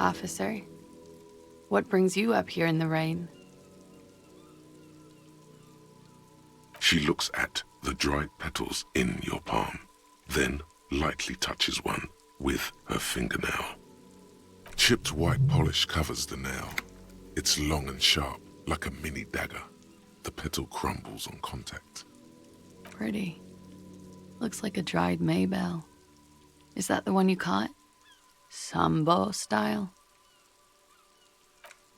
Officer, what brings you up here in the rain? She looks at the dried petals in your palm, then lightly touches one with her fingernail. Chipped white polish covers the nail. It's long and sharp, like a mini dagger. The petal crumbles on contact. Pretty. Looks like a dried maybell. Is that the one you caught? Sambo style?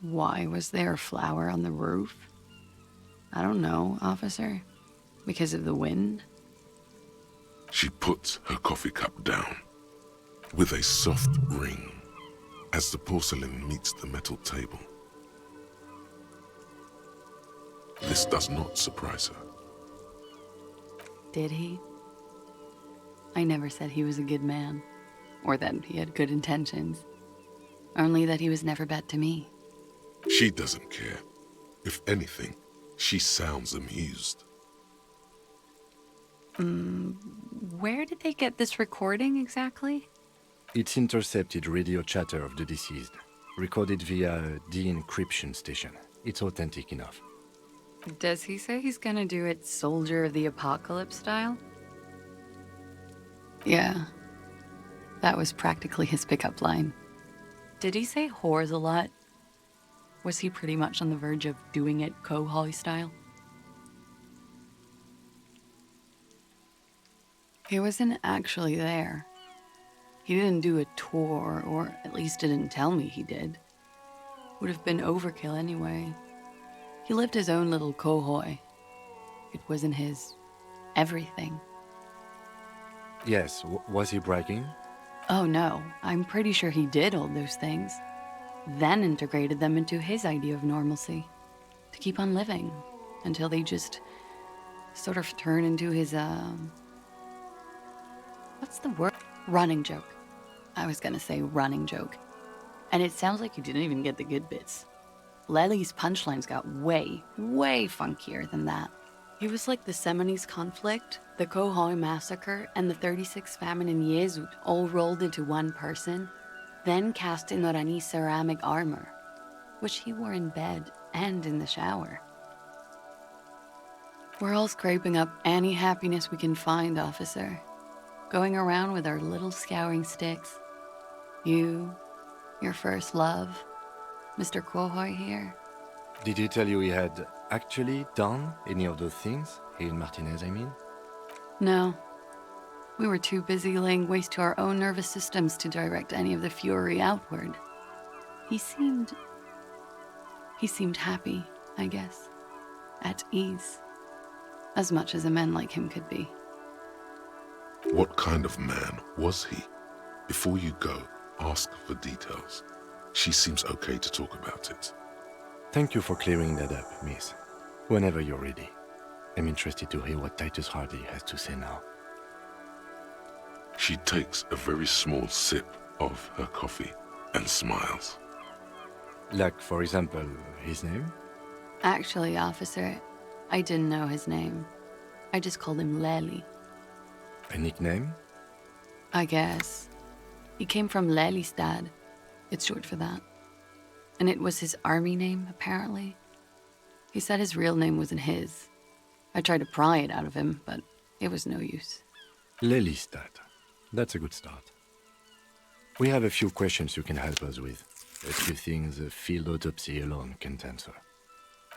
Why was there a flower on the roof? I don't know, officer. Because of the wind? She puts her coffee cup down with a soft ring as the porcelain meets the metal table. This does not surprise her. Did he? I never said he was a good man, or that he had good intentions. Only that he was never bad to me. She doesn't care. If anything, she sounds amused. Where did they get this recording exactly? It's intercepted radio chatter of the deceased, recorded via a de-encryption station. It's authentic enough. Does he say he's gonna do it Soldier of the Apocalypse style? Yeah. That was practically his pickup line. Did he say whores a lot? Was he pretty much on the verge of doing it Kohoi style? He wasn't actually there. He didn't do a tour, or at least didn't tell me he did. Would have been overkill anyway. He lived his own little Kohoi. It wasn't his everything. Yes, was he bragging? Oh no, I'm pretty sure he did all those things. Then integrated them into his idea of normalcy. To keep on living. Until they just sort of turn into his, what's the word? Running joke. I was gonna say running joke. And it sounds like you didn't even get the good bits. Lely's punchlines got way, way funkier than that. He was like the Seminese conflict, the Kohoi massacre, and the 36 famine in Yezud all rolled into one person, then cast in Orani's ceramic armor, which he wore in bed and in the shower. We're all scraping up any happiness we can find, officer. Going around with our little scouring sticks. You, your first love, Mr. Kohoi here. Did he tell you he had actually done any of those things? He and Martinez, I mean? No. We were too busy laying waste to our own nervous systems to direct any of the fury outward. He seemed happy, I guess. At ease. As much as a man like him could be. What kind of man was he? Before you go, ask for details. She seems okay to talk about it. Thank you for clearing that up, miss. Whenever you're ready. I'm interested to hear what Titus Hardy has to say now. She takes a very small sip of her coffee and smiles. Like, for example, his name? Actually, officer, I didn't know his name. I just called him Lely. A nickname? I guess. He came from Lelystad. It's short for that. And it was his army name, apparently. He said his real name wasn't his. I tried to pry it out of him, but it was no use. Lelystad. That's a good start. We have a few questions you can help us with. A few things a field autopsy alone can't answer.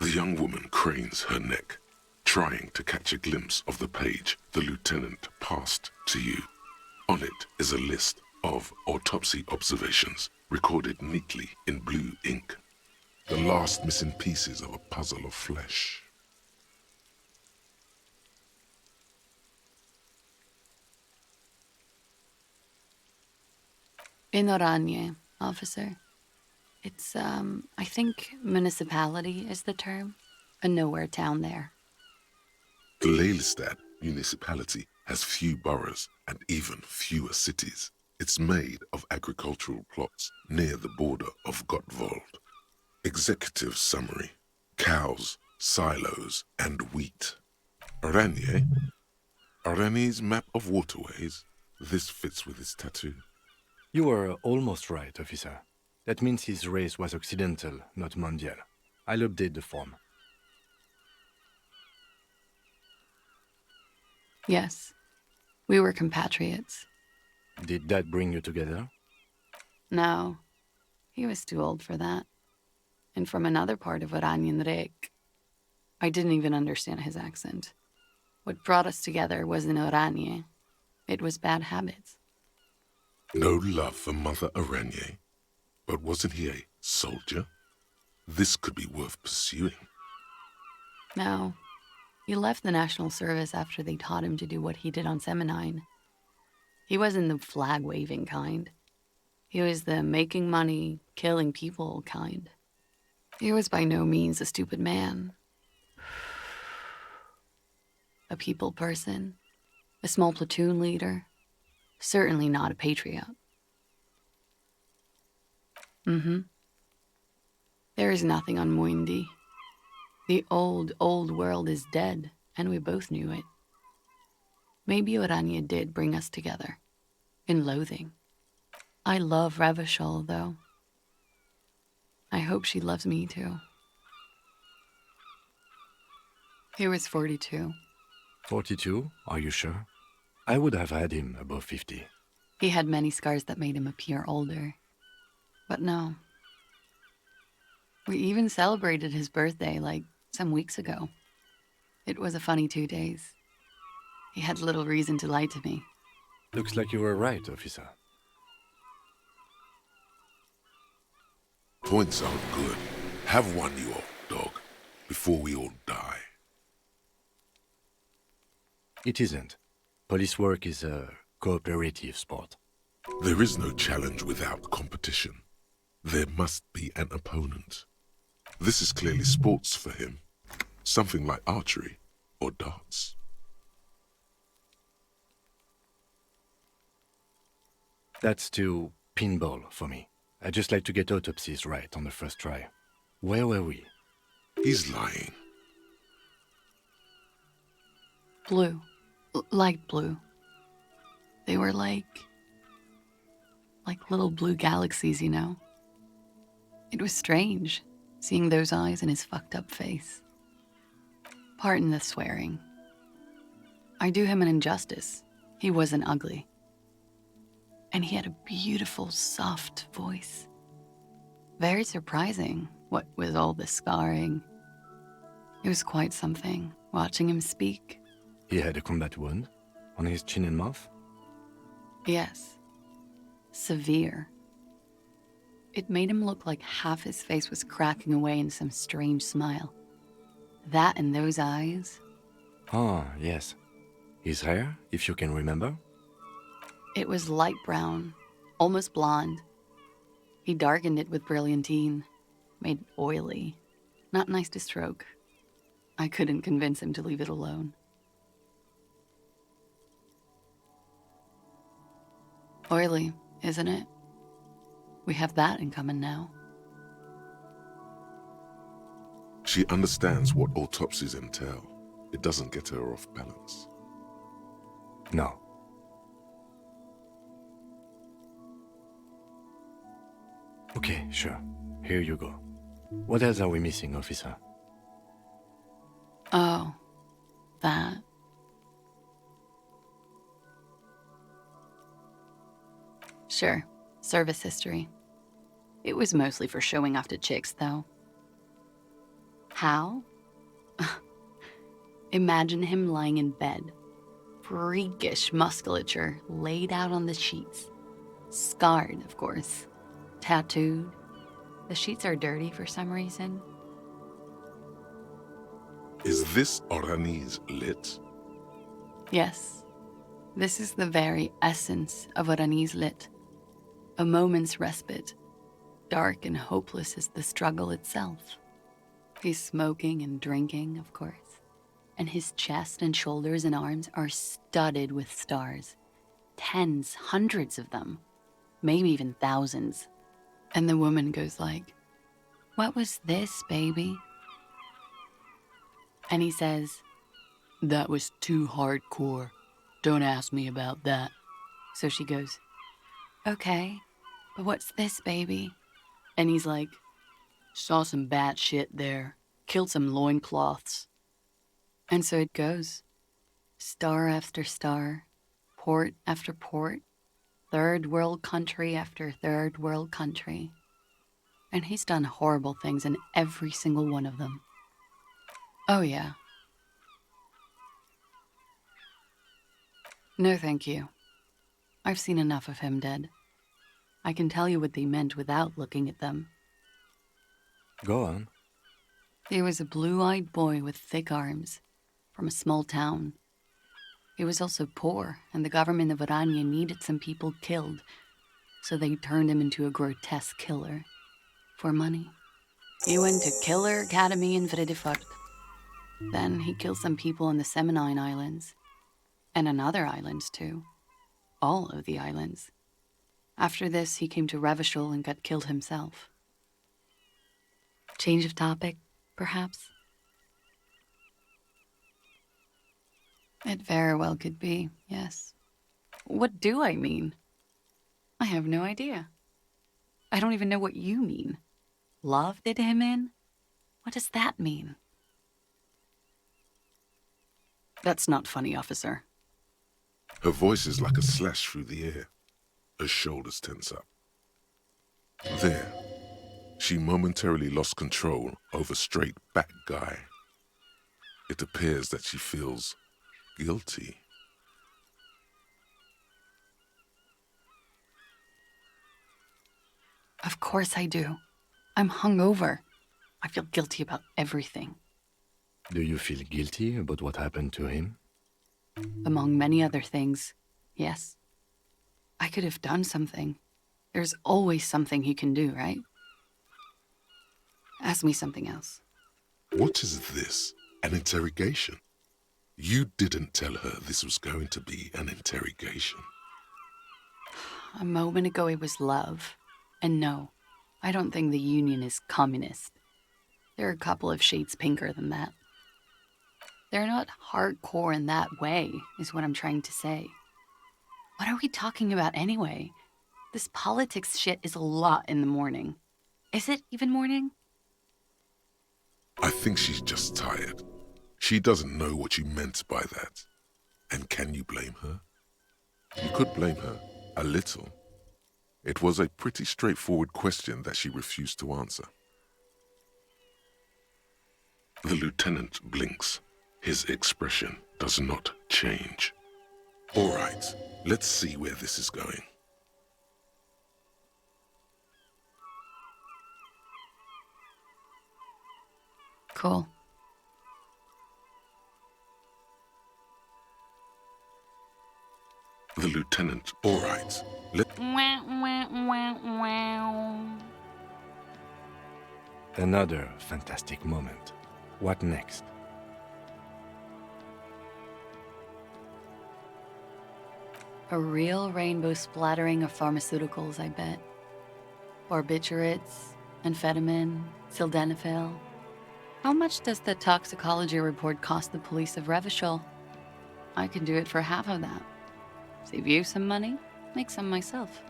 The young woman cranes her neck, trying to catch a glimpse of the page the lieutenant passed to you. On it is a list of autopsy observations recorded neatly in blue ink. The last missing pieces of a puzzle of flesh. In Oranje, officer. It's, I think municipality is the term. A nowhere town there. The Lelystad municipality has few boroughs and even fewer cities. It's made of agricultural plots near the border of Gottwald. Executive summary: cows, silos, and wheat. Oranje? Oranje's map of waterways? This fits with his tattoo. You were almost right, officer. That means his race was occidental, not mondial. I'll update the form. Yes, we were compatriots. Did that bring you together? No, he was too old for that. And from another part of Oranien Rek. I didn't even understand his accent. What brought us together wasn't Oranje. It was bad habits. No love for Mother Aranye. But wasn't he a soldier? This could be worth pursuing. No, he left the National Service after they taught him to do what he did on Seminine. He wasn't the flag-waving kind. He was the making money, killing people kind. He was by no means a stupid man. A people person, a small platoon leader, certainly not a patriot. There is nothing on Muindi. The old, old world is dead, and we both knew it. Maybe Oranje did bring us together, in loathing. I love Revachol, though. I hope she loves me, too. He was 42. 42? Are you sure? I would have had him above 50. He had many scars that made him appear older. But no. We even celebrated his birthday, like, some weeks ago. It was a funny 2 days. He had little reason to lie to me. Looks like you were right, officer. Points aren't good. Have one, you old dog, before we all die. It isn't. Police work is a cooperative sport. There is no challenge without competition. There must be an opponent. This is clearly sports for him. Something like archery or darts. That's too pinball for me. I just like to get autopsies right on the first try. Where were we? He's lying. Blue. Light blue. They were like little blue galaxies, you know? It was strange, seeing those eyes in his fucked up face. Pardon the swearing. I do him an injustice. He wasn't ugly. And he had a beautiful, soft voice. Very surprising, what with all the scarring. It was quite something, watching him speak. He had a combat wound on his chin and mouth? Yes. Severe. It made him look like half his face was cracking away in some strange smile. That and those eyes. Ah, yes. His hair, if you can remember? It was light brown, almost blonde. He darkened it with brilliantine, made it oily. Not nice to stroke. I couldn't convince him to leave it alone. Oily, isn't it? We have that in common now. She understands what autopsies entail. It doesn't get her off balance. No. Okay, sure. Here you go. What else are we missing, officer? Oh, that. Sure, service history. It was mostly for showing off to chicks, though. How? Imagine him lying in bed. Freakish musculature laid out on the sheets. Scarred, of course. Tattooed. The sheets are dirty for some reason. Is this Orani's lit? Yes. This is the very essence of Orani's lit. A moment's respite. Dark and hopeless as the struggle itself. He's smoking and drinking, of course. And his chest and shoulders and arms are studded with stars. Tens, hundreds of them. Maybe even thousands. And the woman goes like, "What was this, baby?" And he says, "That was too hardcore. Don't ask me about that." So she goes, "Okay, but what's this, baby?" And he's like, saw some bad shit there, killed some loincloths. And so it goes. Star after star, port after port, third world country after third world country. And he's done horrible things in every single one of them. Oh, yeah. No, thank you. I've seen enough of him dead. I can tell you what they meant without looking at them. Go on. He was a blue-eyed boy with thick arms, from a small town. He was also poor, and the government of Oranje needed some people killed, so they turned him into a grotesque killer. For money. He went to Killer Academy in Vredefort. Then he killed some people in the Semenine Islands. And on other islands, too. All of the islands. After this, he came to Revachol and got killed himself. Change of topic, perhaps? It very well could be, yes. What do I mean? I have no idea. I don't even know what you mean. Love did him in? What does that mean? That's not funny, officer. Her voice is like a slash through the air. Her shoulders tense up. There, she momentarily lost control over straight back guy. It appears that she feels guilty. Of course I do. I'm hungover. I feel guilty about everything. Do you feel guilty about what happened to him? Among many other things, yes. I could have done something. There's always something he can do, right? Ask me something else. What is this? An interrogation? You didn't tell her this was going to be an interrogation. A moment ago it was love. And no, I don't think the Union is communist. They're a couple of shades pinker than that. They're not hardcore in that way, is what I'm trying to say. What are we talking about anyway? This politics shit is a lot in the morning. Is it even morning? I think she's just tired. She doesn't know what you meant by that. And can you blame her? You could blame her, a little. It was a pretty straightforward question that she refused to answer. The lieutenant blinks. His expression does not change. All right, let's see where this is going. Cool. The lieutenant, all right, Another fantastic moment. What next? A real rainbow splattering of pharmaceuticals, I bet. Barbiturates, amphetamine, sildenafil. How much does the toxicology report cost the police of Revachol? I could do it for half of that. Save you some money, make some myself.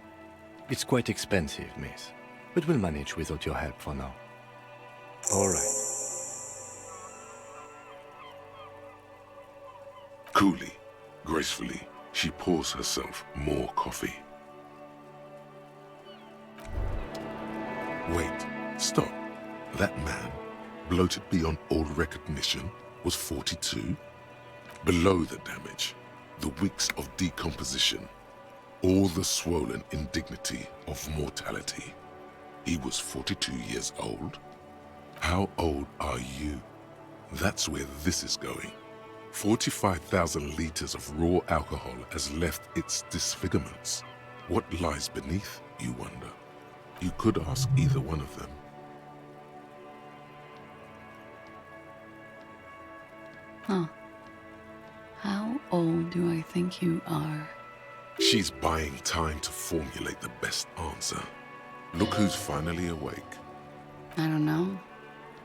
It's quite expensive, miss. But we'll manage without your help for now. All right. Coolly, gracefully, she pours herself more coffee. Wait, stop. That man, bloated beyond all recognition, was 42? Below the damage, the weeks of decomposition, all the swollen indignity of mortality. He was 42 years old? How old are you? That's where this is going. 45,000 liters of raw alcohol has left its disfigurements. What lies beneath, you wonder? You could ask either one of them. Huh. How old do I think you are? She's buying time to formulate the best answer. Look who's finally awake. I don't know.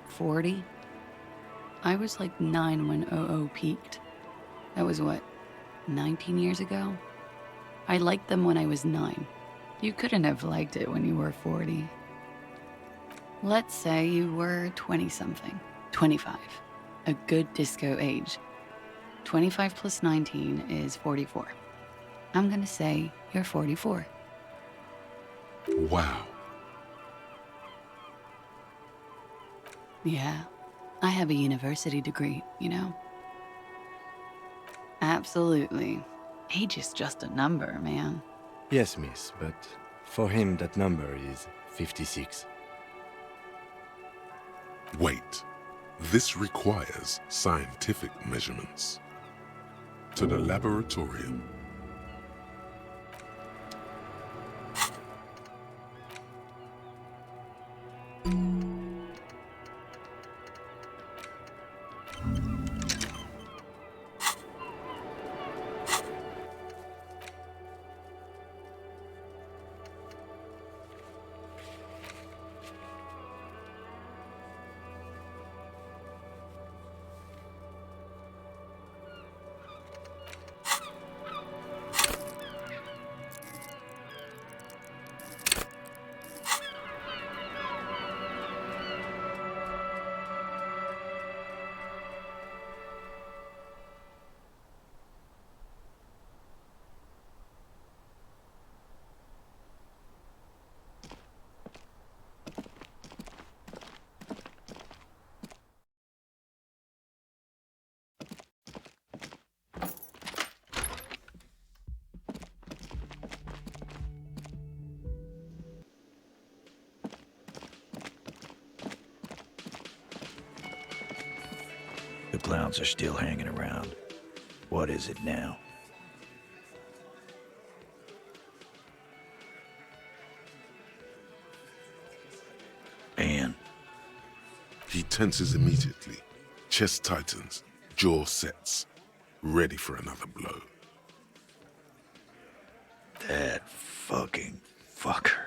40? I was like 9 when OO peaked. That was what, 19 years ago? I liked them when I was 9. You couldn't have liked it when you were 40. Let's say you were 20-something, 25. A good disco age. 25 plus 19 is 44. I'm gonna say you're 44. Wow. Yeah, I have a university degree, you know? Absolutely. Age is just a number, man. Yes, miss, but for him that number is 56. Wait. This requires scientific measurements. To the laboratorium. The clowns are still hanging around. What is it now? And He tenses immediately. Chest tightens. Jaw sets. Ready for another blow. that fucking fucker.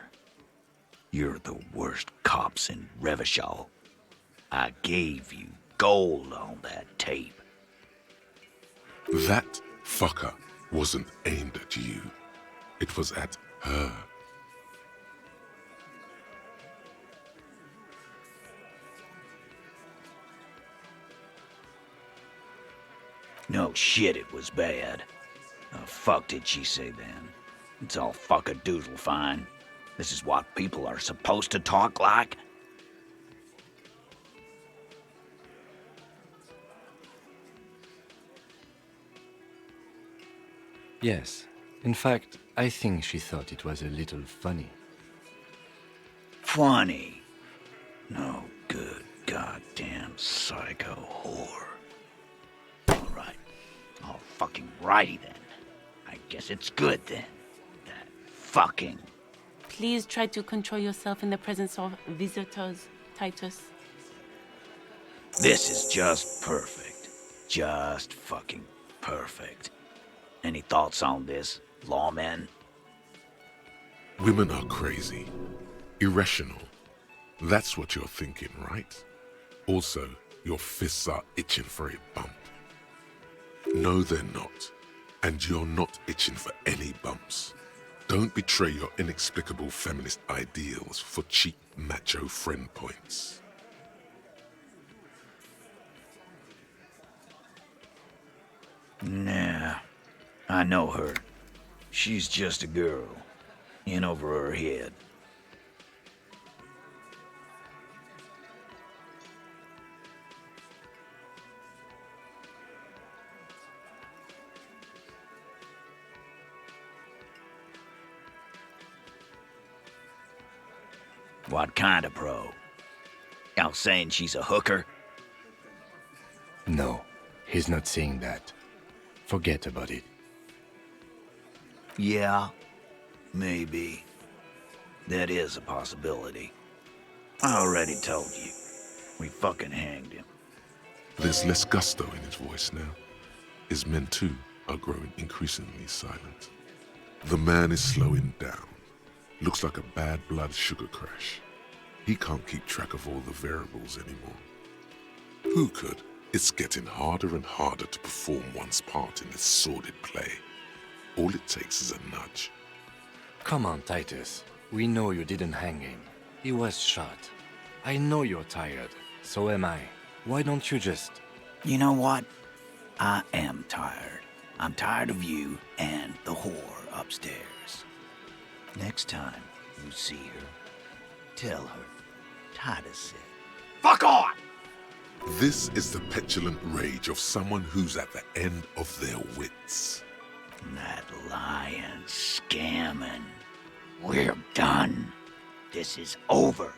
You're the worst cops in Revachol. I gave you gold on that tape. That fucker wasn't aimed at you. It was at her. No shit, it was bad. The fuck did she say then? It's all fuck-a-doodle fine. This is what people are supposed to talk like? Yes. In fact, I think she thought it was a little funny. Funny. No good goddamn psycho whore. Alright. All fucking righty then. I guess it's good then. That fucking... Please try to control yourself in the presence of visitors, Titus. This is just perfect. Just fucking perfect. Any thoughts on this, lawmen? Women are crazy. Irrational. That's what you're thinking, right? Also, your fists are itching for a bump. No, they're not. And you're not itching for any bumps. Don't betray your inexplicable feminist ideals for cheap macho friend points. Nah, I know her. She's just a girl. In over her head. What kind of pro? Y'all saying she's a hooker? No, he's not saying that. Forget about it. Yeah, maybe. That is a possibility. I already told you. We fucking hanged him. There's less gusto in his voice now. His men too are growing increasingly silent. The man is slowing down. Looks like a bad blood sugar crash. He can't keep track of all the variables anymore. Who could? It's getting harder and harder to perform one's part in this sordid play. All it takes is a nudge. Come on, Titus. We know you didn't hang him. He was shot. I know you're tired. So am I. Why don't you just... You know what? I am tired. I'm tired of you and the whore upstairs. Next time you see her, tell her Titus said, "Fuck off!" This is the petulant rage of someone who's at the end of their wits. That lying, scamming. We're done. This is over.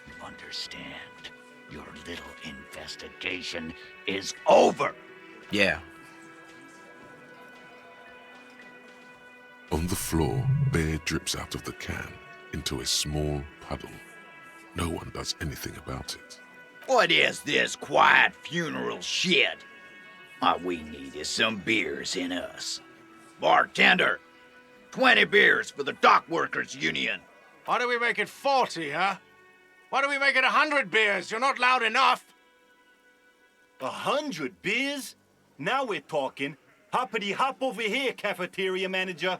You understand? Your little investigation is over. Yeah. On the floor, beer drips out of the can into a small puddle. No one does anything about it. What is this quiet funeral shit? All we need is some beers in us. Bartender, 20 beers for the Dock Workers Union. Why do we make it 40, huh? Why do we make it 100 beers? You're not loud enough. 100 beers? Now we're talking. Hoppity hop over here, cafeteria manager.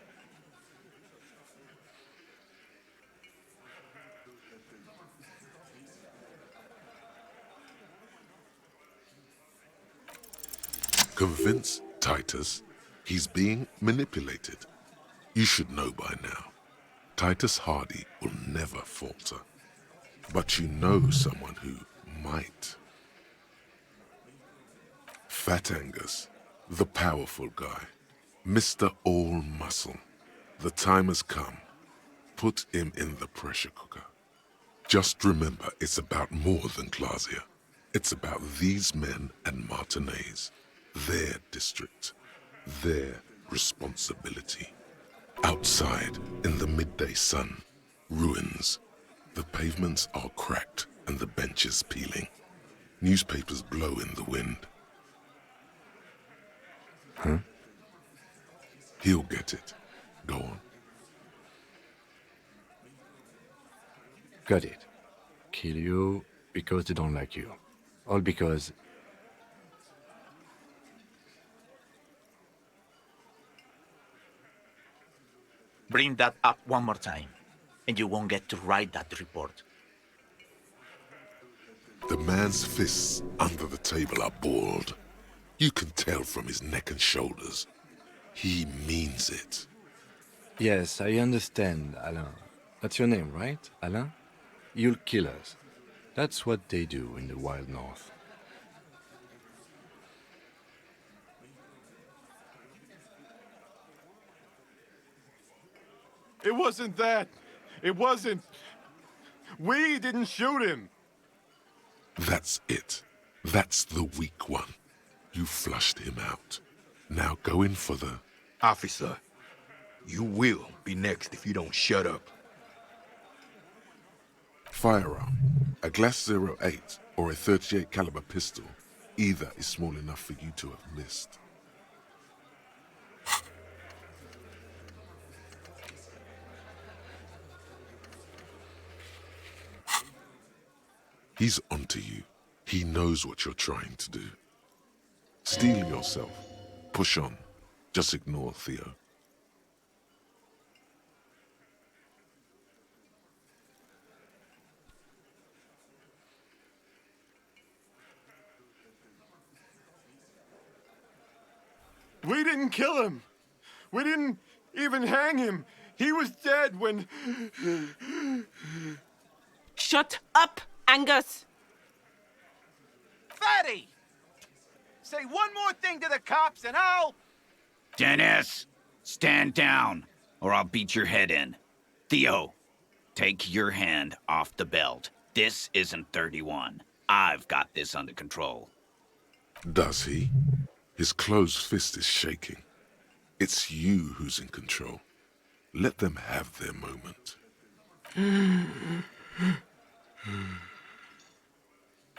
Convince Titus he's being manipulated. You should know by now. Titus Hardy will never falter. But you know someone who might. Fat Angus, the powerful guy, Mr. All Muscle. The time has come. Put him in the pressure cooker. Just remember, it's about more than Glazier. It's about these men and Martinez, their district, their responsibility. Outside, in the midday sun, ruins. The pavements are cracked and the benches peeling. Newspapers blow in the wind. Huh? He'll get it. Go on. Got it. Kill you because they don't like you. All because... Bring that up one more time, and you won't get to write that report. The man's fists under the table are balled. You can tell from his neck and shoulders. He means it. Yes, I understand, Alain. That's your name, right, Alain? You'll kill us. That's what they do in the wild north. It wasn't that. It wasn't. We didn't shoot him. That's it. That's the weak one. You flushed him out. Now go in for the... Officer, you will be next if you don't shut up. Firearm. A Glass 08 or a 38 caliber pistol. Either is small enough for you to have missed. He's onto you. He knows what you're trying to do. Steel yourself. Push on. Just ignore Theo. We didn't kill him. We didn't even hang him. He was dead when... Shut up, Angus! Fatty! Say one more thing to the cops and I'll... Dennis, stand down, or I'll beat your head in. Theo, take your hand off the belt. This isn't 31. I've got this under control. Does he? His closed fist is shaking. It's you who's in control. Let them have their moment.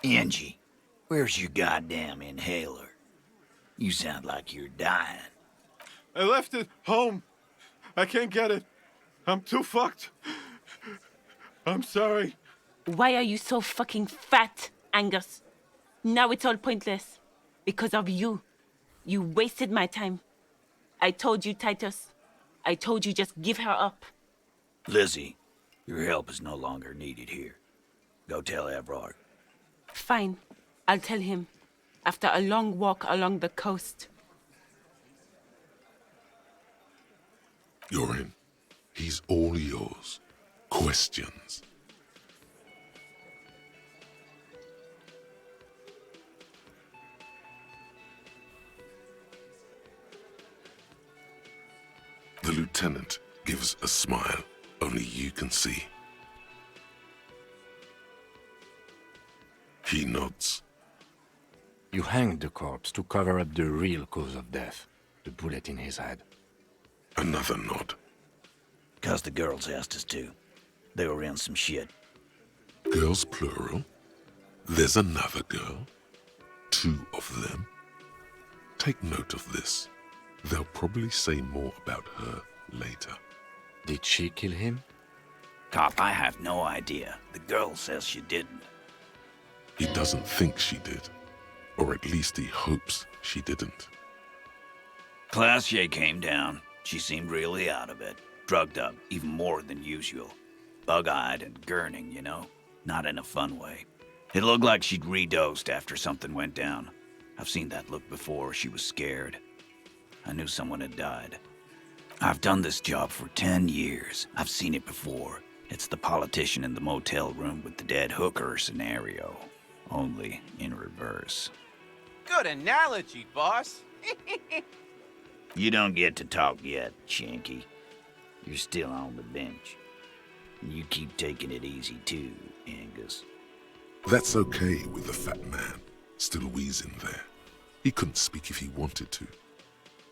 Angie, where's your goddamn inhaler? You sound like you're dying. I left it home. I can't get it. I'm too fucked. I'm sorry. Why are you so fucking fat, Angus? Now it's all pointless. Because of you. You wasted my time. I told you, Titus. I told you just give her up. Lizzie, your help is no longer needed here. Go tell Evrard. Fine. I'll tell him. After a long walk along the coast. You're in. He's all yours. Questions? The lieutenant gives a smile only you can see. He nods. You hanged the corpse to cover up the real cause of death, the bullet in his head. Another nod. 'Cause the girls asked us to. They were in some shit. Girls plural? There's another girl? 2 of them? Take note of this. They'll probably say more about her later. Did she kill him? Cop, I have no idea. The girl says she didn't. He doesn't think she did. Or at least he hopes she didn't. Classier came down. She seemed really out of it. Drugged up, even more than usual. Bug-eyed and gurning, you know? Not in a fun way. It looked like she'd redosed after something went down. I've seen that look before. She was scared. I knew someone had died. I've done this job for 10 years. I've seen it before. It's the politician in the motel room with the dead hooker scenario. Only in reverse. Good analogy, boss. You don't get to talk yet, Shanky. You're still on the bench. And you keep taking it easy too, Angus. That's okay with the fat man, still wheezing there. He couldn't speak if he wanted to.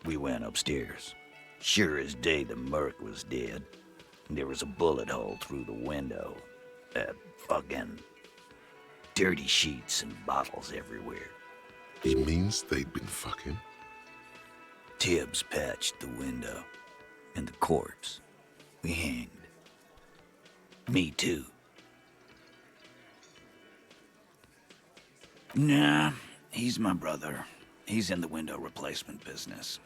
We went upstairs. Sure as day the merc was dead. There was a bullet hole through the window. Fucking dirty sheets and bottles everywhere. He means they'd been fucking? Tibbs patched the window. And the corpse. We hanged. Me too. Nah, he's my brother. He's in the window replacement business.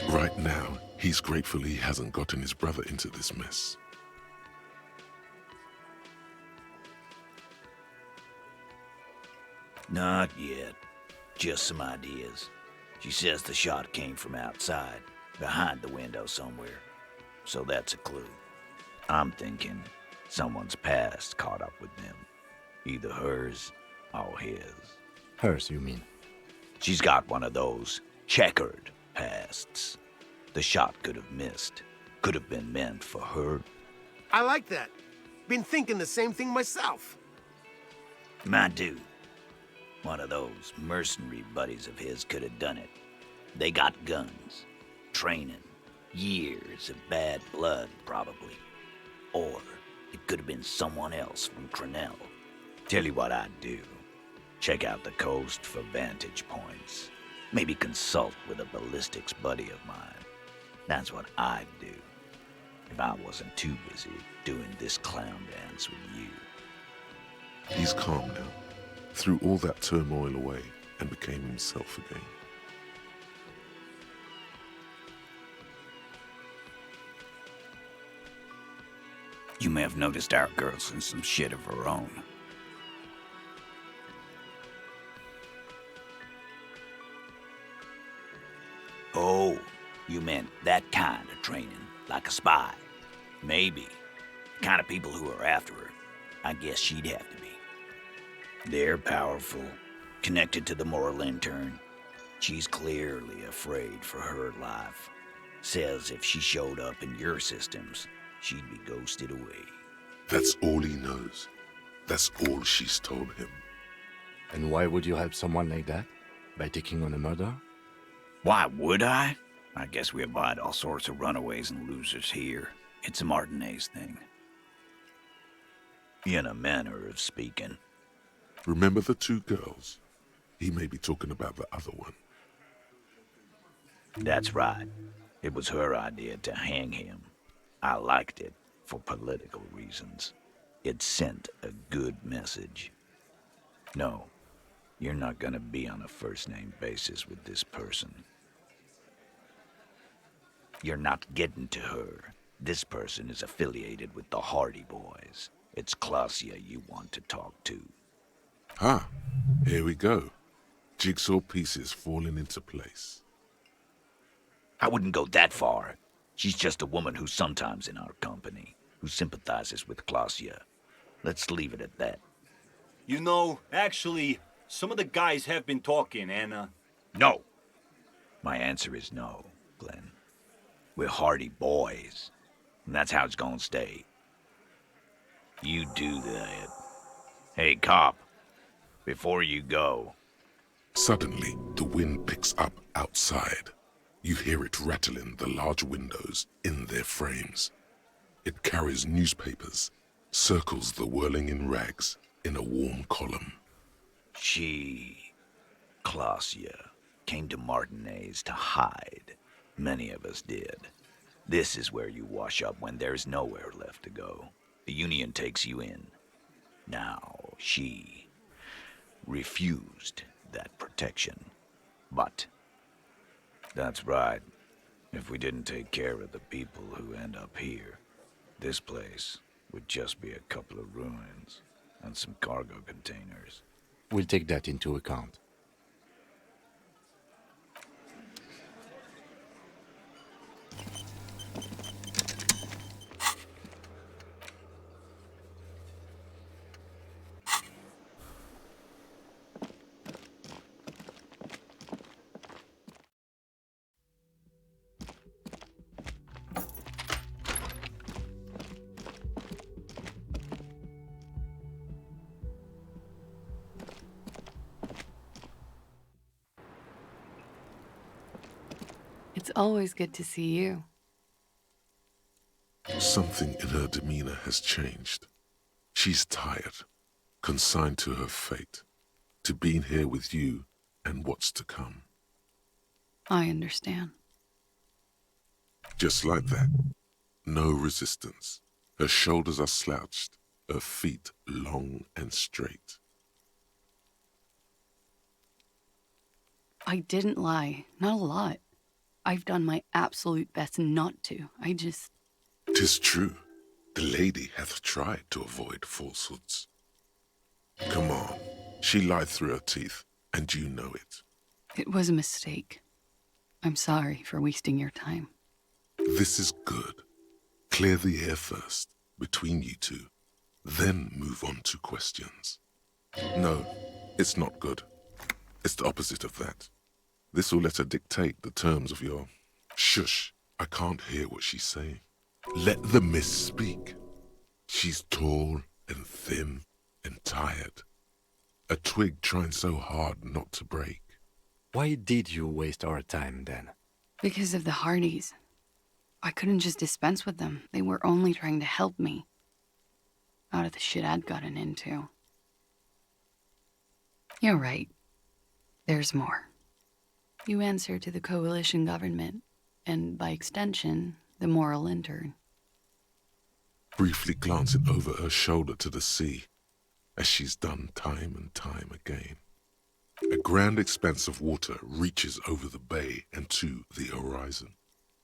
Right now, he's grateful he hasn't gotten his brother into this mess. Not yet. Just some ideas. She says the shot came from outside, behind the window somewhere. So that's a clue. I'm thinking someone's past caught up with them. Either hers or his. Hers, you mean? She's got one of those checkered pasts. The shot could have missed. Could have been meant for her. I like that. Been thinking the same thing myself. My dude. One of those mercenary buddies of his could have done it. They got guns, training, years of bad blood, probably. Or it could have been someone else from Crenell. Tell you what I'd do. Check out the coast for vantage points. Maybe consult with a ballistics buddy of mine. That's what I'd do. If I wasn't too busy doing this clown dance with you. He's calm now. Threw all that turmoil away and became himself again. You may have noticed our girl's in some shit of her own. Oh, you meant that kind of training, like a spy. Maybe. The kind of people who are after her. I guess she'd have to be. They're powerful, connected to the moral intern. She's clearly afraid for her life. Says if she showed up in your systems, she'd be ghosted away. That's all he knows. That's all she's told him. And why would you help someone like that? By taking on a murder? Why would I? I guess we avoid all sorts of runaways and losers here. It's a Martinez thing. In a manner of speaking. Remember the 2 girls? He may be talking about the other one. That's right. It was her idea to hang him. I liked it for political reasons. It sent a good message. No, you're not gonna be on a first-name basis with this person. You're not getting to her. This person is affiliated with the Hardy Boys. It's Klasia you want to talk to. Ah, here we go. Jigsaw pieces falling into place. I wouldn't go that far. She's just a woman who's sometimes in our company, who sympathizes with Klasia. Let's leave it at that. You know, actually, some of the guys have been talking, and, No! My answer is no, Glenn. We're hardy boys, and that's how it's gonna stay. You do that. Hey, cop, before you go... Suddenly, the wind picks up outside. You hear it rattling the large windows in their frames. It carries newspapers, circles the whirling in rags in a warm column. She, Klasia, came to Martinez to hide. Many of us did. This is where you wash up when there's nowhere left to go. The Union takes you in. Now, she refused that protection. But, that's right. If we didn't take care of the people who end up here, this place would just be a couple of ruins and some cargo containers. We'll take that into account. It's always good to see you. Something in her demeanor has changed. She's tired, consigned to her fate, to being here with you and what's to come. I understand. Just like that. No resistance. Her shoulders are slouched, her feet long and straight. I didn't lie. Not a lot. I've done my absolute best not to. "'Tis true. The lady hath tried to avoid falsehoods. Come on. She lied through her teeth, and you know it. It was a mistake. I'm sorry for wasting your time. This is good. Clear the air first, between you two. Then move on to questions. No, it's not good. It's the opposite of that. This will let her dictate the terms of your... Shush, I can't hear what she's saying. Let the miss speak. She's tall and thin and tired. A twig trying so hard not to break. Why did you waste our time then? Because of the Hardys. I couldn't just dispense with them. They were only trying to help me. Out of the shit I'd gotten into. You're right. There's more. You answer to the coalition government, and by extension, the moral intern. Briefly glancing over her shoulder to the sea, as she's done time and time again. A grand expanse of water reaches over the bay and to the horizon,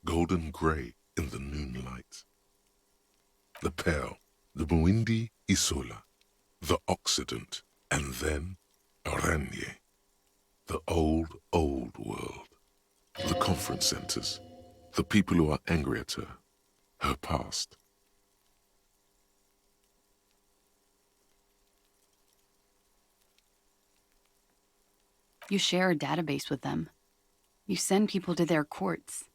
golden grey in the noonlight. The Pale, the Muindi Isola, the Occident, and then Oranje, the old, old world. The conference centers, the people who are angry at her, her past. You share a database with them. You send people to their courts.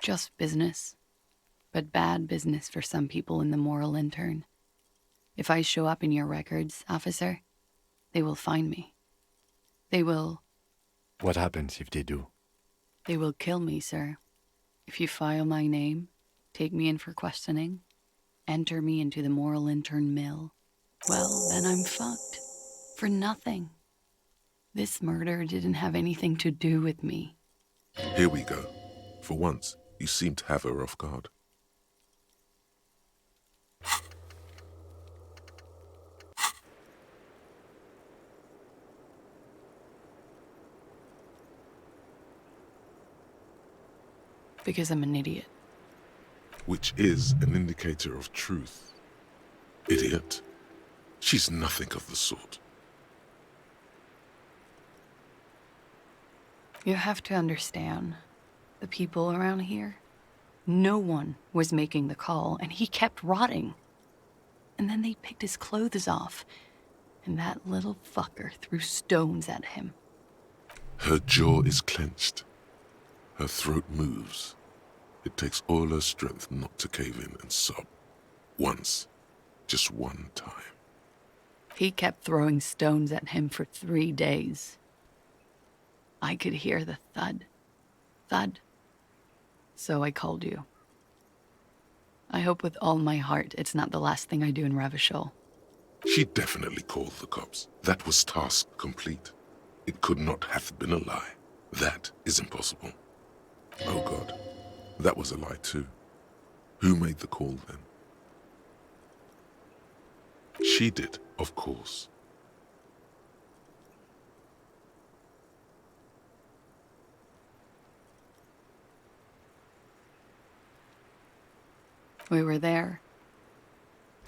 Just business, but bad business for some people in the moral intern. If I show up in your records, officer, they will find me. They will... What happens if they do? They will kill me, sir. If you file my name, take me in for questioning, enter me into the moral intern mill, well, then I'm fucked. For nothing. This murder didn't have anything to do with me. Here we go. For once, you seem to have her off guard. Because I'm an idiot. Which is an indicator of truth. Idiot. She's nothing of the sort. You have to understand, the people around here, no one was making the call, and he kept rotting. And then they picked his clothes off, and that little fucker threw stones at him. Her jaw is clenched. Her throat moves. It takes all her strength not to cave in and sob. Once. Just one time. He kept throwing stones at him for 3 days. I could hear the thud. Thud. So I called you. I hope with all my heart it's not the last thing I do in Ravachol. She definitely called the cops. That was task complete. It could not have been a lie. That is impossible. Oh God, that was a lie too. Who made the call then? She did, of course. We were there.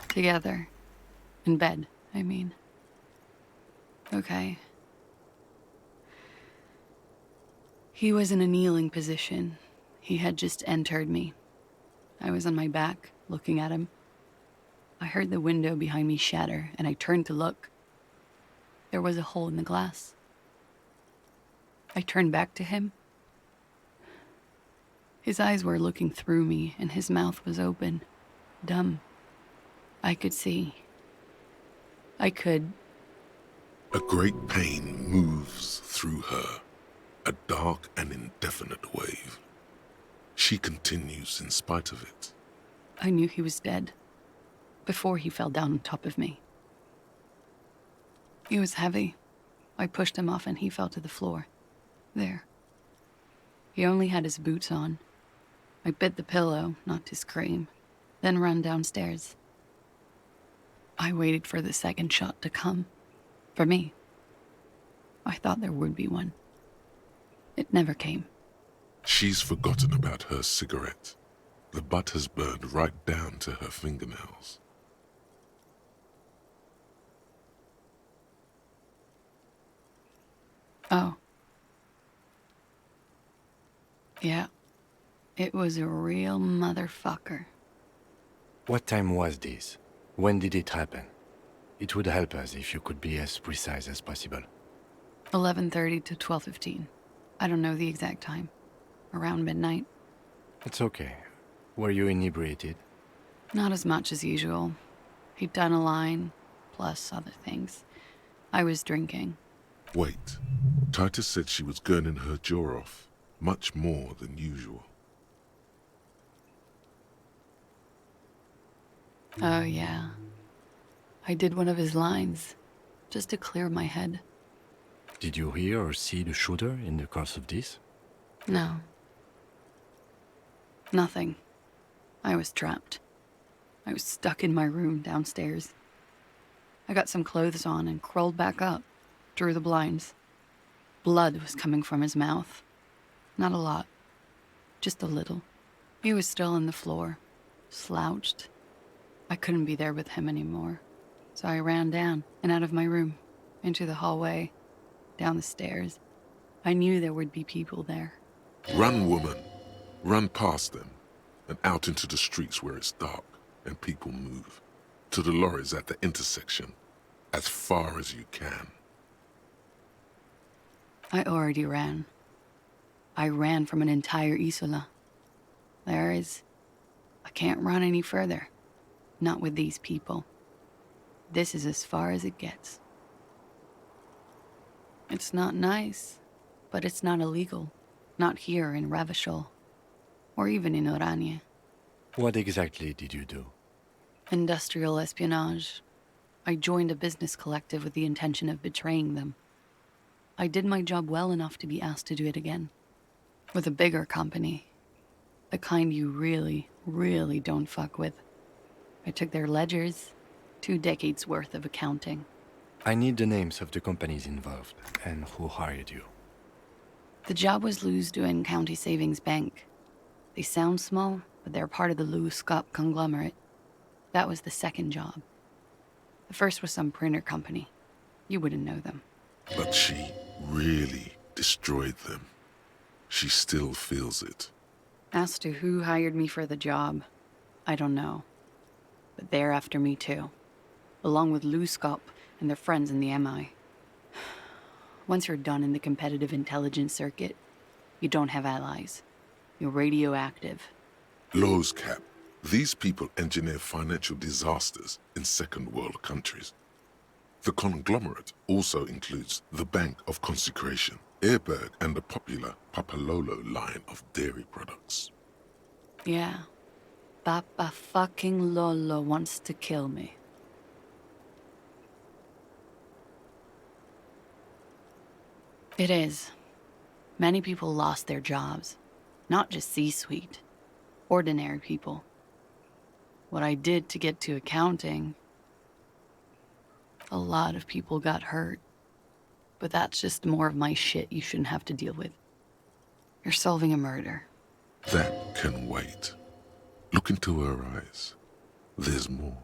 Together. In bed, I mean. Okay. He was in a kneeling position. He had just entered me. I was on my back, looking at him. I heard the window behind me shatter, and I turned to look. There was a hole in the glass. I turned back to him. His eyes were looking through me, and his mouth was open. Dumb. I could see. I could. A great pain moves through her, a dark and indefinite wave. She continues in spite of it. I knew he was dead before he fell down on top of me. He was heavy. I pushed him off and he fell to the floor. There. He only had his boots on. I bit the pillow, not to scream, then ran downstairs. I waited for the second shot to come. For me. I thought there would be one. It never came. She's forgotten about her cigarette. The butt has burned right down to her fingernails. Oh. Yeah. It was a real motherfucker. What time was this? When did it happen? It would help us if you could be as precise as possible. 11:30 to 12:15. I don't know the exact time. Around midnight. It's okay. Were you inebriated? Not as much as usual. He'd done a line, plus other things. I was drinking. Wait. Titus said she was gurning her jaw off, much more than usual. Oh, yeah. I did one of his lines, just to clear my head. Did you hear or see the shooter in the course of this? No. Nothing. I was trapped. I was stuck in my room downstairs. I got some clothes on and crawled back up, drew the blinds. Blood was coming from his mouth. Not a lot. Just a little. He was still on the floor, slouched. I couldn't be there with him anymore. So I ran down and out of my room, into the hallway, down the stairs. I knew there would be people there. Run, woman. Run past them and out into the streets where it's dark and people move. To the lorries at the intersection, as far as you can. I already ran. I ran from an entire Isola. I can't run any further. Not with these people. This is as far as it gets. It's not nice, but it's not illegal. Not here in Ravachol. Or even in Oranje. What exactly did you do? Industrial espionage. I joined a business collective with the intention of betraying them. I did my job well enough to be asked to do it again. With a bigger company. The kind you really, really don't fuck with. I took their ledgers, 2 decades worth of accounting. I need the names of the companies involved and who hired you. The job was Luz doing County Savings Bank. They sound small, but they're part of the Lewis Scott conglomerate. That was the second job. The first was some printer company. You wouldn't know them. But she really destroyed them. She still feels it. As to who hired me for the job, I don't know. But they're after me too, along with Lou Scott and their friends in the MI. Once you're done in the competitive intelligence circuit, you don't have allies. You're radioactive. Lowe's Cap. These people engineer financial disasters in second world countries. The conglomerate also includes the Bank of Consecration, Airberg, and the popular Papalolo line of dairy products. Yeah. Papa fucking Lolo wants to kill me. It is. Many people lost their jobs. Not just C-suite. Ordinary people. What I did to get to accounting... A lot of people got hurt. But that's just more of my shit you shouldn't have to deal with. You're solving a murder. That can wait. Look into her eyes. There's more.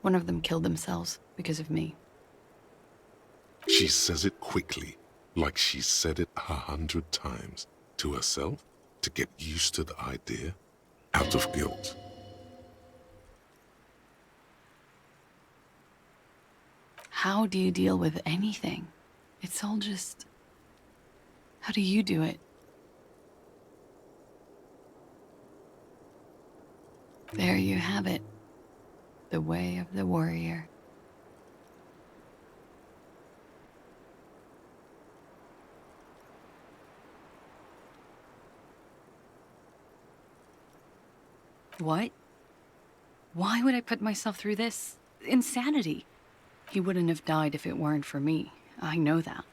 One of them killed themselves because of me. She says it quickly, like she's said it 100 times. To herself, to get used to the idea, out of guilt. How do you deal with anything? It's all just... How do you do it? There you have it. The way of the warrior. What? Why would I put myself through this? Insanity. He wouldn't have died if it weren't for me. I know that.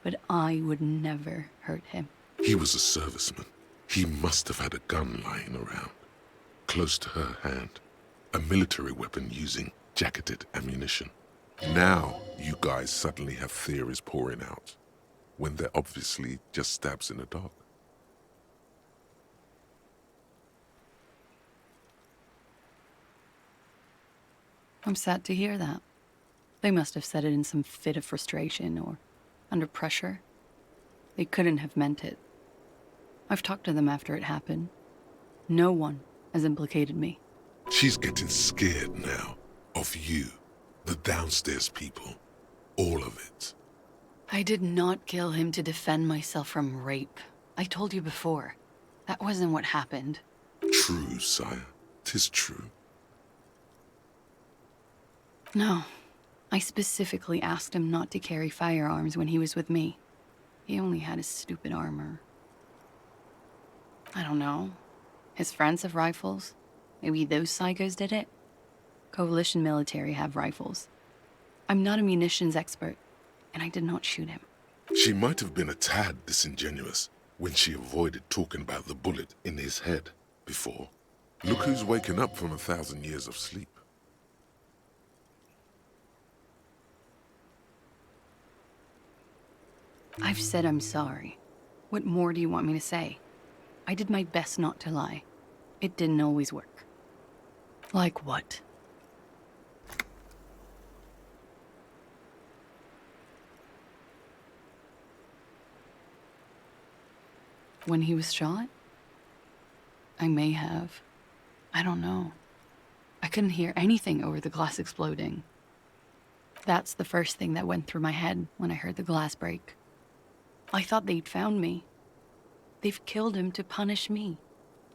But I would never hurt him. He was a serviceman. He must have had a gun lying around, close to her hand. A military weapon using jacketed ammunition. Now you guys suddenly have theories pouring out, when they're obviously just stabs in the dark. I'm sad to hear that. They must have said it in some fit of frustration or under pressure. They couldn't have meant it. I've talked to them after it happened. No one has implicated me. She's getting scared now of you, the downstairs people, all of it. I did not kill him to defend myself from rape. I told you before. That wasn't what happened. True, sire. 'Tis true. No. I specifically asked him not to carry firearms when he was with me. He only had his stupid armor. I don't know. His friends have rifles. Maybe those psychos did it? Coalition military have rifles. I'm not a munitions expert, and I did not shoot him. She might have been a tad disingenuous when she avoided talking about the bullet in his head before. Look who's waking up from 1,000 years of sleep. I've said I'm sorry. What more do you want me to say? I did my best not to lie. It didn't always work. Like what? When he was shot? I may have. I don't know. I couldn't hear anything over the glass exploding. That's the first thing that went through my head when I heard the glass break. I thought they'd found me. They've killed him to punish me.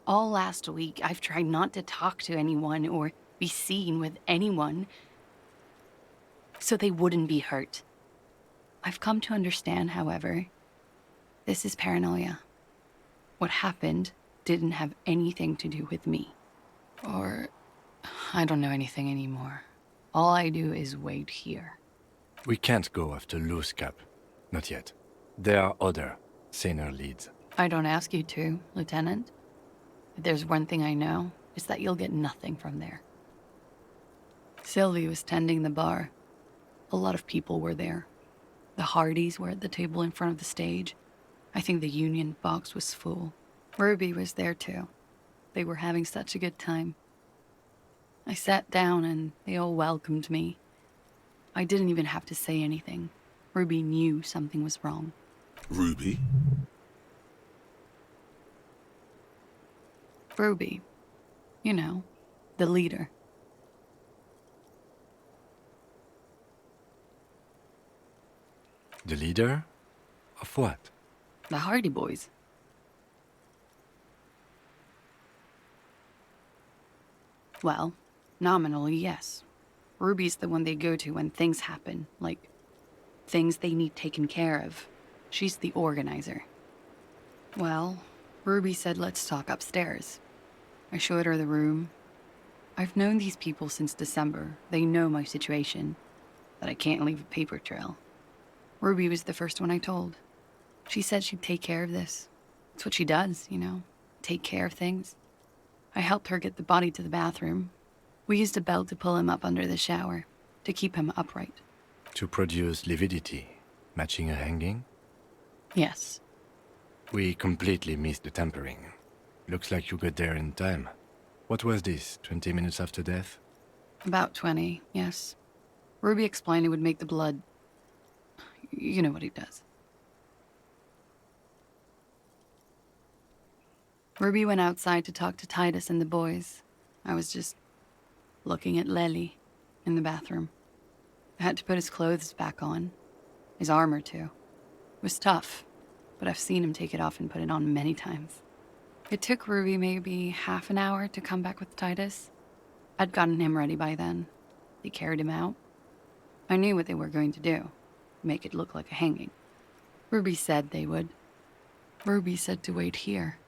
All last week, I've tried not to talk to anyone or be seen with anyone so they wouldn't be hurt. I've come to understand, however, this is paranoia. What happened didn't have anything to do with me. Or, I don't know anything anymore. All I do is wait here. We can't go after Loose Cap. Not yet. There are other, saner leads. I don't ask you to, Lieutenant. If there's one thing I know, it's that you'll get nothing from there. Sylvie was tending the bar. A lot of people were there. The Hardys were at the table in front of the stage. I think the Union box was full. Ruby was there too. They were having such a good time. I sat down and they all welcomed me. I didn't even have to say anything. Ruby knew something was wrong. Ruby? Ruby. You know, the leader. The leader? Of what? The Hardy Boys. Well, nominally, yes. Ruby's the one they go to when things happen, like things they need taken care of. She's the organizer. Well, Ruby said let's talk upstairs. I showed her the room. I've known these people since December. They know my situation, that I can't leave a paper trail. Ruby was the first one I told. She said she'd take care of this. It's what she does, you know, take care of things. I helped her get the body to the bathroom. We used a belt to pull him up under the shower, to keep him upright. To produce lividity, matching a hanging? Yes. We completely missed the tampering. Looks like you got there in time. What was this, 20 minutes after death? About 20, yes. Ruby explained it would make the blood... You know what he does. Ruby went outside to talk to Titus and the boys. I was just looking at Lely in the bathroom. I had to put his clothes back on. His armor, too. It was tough, but I've seen him take it off and put it on many times. It took Ruby maybe half an hour to come back with Titus. I'd gotten him ready by then. They carried him out. I knew what they were going to do. Make it look like a hanging. Ruby said they would. Ruby said to wait here.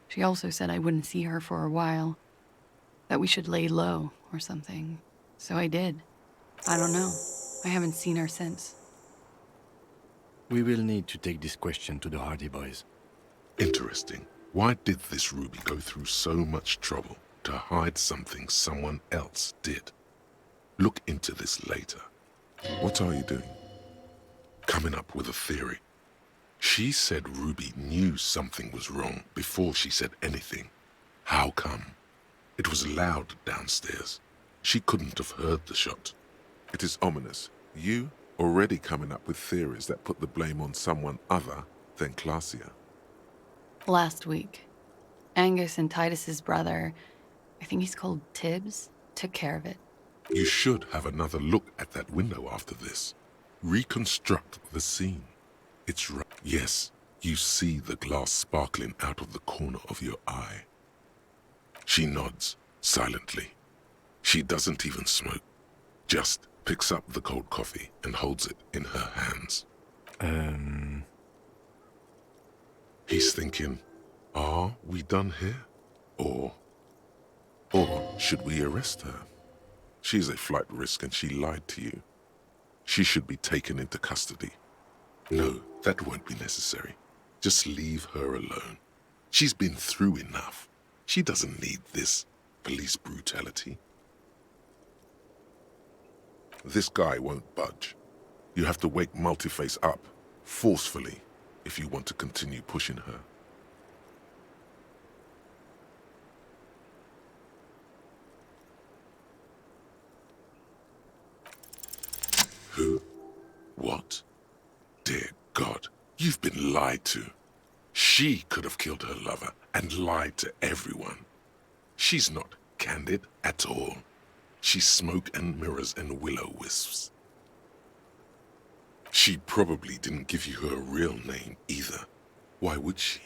She also said I wouldn't see her for a while. That we should lay low or something. So I did. I don't know. I haven't seen her since. We will need to take this question to the Hardy Boys. Interesting. Why did this Ruby go through so much trouble to hide something someone else did? Look into this later. What are you doing? Coming up with a theory. She said Ruby knew something was wrong before she said anything. How come? It was loud downstairs. She couldn't have heard the shot. It is ominous. You already coming up with theories that put the blame on someone other than Clausia. Last week, Angus and Titus's brother, I think he's called Tibbs, took care of it. You should have another look at that window after this. Reconstruct the scene. It's right. Yes, you see the glass sparkling out of the corner of your eye. She nods, silently. She doesn't even smoke. Just picks up the cold coffee and holds it in her hands. He's thinking, are we done here? Or should we arrest her? She's a flight risk and she lied to you. She should be taken into custody. No, that won't be necessary. Just leave her alone. She's been through enough. She doesn't need this police brutality. This guy won't budge. You have to wake Multiface up, forcefully, if you want to continue pushing her. Who? What? Dear God, you've been lied to. She could have killed her lover and lied to everyone. She's not candid at all. She's smoke and mirrors and will-o-wisps. She probably didn't give you her real name either. Why would she?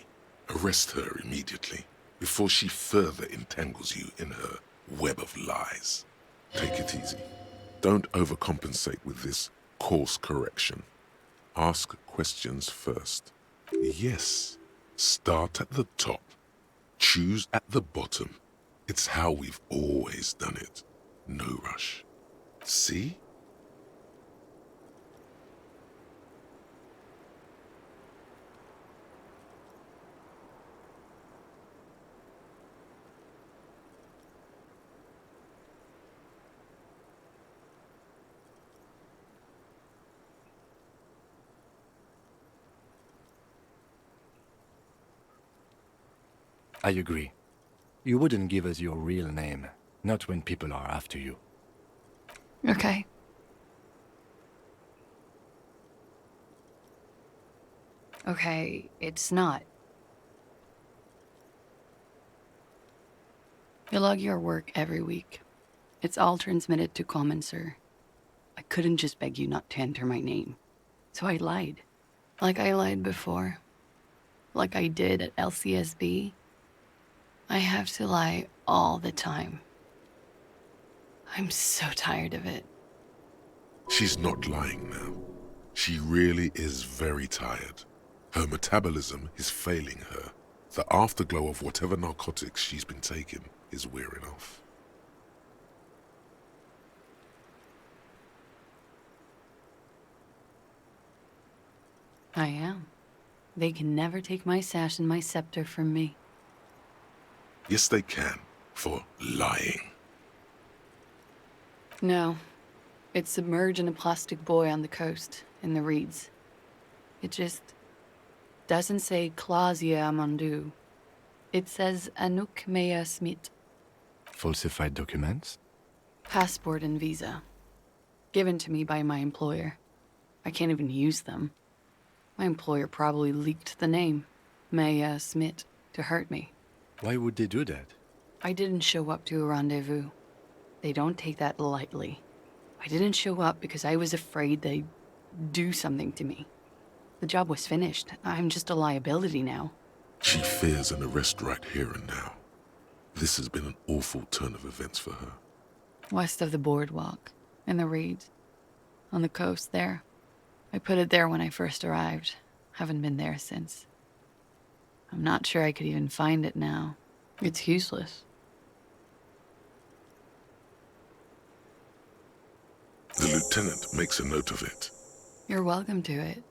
Arrest her immediately before she further entangles you in her web of lies. Take it easy. Don't overcompensate with this course correction. Ask questions first. Yes, start at the top. Choose at the bottom. It's how we've always done it. No rush. See? I agree. You wouldn't give us your real name, not when people are after you. Okay. Okay, it's not. You log your work every week. It's all transmitted to Common, sir. I couldn't just beg you not to enter my name. So I lied. Like I lied before. Like I did at LCSB. I have to lie all the time. I'm so tired of it. She's not lying now. She really is very tired. Her metabolism is failing her. The afterglow of whatever narcotics she's been taking is wearing off. I am. They can never take my sash and my scepter from me. Yes, they can, for lying. No. It's submerged in a plastic buoy on the coast, in the reeds. It just doesn't say Clausia Amandu. It says Anouk Mea Smith. Falsified documents? Passport and visa. Given to me by my employer. I can't even use them. My employer probably leaked the name, Mea Smith, to hurt me. Why would they do that? I didn't show up to a rendezvous. They don't take that lightly. I didn't show up because I was afraid they'd do something to me. The job was finished. I'm just a liability now. She fears an arrest right here and now. This has been an awful turn of events for her. West of the boardwalk, in the reeds, on the coast there. I put it there when I first arrived. Haven't been there since. I'm not sure I could even find it now. It's useless. The lieutenant makes a note of it. You're welcome to it.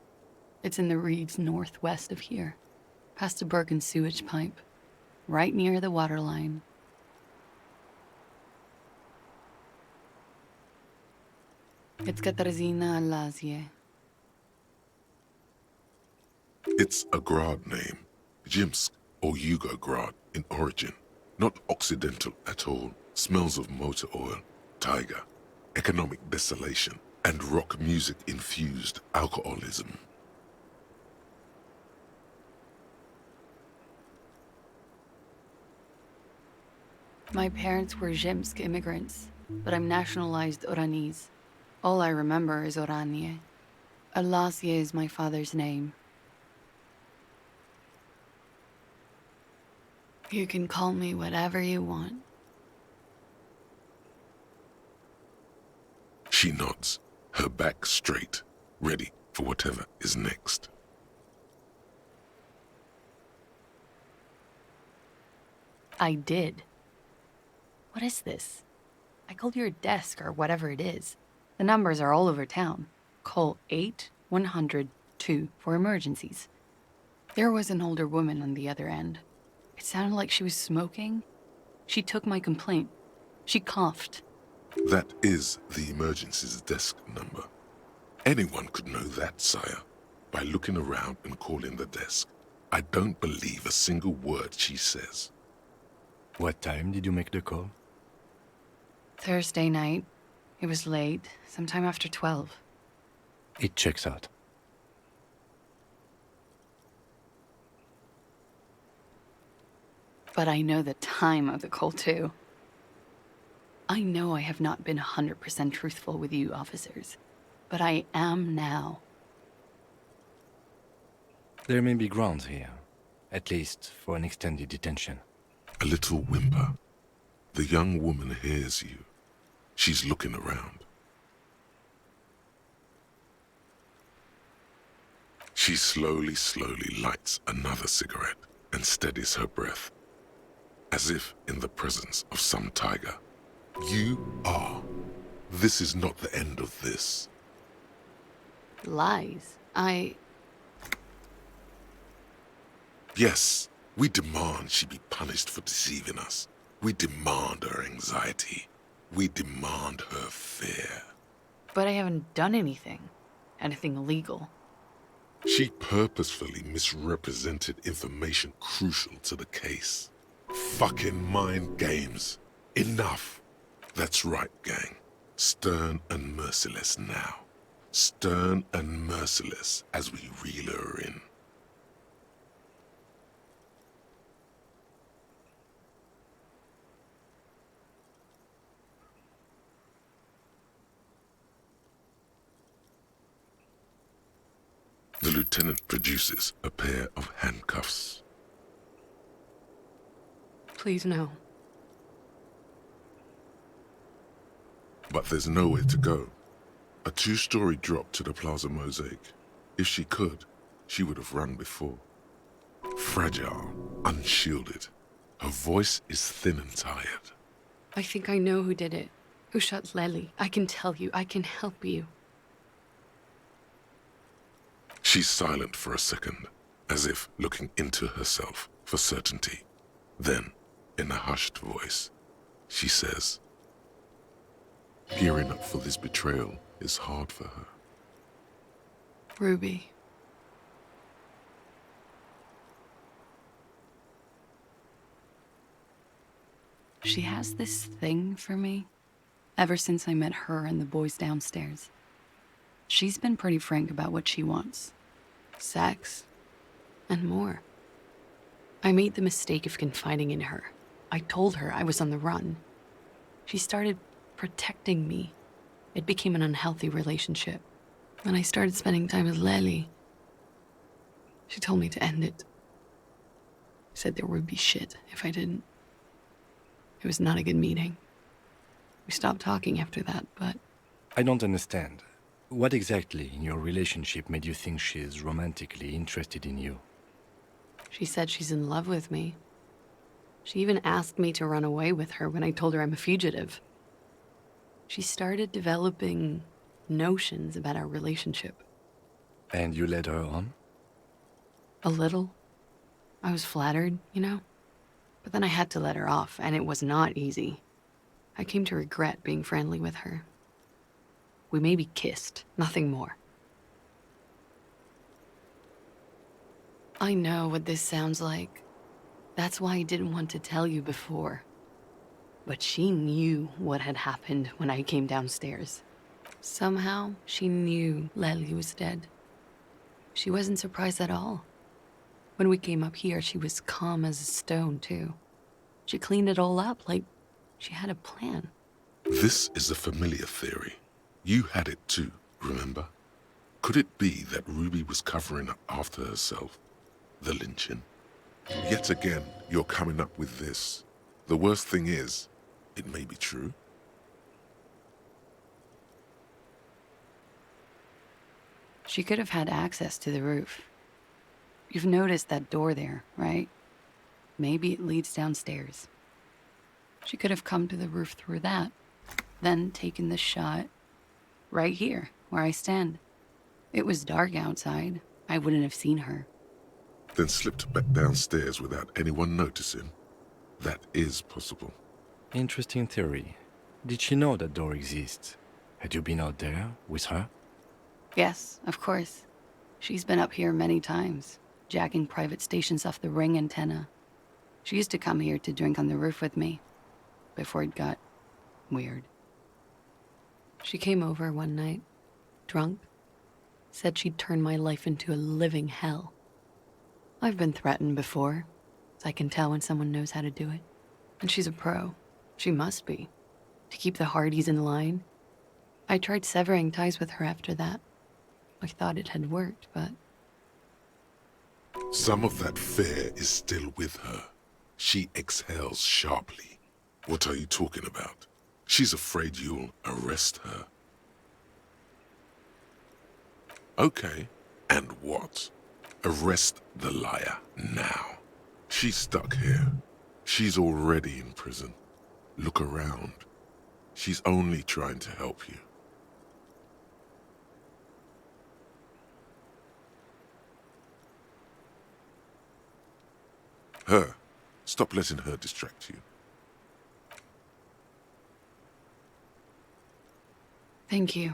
It's in the reeds northwest of here, past a broken sewage pipe, right near the waterline. It's Katarzyna Lazie. It's a Grad name, Jimsk or Yugo-Grad in origin. Not Occidental at all. Smells of motor oil, tiger, economic desolation, and rock music-infused alcoholism. My parents were Zhimsk immigrants, but I'm nationalized Oranese. All I remember is Oranje. Alasie is my father's name. You can call me whatever you want. She nods, her back straight, ready for whatever is next. I did. What is this? I called your desk or whatever it is. The numbers are all over town. Call 8-100-2 for emergencies. There was an older woman on the other end. It sounded like she was smoking. She took my complaint. She coughed. That is the emergency's desk number. Anyone could know that, sire, by looking around and calling the desk. I don't believe a single word she says. What time did you make the call? Thursday night. It was late, sometime after 12. It checks out. But I know the time of the call, too. I know I have not been 100% truthful with you officers, but I am now. There may be grounds here, at least for an extended detention. A little whimper. The young woman hears you. She's looking around. She slowly lights another cigarette and steadies her breath, as if in the presence of some tiger. You are. This is not the end of this. Lies. Yes, we demand she be punished for deceiving us. We demand her anxiety. We demand her fear. But I haven't done anything. Anything illegal. She purposefully misrepresented information crucial to the case. fucking mind games. Enough. That's right, gang. Stern and merciless now. Stern and merciless as we reel her in. The lieutenant produces a pair of handcuffs. Please, no. But there's nowhere to go. A two-story drop to the Plaza Mosaic. If she could, she would have run before. Fragile, unshielded. Her voice is thin and tired. I think I know who did it. Who shot Lely. I can tell you. I can help you. She's silent for a second, as if looking into herself for certainty. Then, in a hushed voice, she says, gearing up for this betrayal is hard for her. Ruby. She has this thing for me ever since I met her and the boys downstairs. She's been pretty frank about what she wants. Sex. And more. I made the mistake of confiding in her. I told her I was on the run. She started protecting me. It became an unhealthy relationship. When I started spending time with Lely, she told me to end it. Said there would be shit if I didn't. It was not a good meeting. We stopped talking after that, but... I don't understand. What exactly in your relationship made you think she's romantically interested in you? She said she's in love with me. She even asked me to run away with her when I told her I'm a fugitive. She started developing notions about our relationship. And you led her on? A little. I was flattered, you know? But then I had to let her off, and it was not easy. I came to regret being friendly with her. We maybe kissed, nothing more. I know what this sounds like. That's why I didn't want to tell you before. But she knew what had happened when I came downstairs. Somehow, she knew Lely was dead. She wasn't surprised at all. When we came up here, she was calm as a stone, too. She cleaned it all up like she had a plan. This is a familiar theory. You had it too, remember? Could it be that Ruby was covering up after herself? The lynching? Yet again, you're coming up with this. The worst thing is, it may be true. She could have had access to the roof. You've noticed that door there, right? Maybe it leads downstairs. She could have come to the roof through that, then taken the shot right here, where I stand. It was dark outside. I wouldn't have seen her. Then slipped back downstairs without anyone noticing. That is possible. Interesting theory. Did she know that door exists? Had you been out there with her? Yes, of course. She's been up here many times, jacking private stations off the ring antenna. She used to come here to drink on the roof with me, before it got weird. She came over one night, drunk, said she'd turn my life into a living hell. I've been threatened before, so I can tell when someone knows how to do it. And she's a pro. She must be. To keep the Hardys in line. I tried severing ties with her after that. I thought it had worked, but... Some of that fear is still with her. She exhales sharply. What are you talking about? She's afraid you'll arrest her. Okay, and what? Arrest the liar now. She's stuck here. She's already in prison. Look around. She's only trying to help you. Her. Stop letting her distract you. Thank you.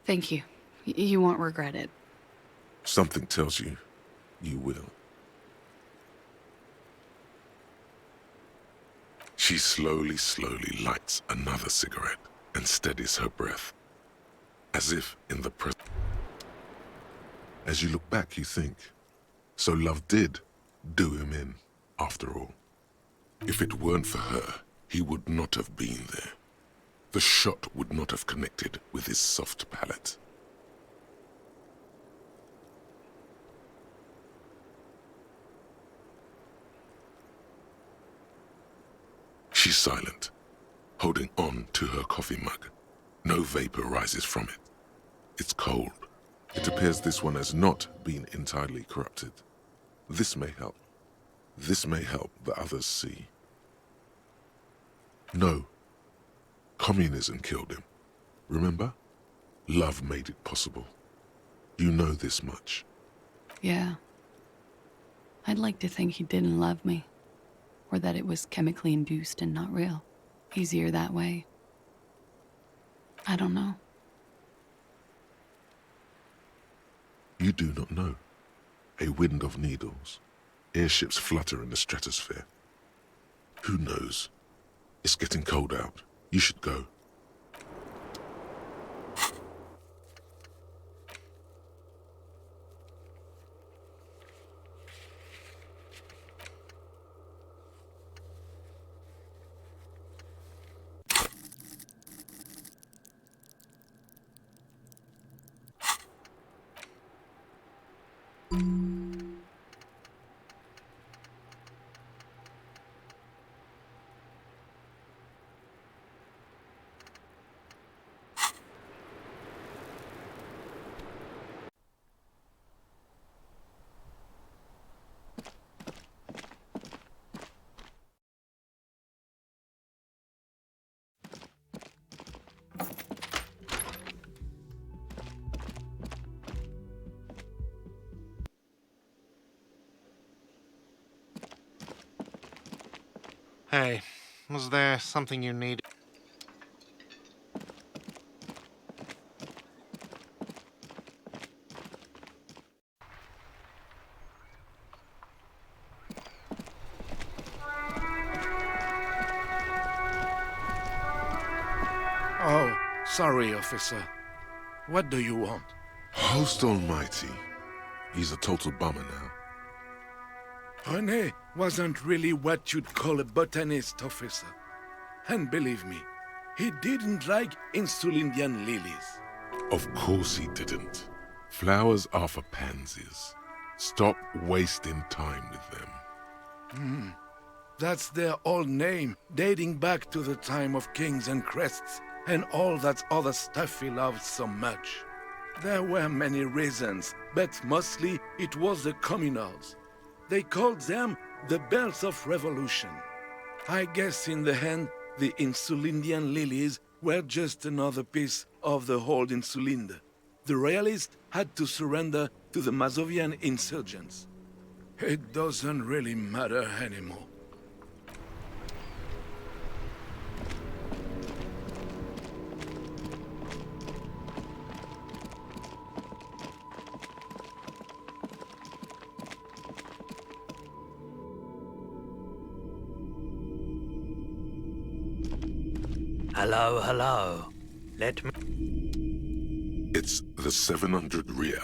Thank you. You won't regret it. Something tells you, you will. She slowly lights another cigarette and steadies her breath, as if in the present. As you look back, you think, so love did do him in, after all. If it weren't for her, he would not have been there. The shot would not have connected with his soft palate. She's silent, holding on to her coffee mug. No vapor rises from it. It's cold. It appears this one has not been entirely corrupted. This may help. This may help the others see. No. Communism killed him. Remember? Love made it possible. You know this much. Yeah. I'd like to think he didn't love me. Or that it was chemically induced and not real. Easier that way. I don't know. You do not know. A wind of needles. Airships flutter in the stratosphere. Who knows? It's getting cold out. You should go. Hey, was there something you needed? Oh, sorry, officer. What do you want? Host Almighty. He's a total bummer now. René wasn't really what you'd call a botanist, officer. And believe me, he didn't like Insulindian lilies. Of course he didn't. Flowers are for pansies. Stop wasting time with them. That's their old name, dating back to the time of kings and crests, and all that other stuff he loved so much. There were many reasons, but mostly it was the communals. They called them the Bells of Revolution. I guess in the end, the Insulindian lilies were just another piece of the whole Insulinde. The Royalists had to surrender to the Mazovian insurgents. It doesn't really matter anymore. Hello, hello. Let me... It's the 700 Real.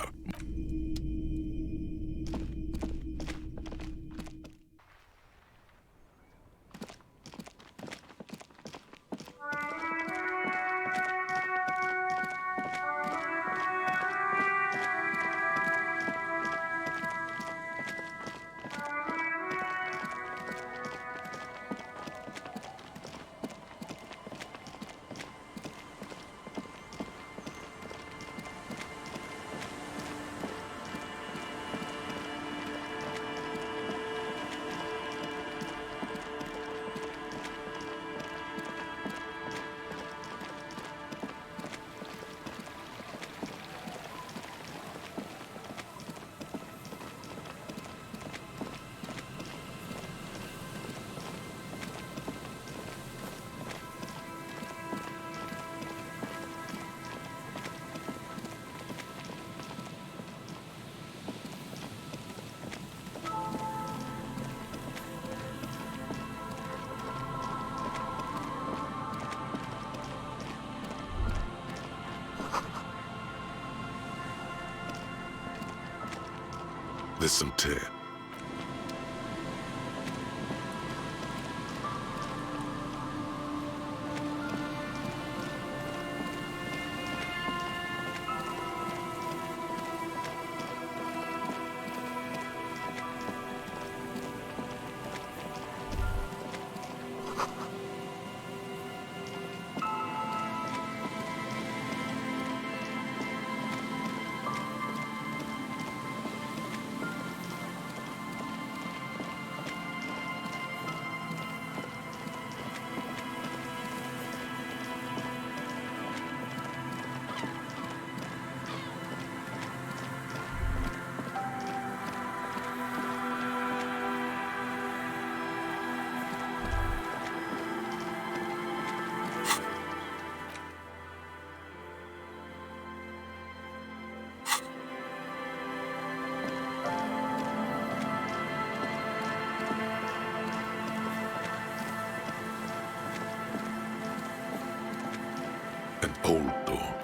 There's some tear. An old door.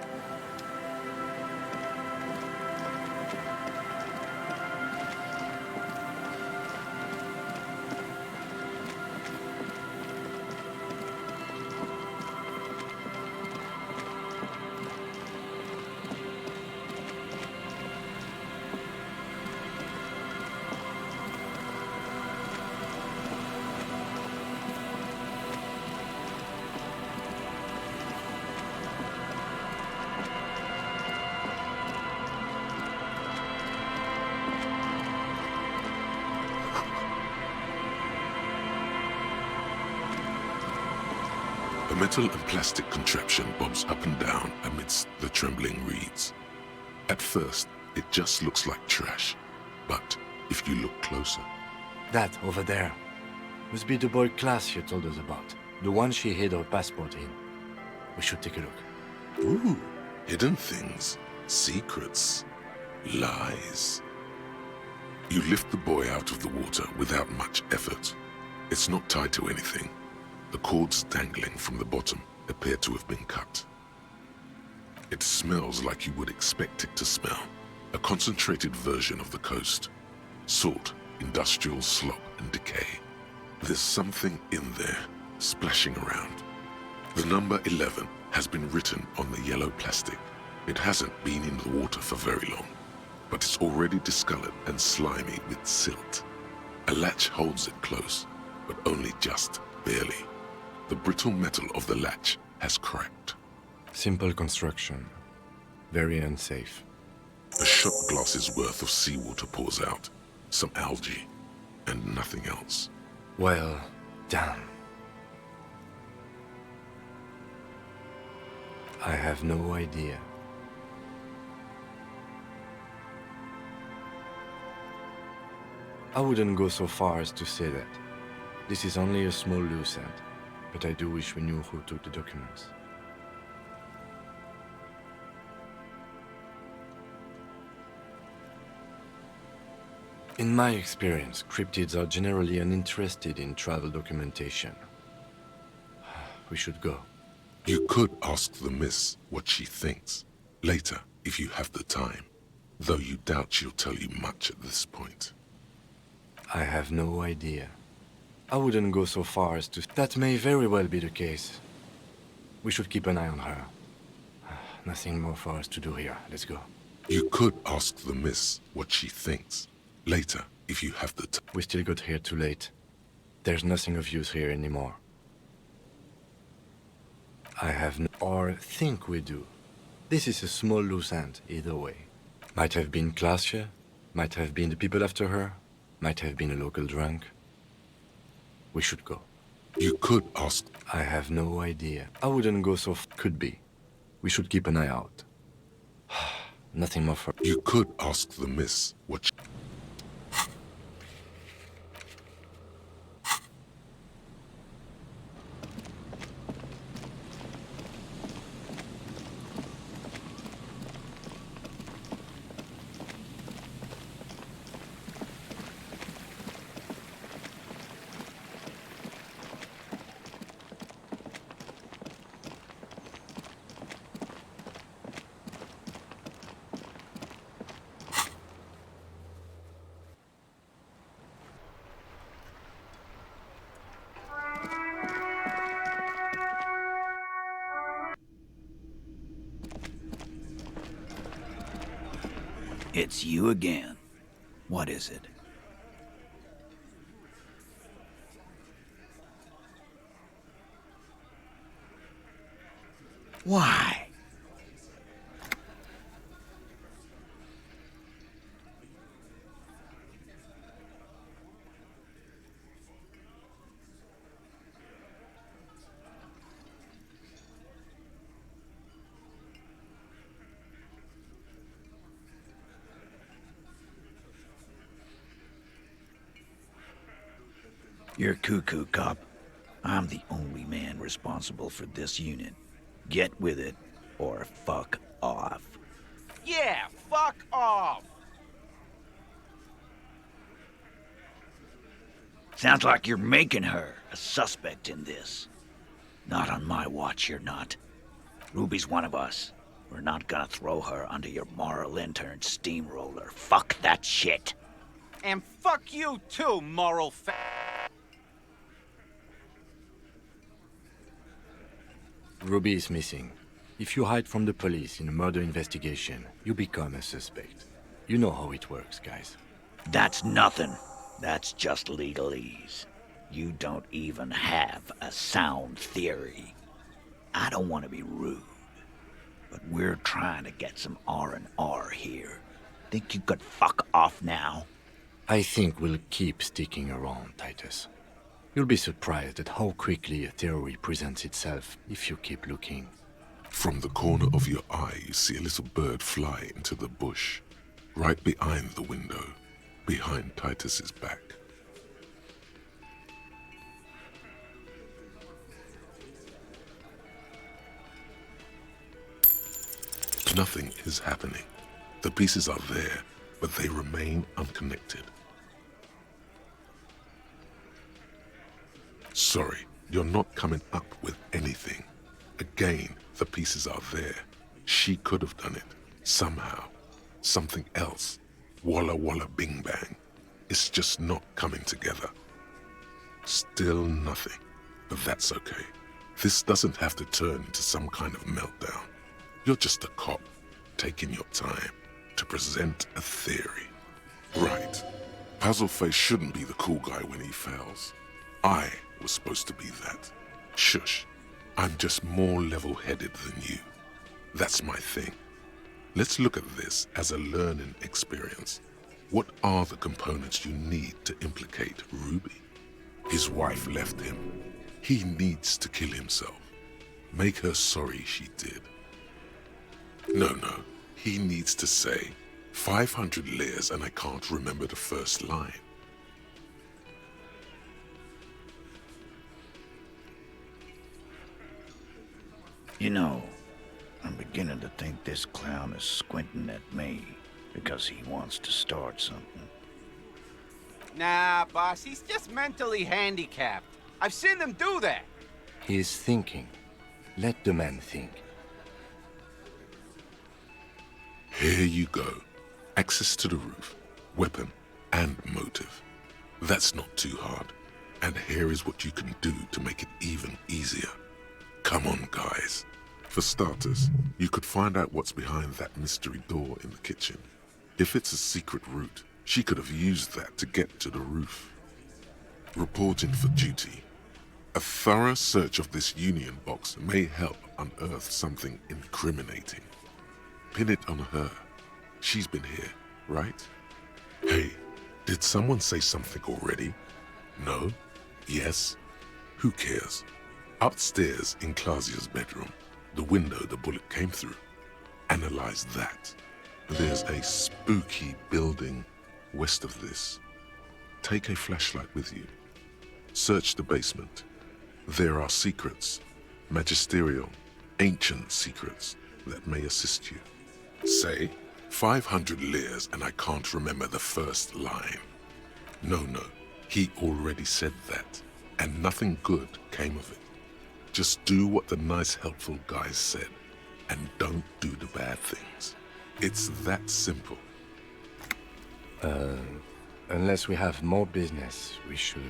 A metal and plastic contraption bobs up and down amidst the trembling reeds. At first, it just looks like trash, but if you look closer... That, over there, must be the board class you told us about. The one she hid her passport in. We should take a look. Ooh, hidden things, secrets, lies. You lift the boy out of the water without much effort. It's not tied to anything. The cords dangling from the bottom appear to have been cut. It smells like you would expect it to smell. A concentrated version of the coast. Salt, industrial slop and decay. There's something in there, splashing around. The number 11 has been written on the yellow plastic. It hasn't been in the water for very long, but it's already discolored and slimy with silt. A latch holds it close, but only just barely. The brittle metal of the latch has cracked. Simple construction. Very unsafe. A shot glass's worth of seawater pours out, some algae, and nothing else. Well, damn. I have no idea. I wouldn't go so far as to say that. This is only a small loose end, but I do wish we knew who took the documents. In my experience, cryptids are generally uninterested in travel documentation. We should go. You could ask the miss what she thinks, later, if you have the time, though you doubt she'll tell you much at this point. I have no idea. I wouldn't go so far as to... That may very well be the case. We should keep an eye on her. Nothing more for us to do here. Let's go. You could ask the miss what she thinks, later, if you have the time. We still got here too late. There's nothing of use here anymore. I have no... Or think we do. This is a small loose end, either way. Might have been Glacia, might have been the people after her, might have been a local drunk. We should go. You could ask... I have no idea. I wouldn't go so... Could be. We should keep an eye out. Nothing more for... You could ask the miss what she... It's you again. What is it? Why? You're cuckoo, cop. I'm the only man responsible for this unit. Get with it, or fuck off. Yeah, fuck off! Sounds like you're making her a suspect in this. Not on my watch, you're not. Ruby's one of us. We're not gonna throw her under your moral intern steamroller. Fuck that shit. And fuck you too, moral Ruby is missing. If you hide from the police in a murder investigation, you become a suspect. You know how it works, guys. That's nothing. That's just legalese. You don't even have a sound theory. I don't want to be rude, but we're trying to get some R&R here. Think you could fuck off now? I think we'll keep sticking around, Titus. You'll be surprised at how quickly a theory presents itself if you keep looking. From the corner of your eye, you see a little bird fly into the bush, right behind the window, behind Titus's back. Nothing is happening. The pieces are there, but they remain unconnected. Sorry, you're not coming up with anything. Again, the pieces are there. She could have done it. Somehow. Something else. Walla walla bing bang. It's just not coming together. Still nothing. But that's okay. This doesn't have to turn into some kind of meltdown. You're just a cop, taking your time to present a theory. Right. Puzzleface shouldn't be the cool guy when he fails. I was supposed to be that. Shush. I'm just more level-headed than you. That's my thing. Let's look at this as a learning experience. What are the components you need to implicate Ruby? His wife left him. He needs to kill himself. Make her sorry she did. No. He needs to say, 500 layers and I can't remember the first line. You know, I'm beginning to think this clown is squinting at me because he wants to start something. Nah, boss, he's just mentally handicapped. I've seen him do that. He's thinking. Let the man think. Here you go. Access to the roof, weapon, and motive. That's not too hard. And here is what you can do to make it even easier. Come on, guys. For starters, you could find out what's behind that mystery door in the kitchen. If it's a secret route, she could have used that to get to the roof. Reporting for duty. A thorough search of this Union box may help unearth something incriminating. Pin it on her. She's been here, right? Hey, did someone say something already? No? Yes? Who cares? Upstairs in Clausia's bedroom, the window the bullet came through. Analyze that. There's a spooky building west of this. Take a flashlight with you. Search the basement. There are secrets, magisterial, ancient secrets that may assist you. Say, 500 layers and I can't remember the first line. No, he already said that, and nothing good came of it. Just do what the nice, helpful guys said, and don't do the bad things. It's that simple. Unless we have more business, we should.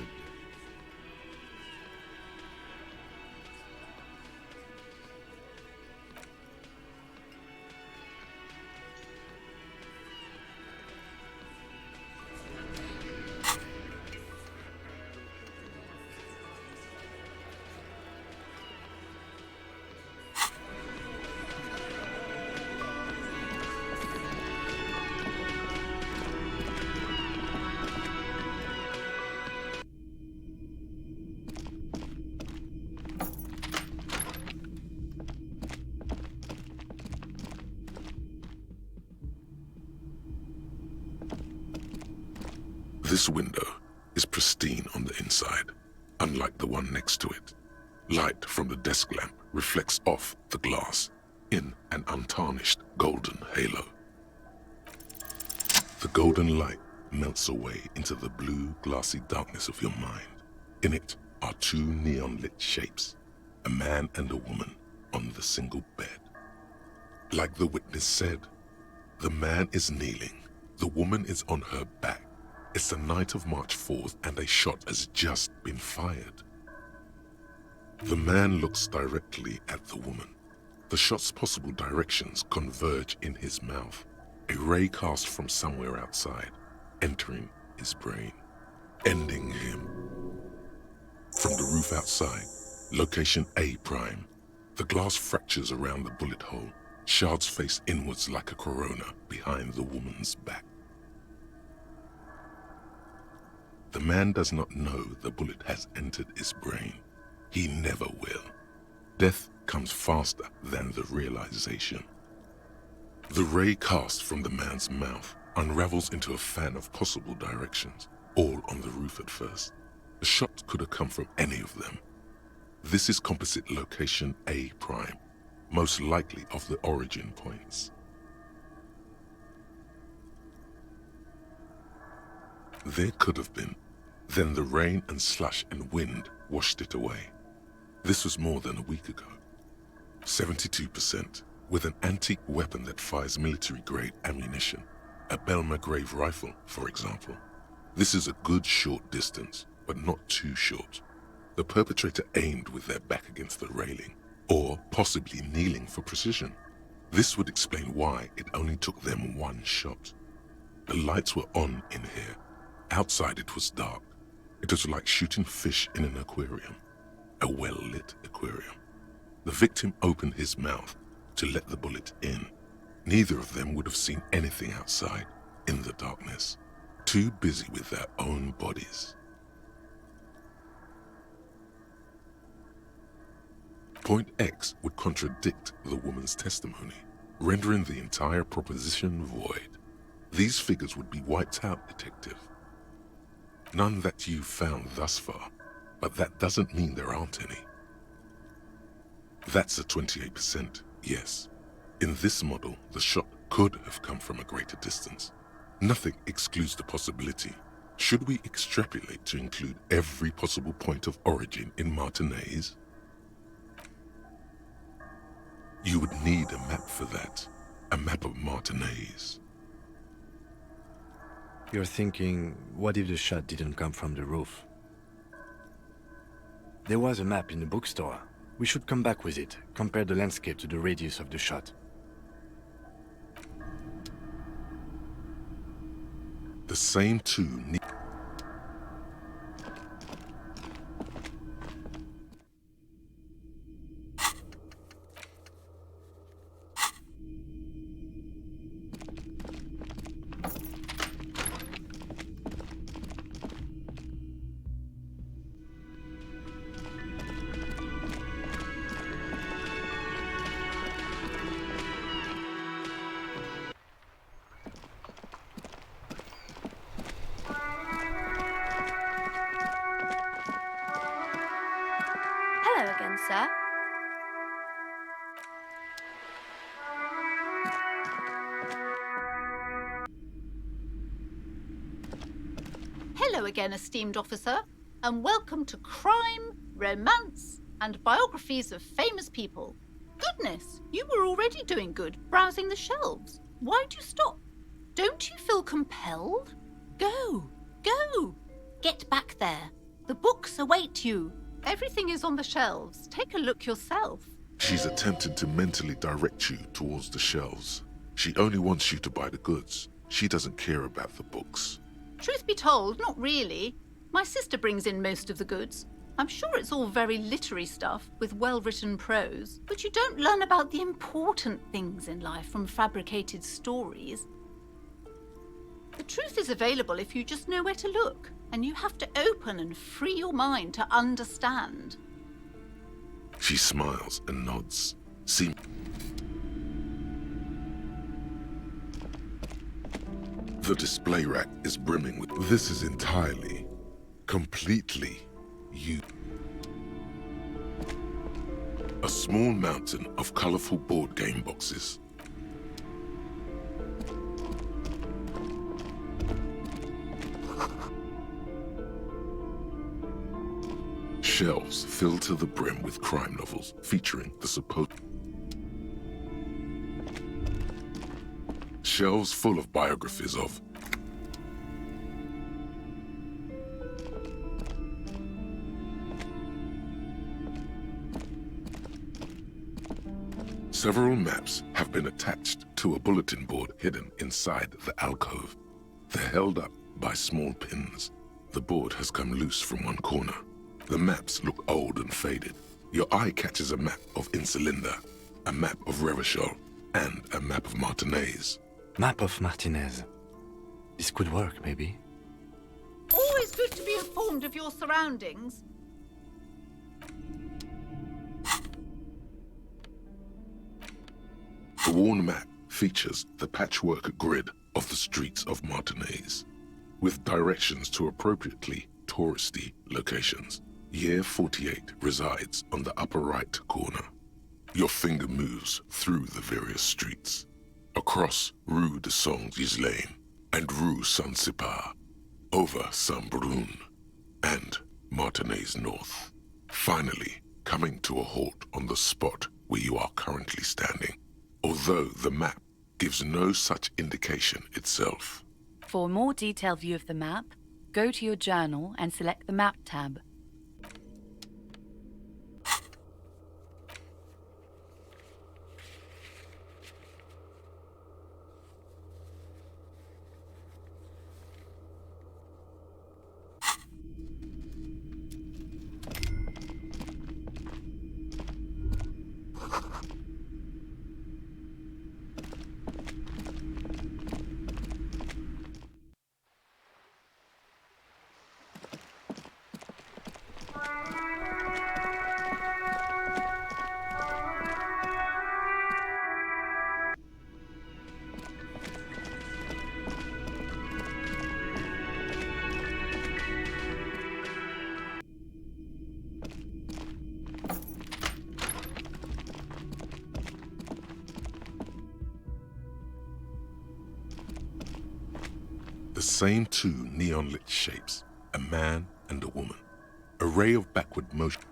This window is pristine on the inside, unlike the one next to it. Light from the desk lamp reflects off the glass in an untarnished golden halo. The golden light melts away into the blue, glassy darkness of your mind. In it are two neon-lit shapes, a man and a woman on the single bed. Like the witness said, the man is kneeling, the woman is on her back. It's the night of March 4th and a shot has just been fired. The man looks directly at the woman. The shot's possible directions converge in his mouth, a ray cast from somewhere outside, entering his brain, ending him. From the roof outside, location A prime, the glass fractures around the bullet hole, shards face inwards like a corona behind the woman's back. The man does not know the bullet has entered his brain. He never will. Death comes faster than the realization. The ray cast from the man's mouth unravels into a fan of possible directions, all on the roof at first. The shot could have come from any of them. This is composite location A prime, most likely of the origin points. There could have been. Then the rain and slush and wind washed it away. This was more than a week ago. 72%, with an antique weapon that fires military-grade ammunition, a Bell-McGrave rifle, for example. This is a good short distance, but not too short. The perpetrator aimed with their back against the railing, or possibly kneeling for precision. This would explain why it only took them one shot. The lights were on in here. Outside it was dark. It was like shooting fish in an aquarium, a well-lit aquarium. The victim opened his mouth to let the bullet in. Neither of them would have seen anything outside, in the darkness, too busy with their own bodies. Point X would contradict the woman's testimony, rendering the entire proposition void. These figures would be wiped out, detective. None that you've found thus far, but that doesn't mean there aren't any. That's a 28%, yes. In this model, the shot could have come from a greater distance. Nothing excludes the possibility. Should we extrapolate to include every possible point of origin in Martinez? You would need a map for that, a map of Martinez. You're thinking, what if the shot didn't come from the roof? There was a map in the bookstore. We should come back with it, compare the landscape to the radius of the shot. The same two need... Hello again, sir. Hello again, esteemed officer, and welcome to Crime, Romance, and Biographies of Famous People. Goodness, you were already doing good, browsing the shelves. Why'd you stop? Don't you feel compelled? Go, go! Get back there. The books await you. Everything is on the shelves. Take a look yourself. She's attempting to mentally direct you towards the shelves. She only wants you to buy the goods. She doesn't care about the books. Truth be told, not really. My sister brings in most of the goods. I'm sure it's all very literary stuff with well-written prose, but you don't learn about the important things in life from fabricated stories. The truth is available if you just know where to look, and you have to open and free your mind to understand. She smiles and nods. The display rack is brimming with... This is entirely, completely you. A small mountain of colorful board game boxes. Shelves filled to the brim with crime novels featuring the supposed... Shelves full of biographies of... Several maps have been attached to a bulletin board hidden inside the alcove. They're held up by small pins. The board has come loose from one corner. The maps look old and faded. Your eye catches a map of Insulinda, a map of Revachol, and a map of Martinez. Map of Martinez. This could work, maybe. Always good to be informed of your surroundings. The worn map features the patchwork grid of the streets of Martinez, with directions to appropriately touristy locations. Year 48 resides on the upper right corner. Your finger moves through the various streets, across Rue de Saint-Ghislain and Rue Saint-Sipar, over Saint-Brun and Martinez North, finally coming to a halt on the spot where you are currently standing, although the map gives no such indication itself. For a more detailed view of the map, go to your journal and select the Map tab. The same two neon-lit shapes, a man and a woman. A ray of backward motion.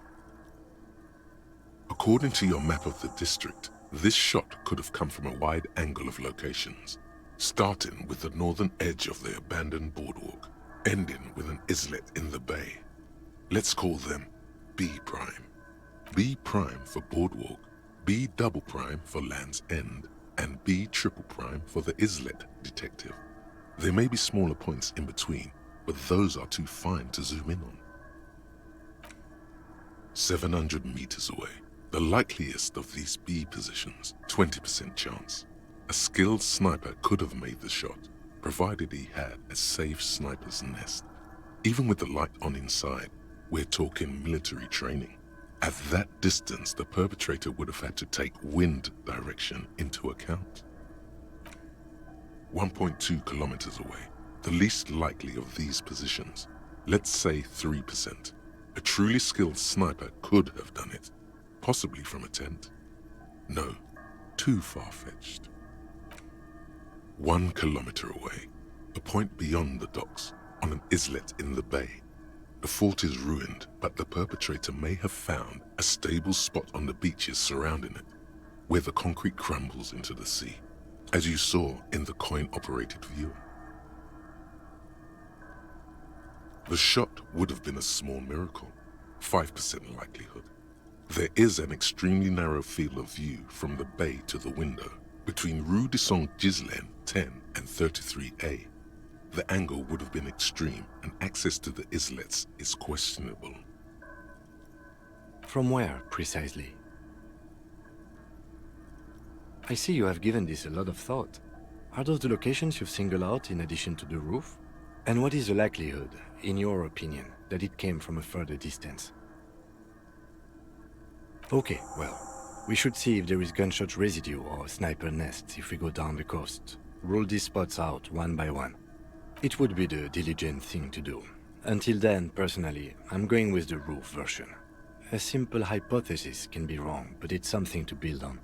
According to your map of the district, this shot could have come from a wide angle of locations, starting with the northern edge of the abandoned boardwalk, ending with an islet in the bay. Let's call them B prime. B prime for boardwalk, B double prime for Land's End, and B triple prime for the islet detective. There may be smaller points in between, but those are too fine to zoom in on. 700 meters away, the likeliest of these B positions, 20% chance. A skilled sniper could have made the shot, provided he had a safe sniper's nest. Even with the light on inside, we're talking military training. At that distance, the perpetrator would have had to take wind direction into account. 1.2 kilometers away, the least likely of these positions, let's say 3%. A truly skilled sniper could have done it, possibly from a tent. No, too far-fetched. 1 kilometer away, a point beyond the docks, on an islet in the bay. The fort is ruined, but the perpetrator may have found a stable spot on the beaches surrounding it, where the concrete crumbles into the sea, as you saw in the coin-operated viewer. The shot would have been a small miracle, 5% likelihood. There is an extremely narrow field of view from the bay to the window, between Rue de Saint-Ghislain 10 and 33A. The angle would have been extreme, and access to the islets is questionable. From where, precisely? I see you have given this a lot of thought. Are those the locations you've singled out in addition to the roof? And what is the likelihood, in your opinion, that it came from a further distance? Okay, well, we should see if there is gunshot residue or sniper nests if we go down the coast. Rule these spots out one by one. It would be the diligent thing to do. Until then, personally, I'm going with the roof version. A simple hypothesis can be wrong, but it's something to build on.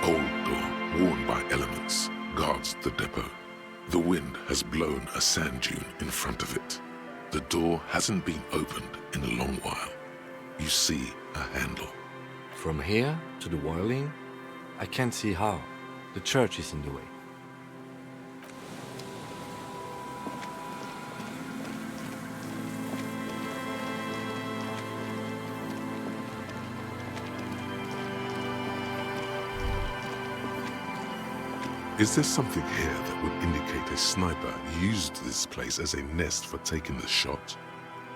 Old door, worn by elements, guards the depot. The wind has blown a sand dune in front of it. The door hasn't been opened in a long while. You see a handle. From here to the whirling, I can't see how. The church is in the way. Is there something here that would indicate a sniper used this place as a nest for taking the shot?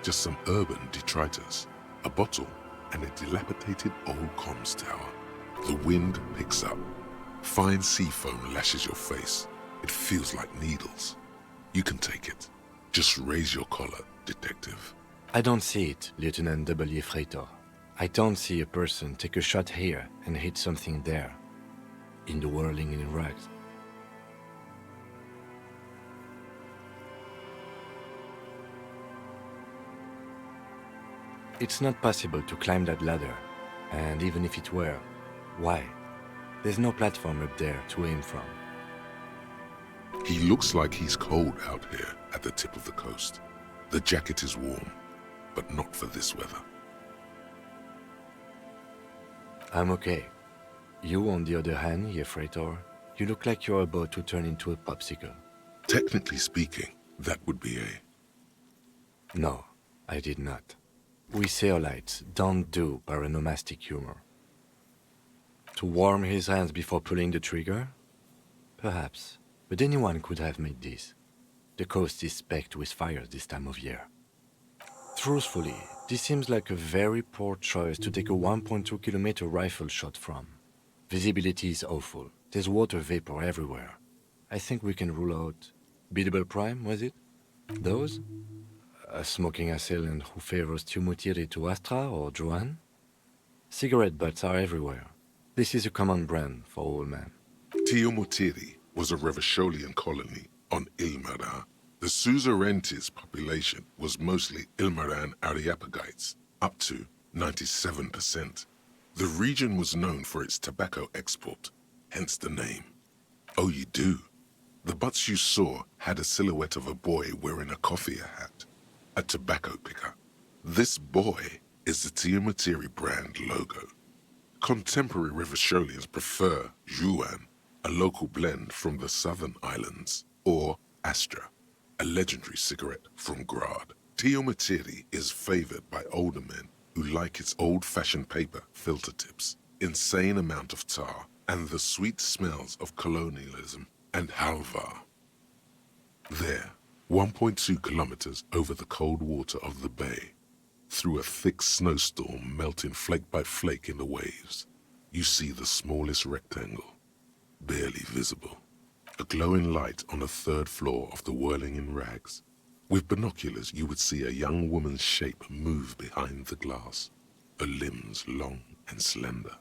Just some urban detritus, a bottle, and a dilapidated old comms tower. The wind picks up. Fine sea foam lashes your face. It feels like needles. You can take it. Just raise your collar, detective. I don't see it, Lieutenant W. Freitor. I don't see a person take a shot here and hit something there. In the whirling in rags. It's not possible to climb that ladder. And even if it were, why? There's no platform up there to aim from. He looks like he's cold out here at the tip of the coast. The jacket is warm, but not for this weather. I'm okay. You, on the other hand, Freitor, you look like you're about to turn into a popsicle. Technically speaking, that would be a... No, I did not. We Seolites don't do paronomastic humor. To warm his hands before pulling the trigger? Perhaps, but anyone could have made this. The coast is specked with fires this time of year. Truthfully, this seems like a very poor choice to take a 1.2 kilometer rifle shot from. Visibility is awful. There's water vapor everywhere. I think we can rule out... Biddable Prime, was it? Those? A smoking assailant who favors Tumutiri to Astra or Joan? Cigarette butts are everywhere. This is a common brand for all men. Tumutiri was a Revacholian colony on Ilmaran. The Suzerainties population was mostly Ilmaran Areopagites, up to 97%. The region was known for its tobacco export, hence the name. Oh, you do? The butts you saw had a silhouette of a boy wearing a coffee hat, a tobacco picker. This boy is the Tumutiri brand logo. Contemporary Revacholians prefer Juan, a local blend from the southern islands, or Astra, a legendary cigarette from Grad. Tumutiri is favored by older men who like its old-fashioned paper filter tips, insane amount of tar, and the sweet smells of colonialism and halva. There, 1.2 kilometers over the cold water of the bay, through a thick snowstorm melting flake by flake in the waves, you see the smallest rectangle, barely visible. A glowing light on the third floor of the whirling in rags. With binoculars, you would see a young woman's shape move behind the glass, her limbs long and slender.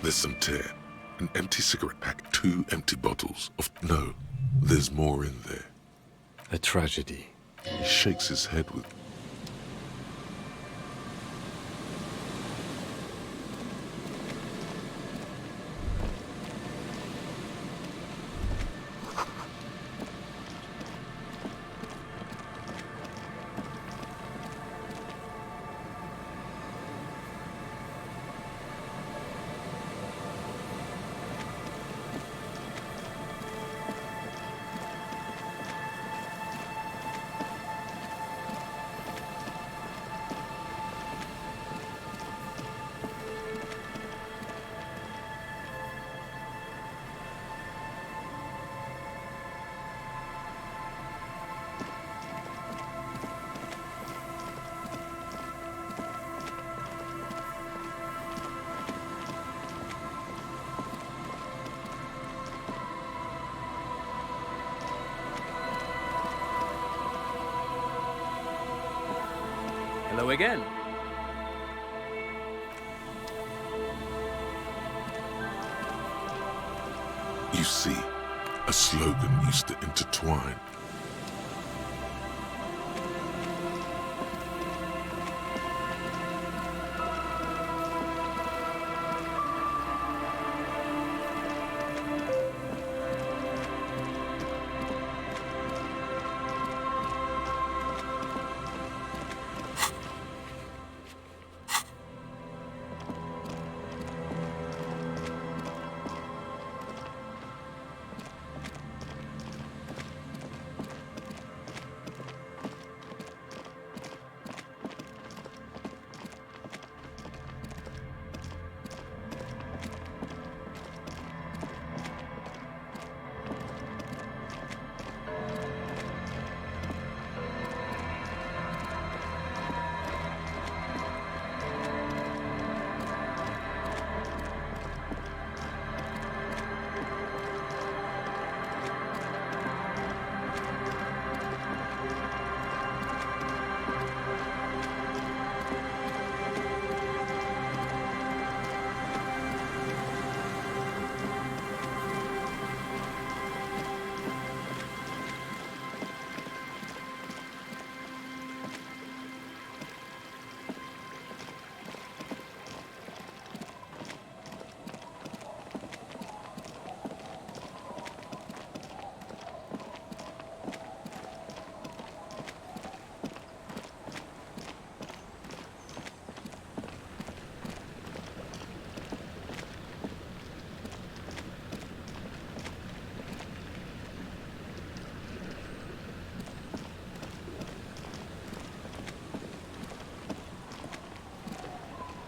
There's some tear. An empty cigarette pack, 2 empty bottles of... No, there's more in there. A tragedy. He shakes his head with... Hello again. You see, a slogan used to intertwine.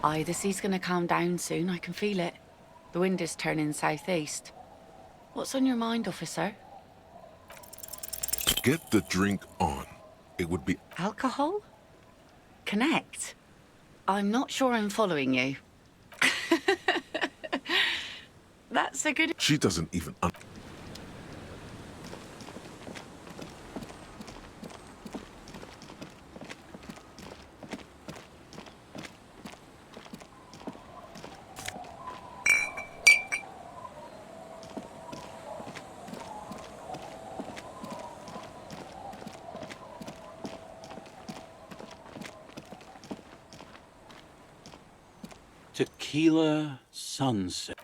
Aye, the sea's gonna calm down soon, I can feel it. The wind is turning southeast. What's on your mind, officer? Get the drink on. It would be... Alcohol? Connect? I'm not sure I'm following you. That's a good... She doesn't even... Tequila sunset.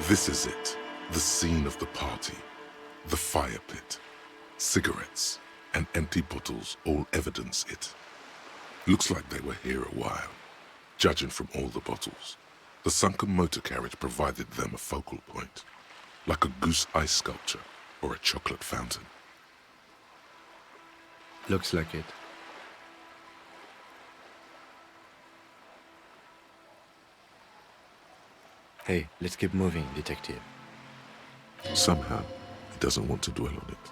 This is it. The scene of the party. The fire pit. Cigarettes and empty bottles all evidence it. Looks like they were here a while, judging from all the bottles. The sunken motor carriage provided them a focal point, like a goose ice sculpture or a chocolate fountain. Looks like it. Hey, let's keep moving, detective. Somehow, he doesn't want to dwell on it.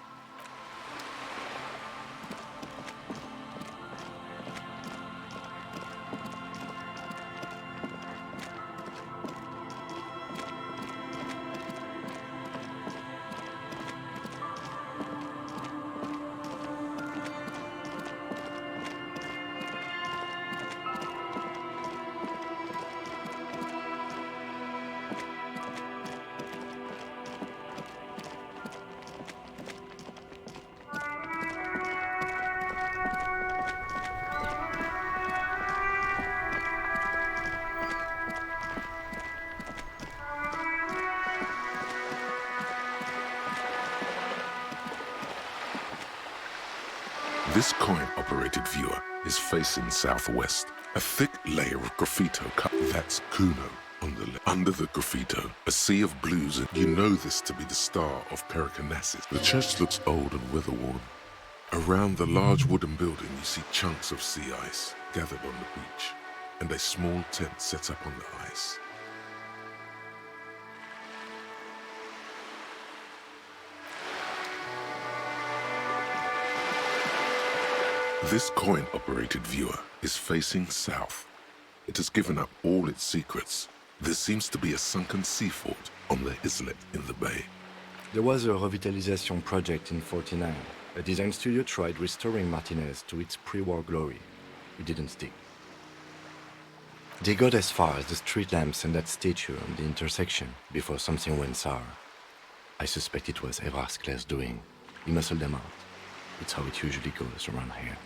This coin-operated viewer is facing southwest. A thick layer of graffito cut. That's Kuno on the left. Under the graffito, a sea of blues, and you know this to be the star of Pericarnassus. The church looks old and weather-worn. Around the large wooden building, you see chunks of sea ice gathered on the beach, and a small tent set up on the ice. This coin-operated viewer is facing south. It has given up all its secrets. There seems to be a sunken sea fort on the islet in the bay. There was a revitalization project in '49. A design studio tried restoring Martinez to its pre-war glory. It didn't stick. They got as far as the street lamps and that statue on the intersection before something went sour. I suspect it was Evrard Skler's doing. He muscled them out. It's how it usually goes around here.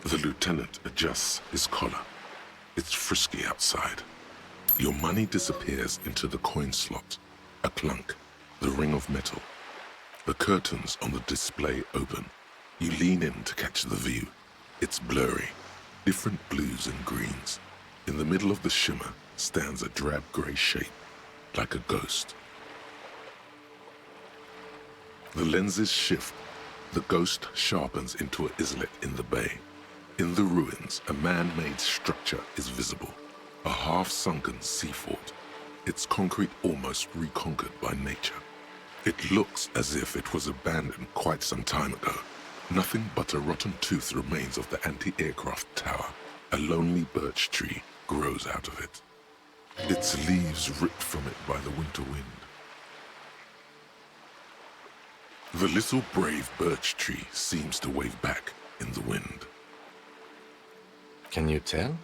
The lieutenant adjusts his collar. It's frisky outside. Your money disappears into the coin slot. A clunk, the ring of metal. The curtains on the display open. You lean in to catch the view. It's blurry, different blues and greens. In the middle of the shimmer stands a drab grey shape, like a ghost. The lenses shift. The ghost sharpens into an islet in the bay. In the ruins, a man-made structure is visible. A half-sunken sea fort. Its concrete almost reconquered by nature. It looks as if it was abandoned quite some time ago. Nothing but a rotten tooth remains of the anti-aircraft tower. A lonely birch tree grows out of it. Its leaves ripped from it by the winter wind. The little brave birch tree seems to wave back in the wind. Can you tell?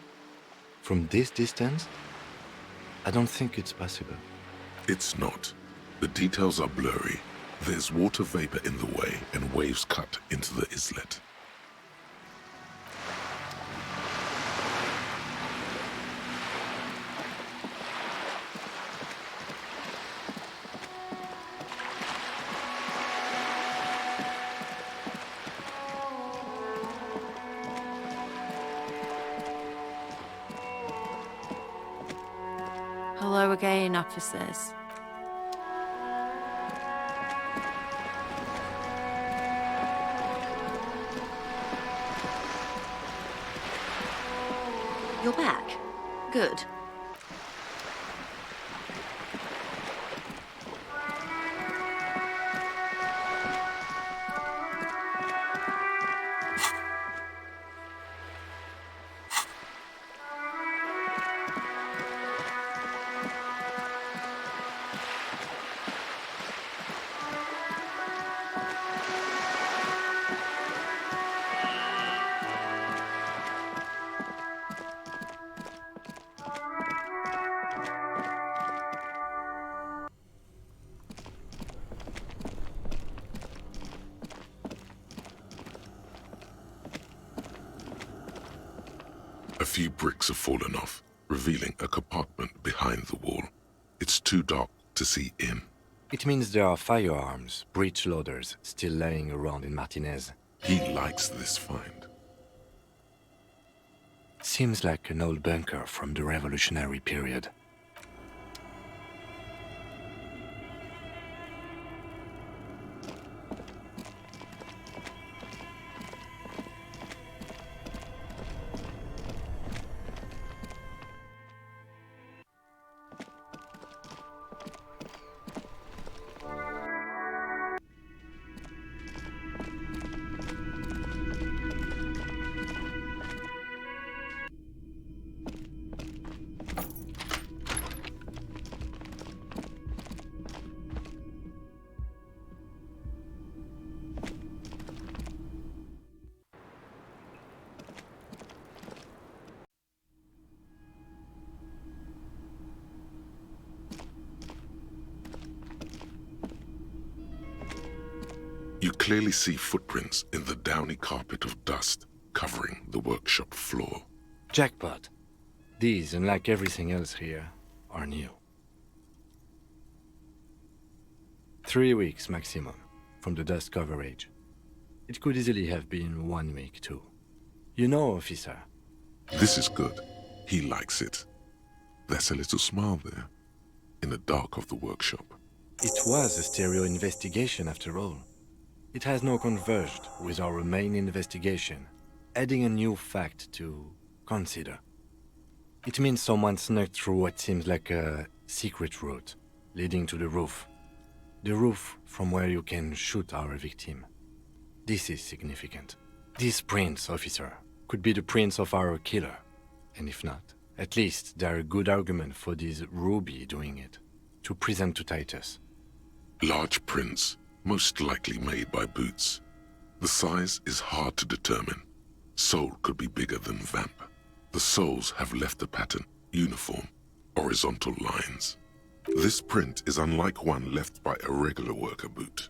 From this distance? I don't think it's possible. It's not. The details are blurry. There's water vapor in the way and waves cut into the islet. Hello again, officers. You're back. Good. A few bricks have fallen off, revealing a compartment behind the wall. It's too dark to see in. It means there are firearms, breech loaders, still laying around in Martinez. He likes this find. Seems like an old bunker from the revolutionary period. You clearly see footprints in the downy carpet of dust covering the workshop floor. Jackpot. These, unlike everything else here, are new. 3 weeks maximum from the dust coverage. It could easily have been 1 week too. You know, officer. This is good. He likes it. There's a little smile there, in the dark of the workshop. It was a stereo investigation after all. It has now converged with our main investigation, adding a new fact to consider. It means someone snuck through what seems like a secret route leading to the roof. The roof from where you can shoot our victim. This is significant. These prints, officer, could be the prints of our killer. And if not, at least they're a good argument for this Ruby doing it, to present to Titus. Large prints, most likely made by Boots. The size is hard to determine. Sole could be bigger than Vamp. The soles have left a pattern, uniform, horizontal lines. This print is unlike one left by a regular worker boot.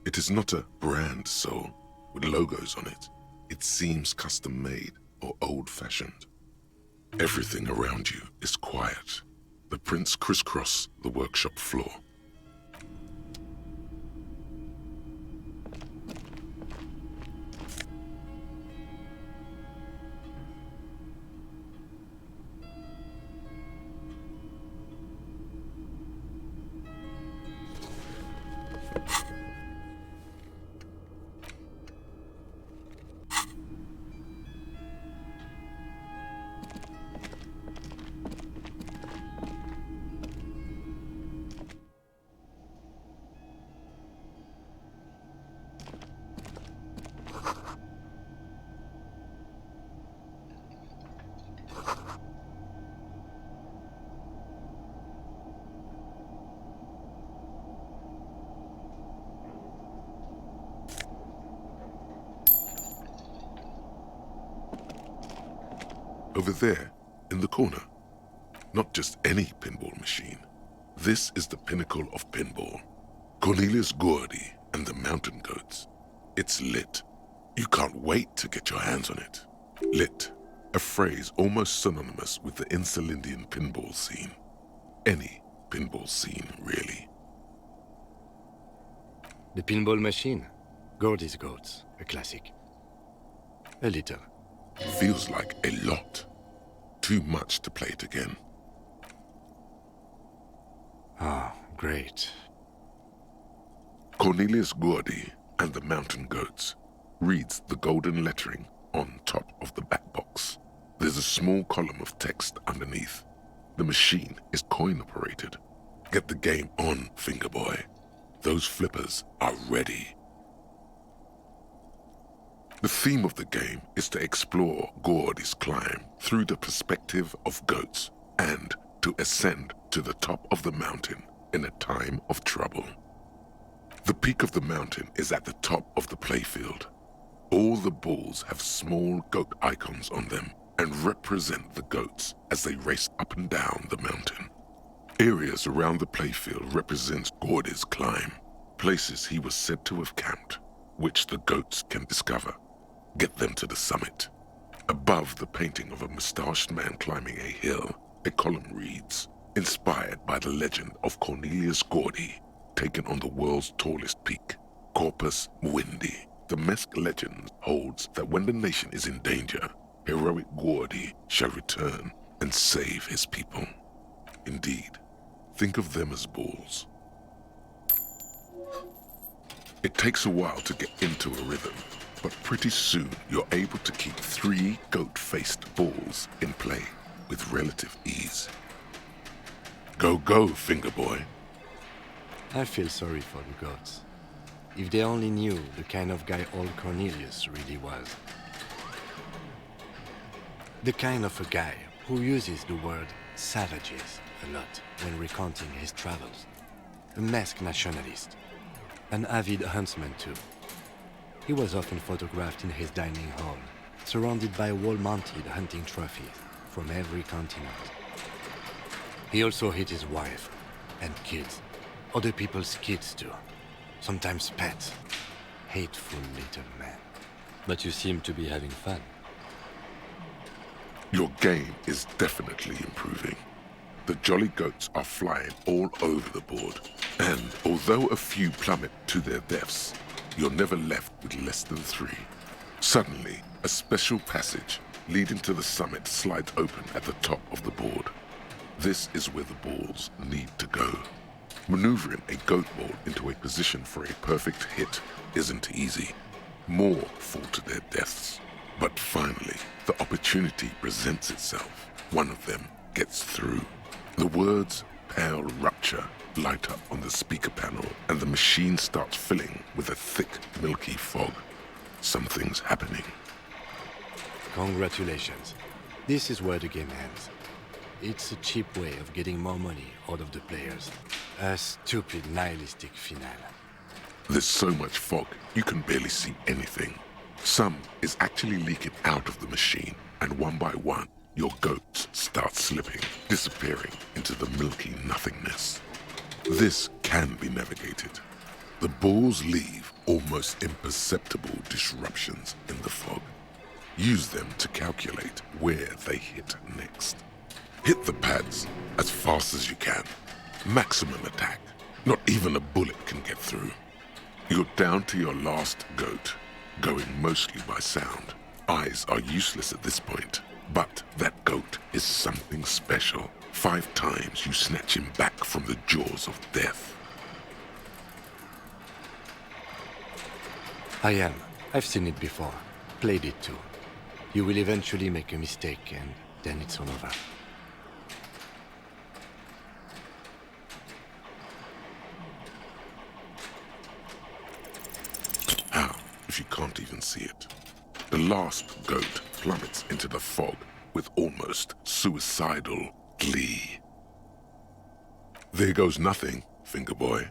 It is not a brand sole with logos on it. It seems custom-made or old-fashioned. Everything around you is quiet. The prints crisscross the workshop floor. Over there, in the corner. Not just any pinball machine. This is the pinnacle of pinball. Cornelius Gordy and the Mountain Goats. It's lit. You can't wait to get your hands on it. Lit, a phrase almost synonymous with the Insulindian pinball scene. Any pinball scene, really. The pinball machine. Gordy's Goats, a classic. A little. Feels like a lot. Too much to play it again. Ah, great. Cornelius Gordy and the Mountain Goats reads the golden lettering on top of the back box. There's a small column of text underneath. The machine is coin-operated. Get the game on, Fingerboy. Those flippers are ready. The theme of the game is to explore Gordy's climb through the perspective of goats and to ascend to the top of the mountain in a time of trouble. The peak of the mountain is at the top of the playfield. All the balls have small goat icons on them and represent the goats as they race up and down the mountain. Areas around the playfield represent Gordy's climb, places he was said to have camped, which the goats can discover. Get them to the summit. Above the painting of a mustached man climbing a hill, a column reads, inspired by the legend of Cornelius Gordy, taken on the world's tallest peak, Corpus Muindi. The Mesk legend holds that when the nation is in danger, heroic Gordy shall return and save his people. Indeed, think of them as bulls. It takes a while to get into a rhythm, but pretty soon you're able to keep 3 goat-faced balls in play with relative ease. Go, go, Fingerboy. I feel sorry for the goats. If they only knew the kind of guy old Cornelius really was. The kind of a guy who uses the word savages a lot when recounting his travels. A masked nationalist. An avid huntsman too. He was often photographed in his dining hall, surrounded by wall-mounted hunting trophies from every continent. He also hit his wife and kids, other people's kids too, sometimes pets. hateful little man. But you seem to be having fun. Your game is definitely improving. The jolly goats are flying all over the board, and although a few plummet to their deaths, you're never left with less than 3. Suddenly, a special passage leading to the summit slides open at the top of the board. This is where the balls need to go. Maneuvering a goat ball into a position for a perfect hit isn't easy. More fall to their deaths. But finally, the opportunity presents itself. One of them gets through. The words "pale rupture" light up on the speaker panel, and the machine starts filling with a thick, milky fog. Something's happening. Congratulations. This is where the game ends. It's a cheap way of getting more money out of the players. A stupid, nihilistic finale. There's so much fog, you can barely see anything. Some is actually leaking out of the machine, and one by one, your goats start slipping, disappearing into the milky nothingness. This can be navigated. The balls leave almost imperceptible disruptions in the fog. Use them to calculate where they hit next. Hit the pads as fast as you can. Maximum attack. Not even a bullet can get through. You're down to your last goat, going mostly by sound. Eyes are useless at this point, but that goat is something special. 5 times you snatch him back from the jaws of death. I am. I've seen it before. Played it too. You will eventually make a mistake and then it's all over. How, if you can't even see it? The last goat plummets into the fog with almost suicidal glee. There goes nothing, finger boy.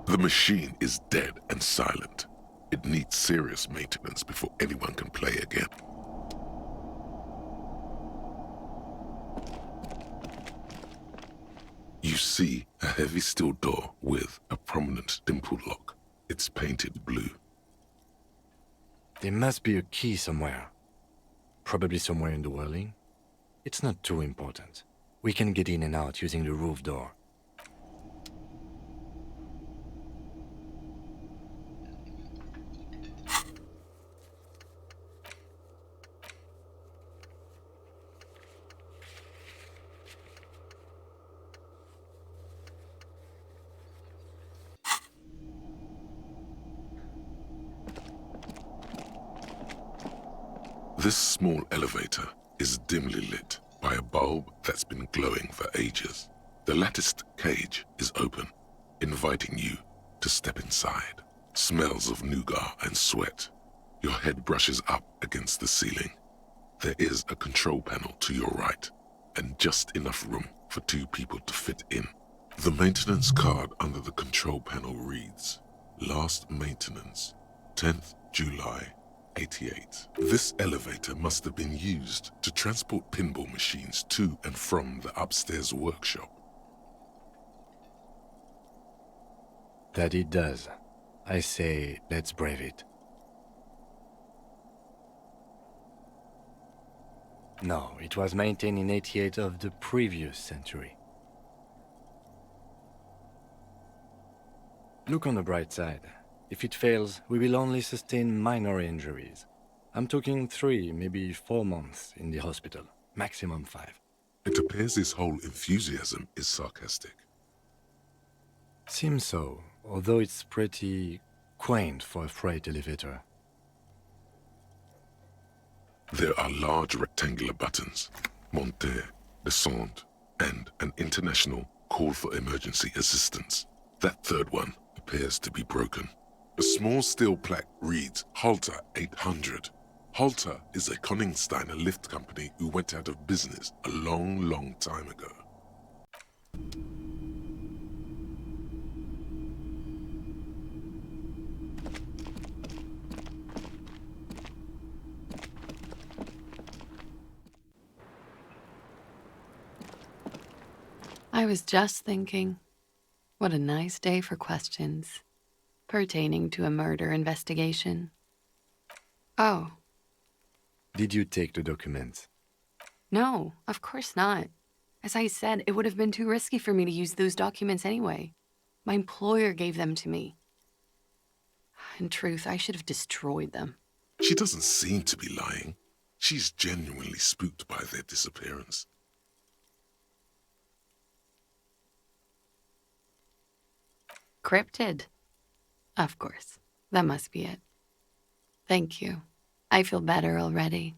The machine is dead and silent. It needs serious maintenance before anyone can play again. You see a heavy steel door with a prominent dimple lock. It's painted blue. There must be a key somewhere. Probably somewhere in the whirling. It's not too important. We can get in and out using the roof door. This small elevator is dimly lit by a bulb that's been glowing for ages. The latticed cage is open, inviting you to step inside. Smells of nougat and sweat. Your head brushes up against the ceiling. There is a control panel to your right, and just enough room for 2 people to fit in. The maintenance card under the control panel reads, "Last maintenance, 10th July, 88. This elevator must have been used to transport pinball machines to and from the upstairs workshop." That it does. I say, let's brave it. No, it was maintained in 88 of the previous century. Look on the bright side. If it fails, we will only sustain minor injuries. I'm talking 3, maybe 4 months in the hospital. Maximum 5. It appears his whole enthusiasm is sarcastic. Seems so, although it's pretty quaint for a freight elevator. There are large rectangular buttons, monter, descend, and an international call for emergency assistance. That third one appears to be broken. A small steel plaque reads Halter 800. Halter is a Koningsteiner lift company who went out of business a long time ago. I was just thinking, what a nice day for questions pertaining to a murder investigation. Oh, Did you take the documents? no, of course not. As I said, it would have been too risky for me to use those documents anyway. My employer gave them to me. In truth, I should have destroyed them. She doesn't seem to be lying. She's genuinely spooked by their disappearance. Cryptid. Of course. That must be it. Thank you. I feel better already.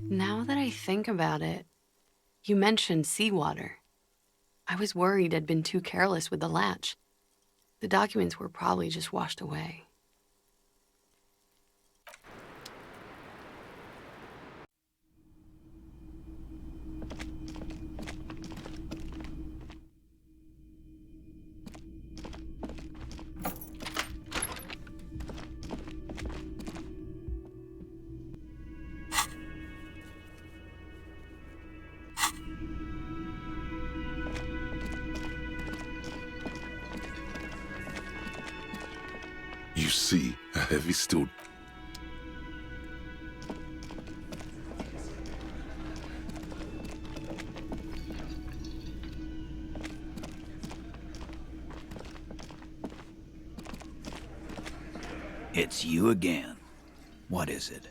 Now that I think about it, you mentioned seawater. I was worried I'd been too careless with the latch. The documents were probably just washed away. You see a heavy steel... It's you again. What is it?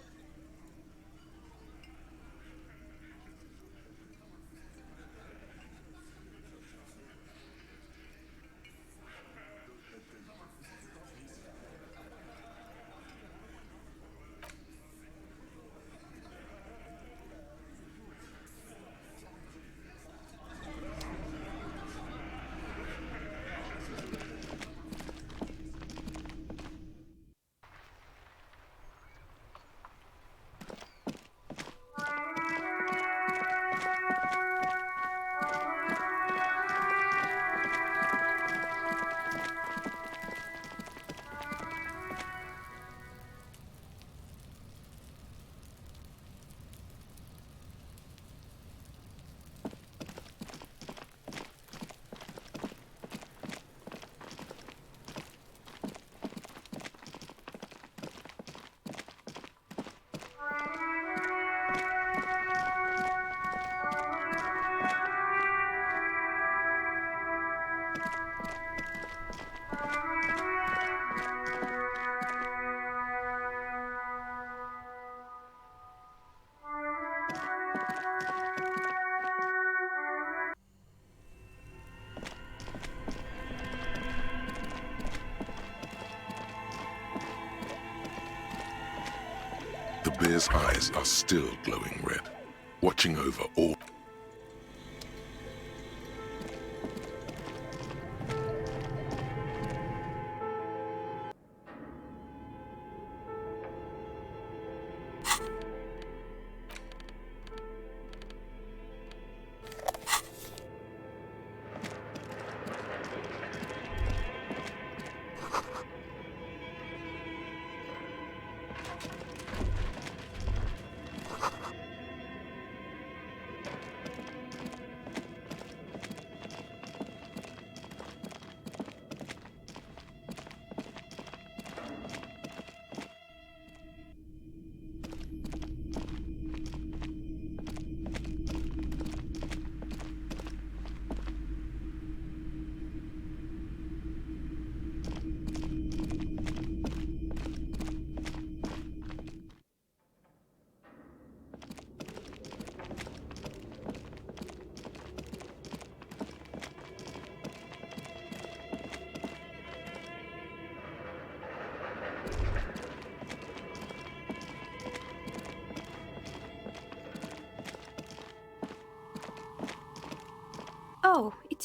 The bear's eyes are still glowing red, watching over all...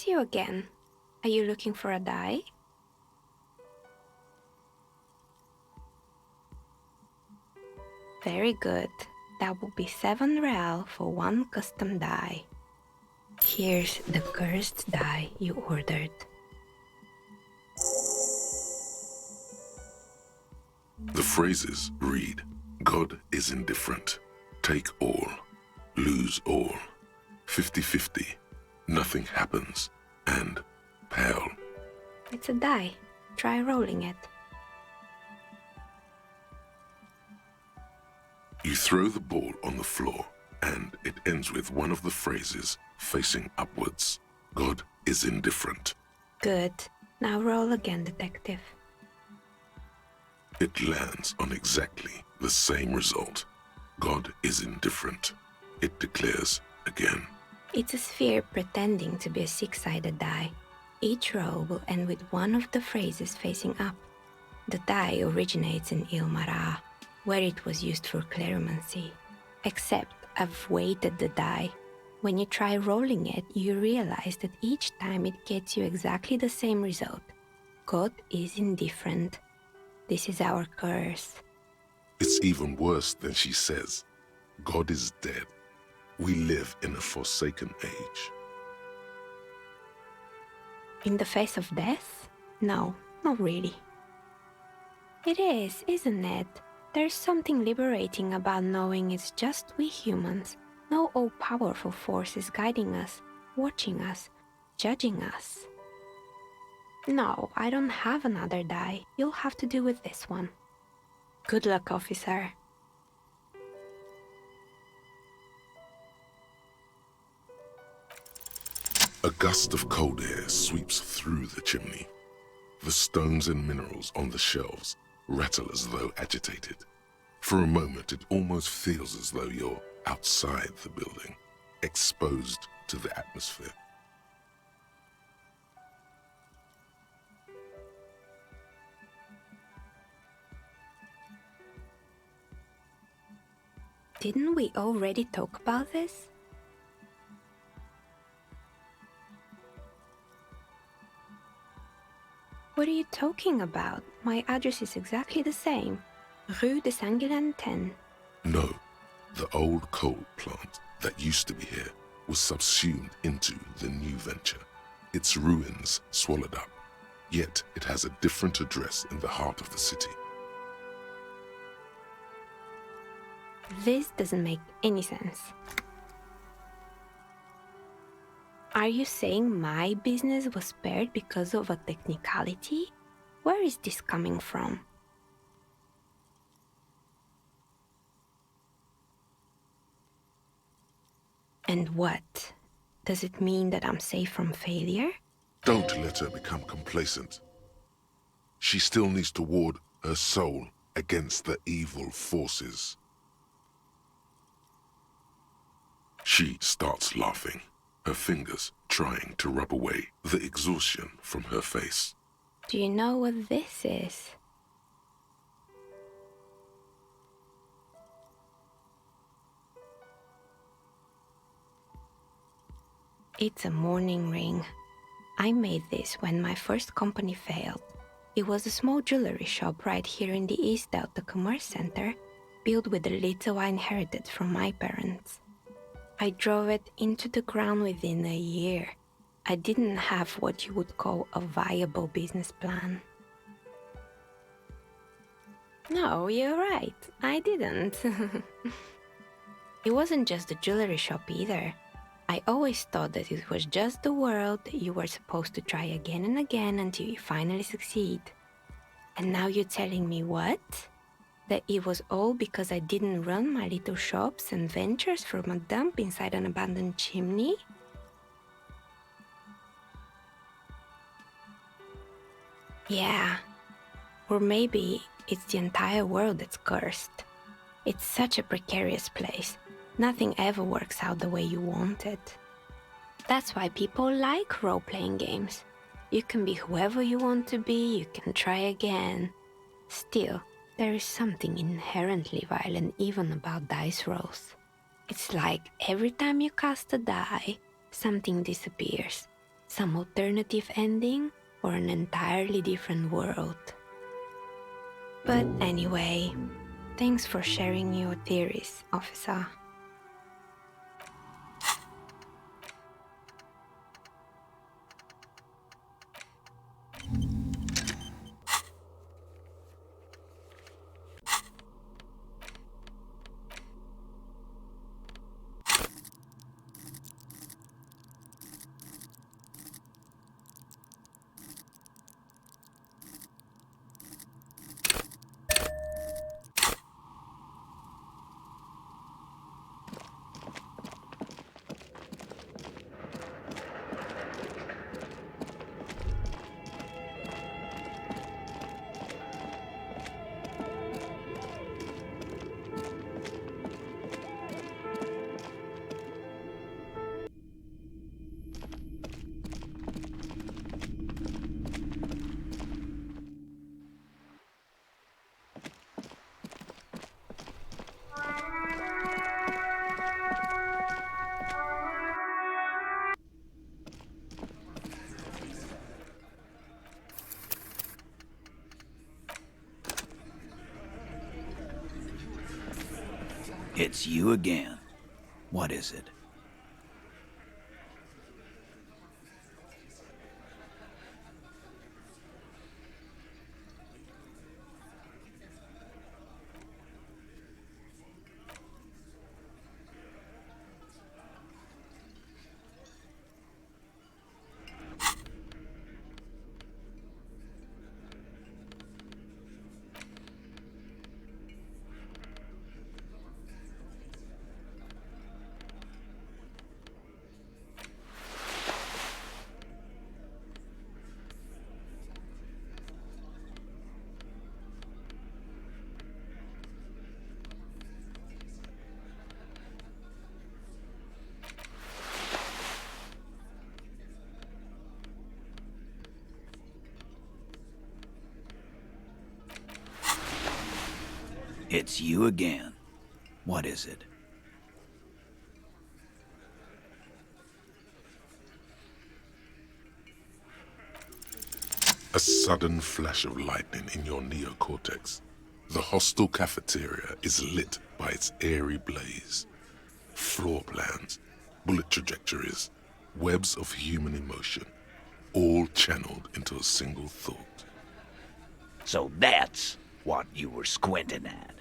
it's you again. Are you looking for a die? Very good. That will be 7 real for 1 custom die. Here's the cursed die you ordered. The phrases read, God is indifferent, take all, lose all, 50-50, nothing happens, and pale. It's a die. Try rolling it. You throw the ball on the floor, and it ends with one of the phrases facing upwards. God is indifferent. Good. Now roll again, detective. It lands on exactly the same result. God is indifferent. It declares again. It's a sphere pretending to be a 6-sided die. Each roll will end with one of the phrases facing up. The die originates in Ilmara, where it was used for cleromancy. Except I've weighted the die. When you try rolling it, you realize that each time it gets you exactly the same result. God is indifferent. This is our curse. It's even worse than she says. God is dead. We live in a forsaken age. In the face of death? No, not really. It is, isn't it? There's something liberating about knowing it's just we humans, no all-powerful forces guiding us, watching us, judging us. No, I don't have another die. You'll have to do with this one. Good luck, officer. A gust of cold air sweeps through the chimney. The stones and minerals on the shelves rattle as though agitated. For a moment, it almost feels as though you're outside the building, exposed to the atmosphere. Didn't we already talk about this? What are you talking about? My address is exactly the same. Rue de Saint-Guilain 10. No, the old coal plant that used to be here was subsumed into the new venture. Its ruins swallowed up. Yet it has a different address in the heart of the city. This doesn't make any sense. Are you saying my business was spared because of a technicality? Where is this coming from? And what? Does it mean that I'm safe from failure? Don't let her become complacent. She still needs to ward her soul against the evil forces. She starts laughing, her fingers trying to rub away the exhaustion from her face. Do you know what this is? It's a mourning ring. I made this when my first company failed. It was a small jewelry shop right here in the East Delta Commerce Center, built with the little I inherited from my parents. I drove it into the ground within a year. I didn't have what you would call a viable business plan. No, you're right. I didn't. It wasn't just the jewelry shop either. I always thought that it was just the world that you were supposed to try again and again until you finally succeed. And now you're telling me what? That it was all because I didn't run my little shops and ventures from a dump inside an abandoned chimney? Yeah. Or maybe it's the entire world that's cursed. It's such a precarious place. Nothing ever works out the way you want it. That's why people like role-playing games. You can be whoever you want to be, you can try again. Still, there is something inherently violent even about dice rolls. It's like every time you cast a die, something disappears. some alternative ending, or an entirely different world. But anyway, thanks for sharing your theories, officer. It's you again. What is it? It's you again. What is it? A sudden flash of lightning in your neocortex. The hostile cafeteria is lit by its airy blaze. Floor plans, bullet trajectories, webs of human emotion, all channeled into a single thought. So that's what you were squinting at.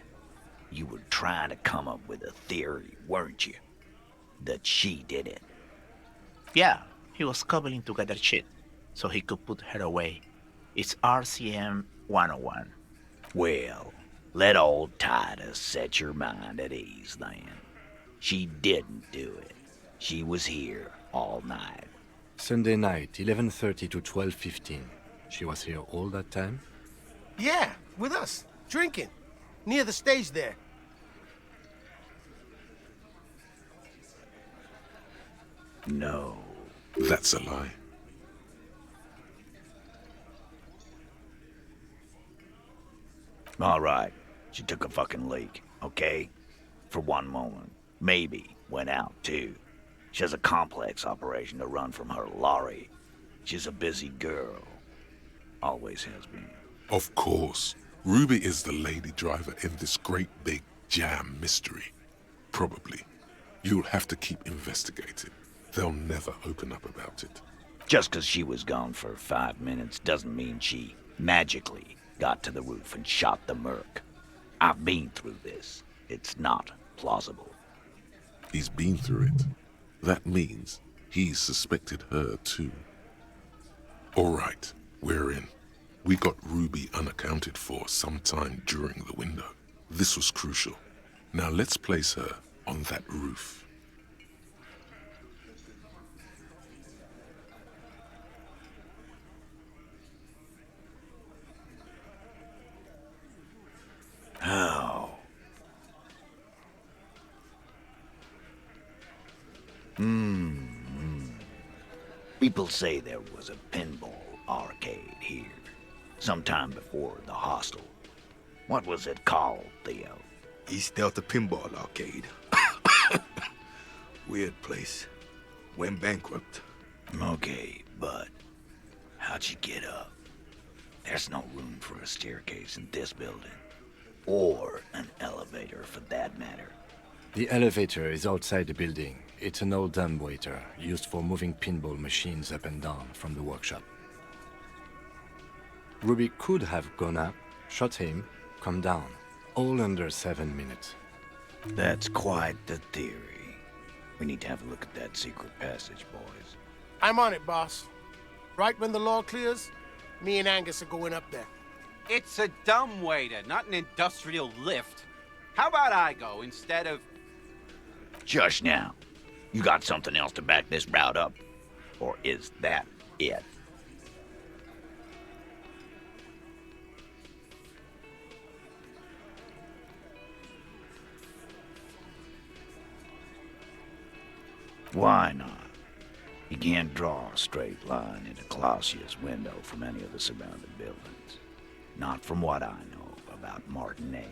You were trying to come up with a theory, weren't you? That she did it. Yeah, he was cobbling together shit so he could put her away. It's RCM 101. Well, let old Titus set your mind at ease then. She didn't do it. She was here all night. Sunday night, 11:30 to 12:15. She was here all that time? Yeah, with us, drinking, near the stage there. No. That's a lie. All right, she took a fucking leak, okay? For one moment. Maybe went out too. She has a complex operation to run from her lorry. She's a busy girl. Always has been. Of course. Ruby is the lady driver in this great big jam mystery. Probably. You'll have to keep investigating. They'll never open up about it. Just 'cause she was gone for 5 minutes doesn't mean she magically got to the roof and shot the merc. I've been through this. It's not plausible. He's been through it. That means he's suspected her too. All right, we're in. We got Ruby unaccounted for sometime during the window. This was crucial. Now let's place her on that roof. How? People say there was a pinball arcade here, sometime before the hostel. What was it called, Theo? East Delta Pinball Arcade. Weird place. Went bankrupt. Okay, But how'd she get up? There's no room for a staircase in this building. Or an elevator, for that matter. The elevator is outside the building. It's an old dumbwaiter used for moving pinball machines up and down from the workshop. Ruby could have gone up, shot him, come down, all under 7 minutes. That's quite the theory. We need to have a look at that secret passage, boys. I'm on it, boss. Right when the law clears, me and Angus are going up there. It's a dumbwaiter, not an industrial lift. How about I go instead of... Shush now. You got something else to back this route up? Or is that it? Why not? You can't draw a straight line into Clausius' window from any of the surrounding buildings. Not from what I know about Martinez.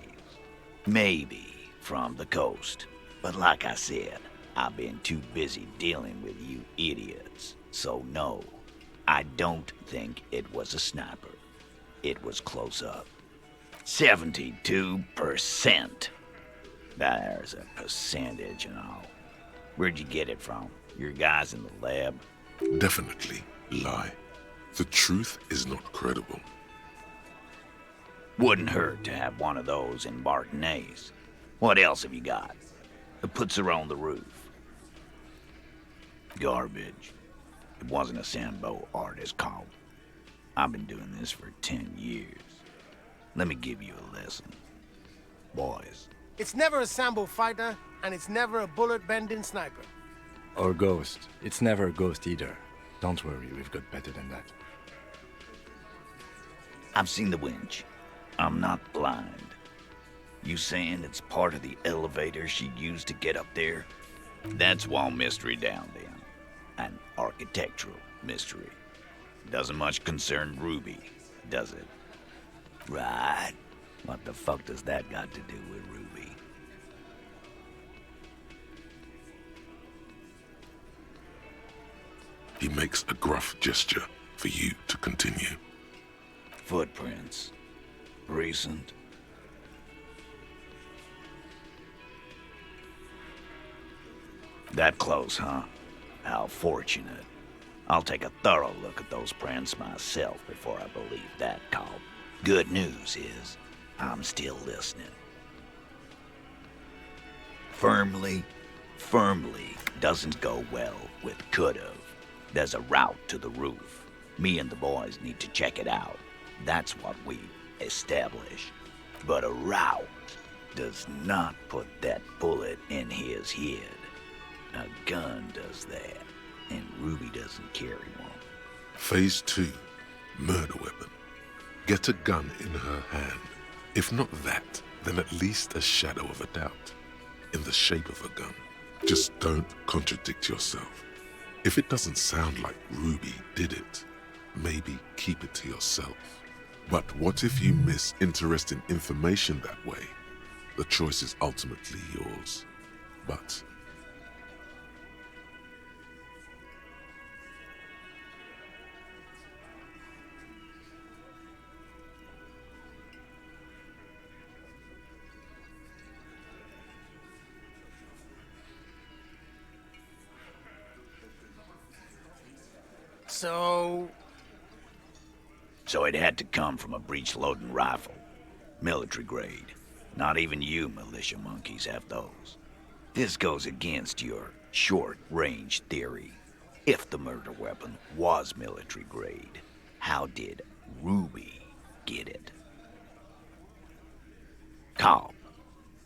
Maybe from the coast. But like I said, I've been too busy dealing with you idiots. So no, I don't think it was a sniper. It was close up. 72%. There's a percentage and all. Where'd you get it from? Your guys in the lab? Definitely lie. The truth is not credible. Wouldn't hurt to have one of those in Martinez. What else have you got? That puts her on the roof. Garbage. It wasn't a Sambo artist call. I've been doing this for 10 years. Let me give you a lesson. Boys. It's never a Sambo fighter, and it's never a bullet-bending sniper. Or ghost. It's never a ghost either. Don't worry, we've got better than that. I've seen the winch. I'm not blind. You saying it's part of the elevator she used to get up there? That's one mystery down then. An architectural mystery. Doesn't much concern Ruby, does it? Right. What the fuck does that got to do with Ruby? He makes a gruff gesture for you to continue. Footprints. Recent. That close, huh? How fortunate. I'll take a thorough look at those prints myself before I believe that call. Good news is, I'm still listening. Firmly doesn't go well with could've. There's a route to the roof. Me and the boys need to check it out. That's what we establish. But a route does not put that bullet in his head. A gun does that, and Ruby doesn't carry one. Phase 2, murder weapon. Get a gun in her hand. If not that, then at least a shadow of a doubt. In the shape of a gun. Just don't contradict yourself. If it doesn't sound like Ruby did it, maybe keep it to yourself. But what if you miss interesting information that way? The choice is ultimately yours. But So it had to come from a breech-loading rifle. Military grade. Not even you militia monkeys have those. This goes against your short-range theory. If the murder weapon was military grade, how did Ruby get it? Cobb,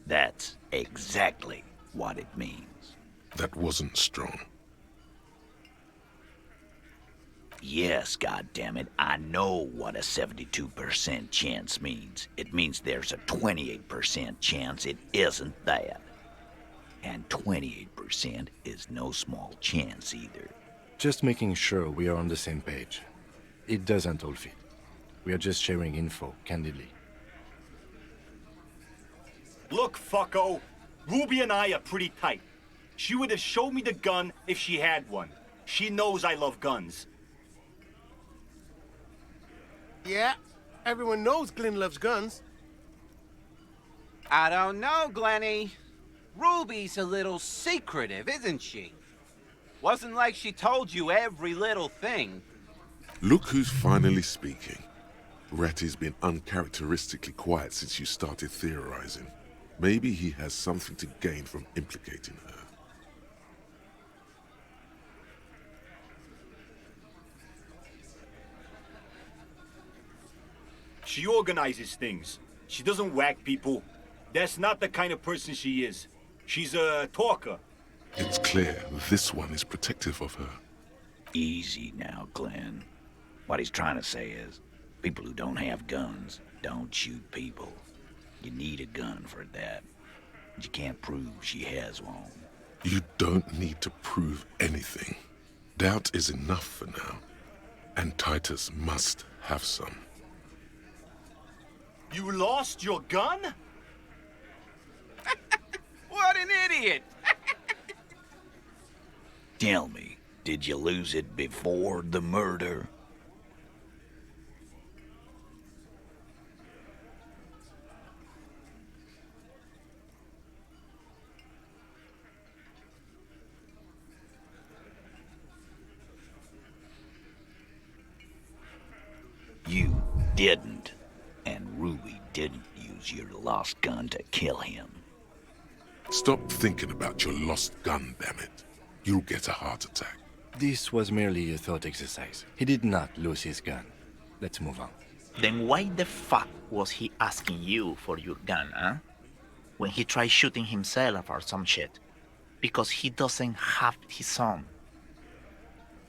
that's exactly what it means. that wasn't strong. Yes, goddammit, I know what a 72% chance means. It means there's a 28% chance it isn't that. And 28% is no small chance either. Just making sure we are on the same page. It doesn't all fit. We are just sharing info, candidly. Look, fucko. Ruby and I are pretty tight. She would have showed me the gun if she had one. She knows I love guns. Yeah, everyone knows Glenn loves guns. I don't know, Glenny. Ruby's a little secretive, isn't she? Wasn't like she told you every little thing. Look who's finally speaking. Ratty's been uncharacteristically quiet since you started theorizing. Maybe he has something to gain from implicating her. She organizes things. She doesn't whack people. That's not the kind of person she is. She's a talker. It's clear this one is protective of her. Easy now, Glenn. What he's trying to say is, people who don't have guns don't shoot people. You need a gun for that. You can't prove she has one. You don't need to prove anything. Doubt is enough for now. And Titus must have some. You lost your gun? What an idiot! Tell me, did you lose it before the murder? You didn't, and Ruby didn't use your lost gun to kill him. Stop thinking about your lost gun, damn it. You'll get a heart attack. This was merely a thought exercise. He did not lose his gun. Let's move on. Then why the fuck was he asking you for your gun, huh? When he tried shooting himself or some shit. Because he doesn't have his own.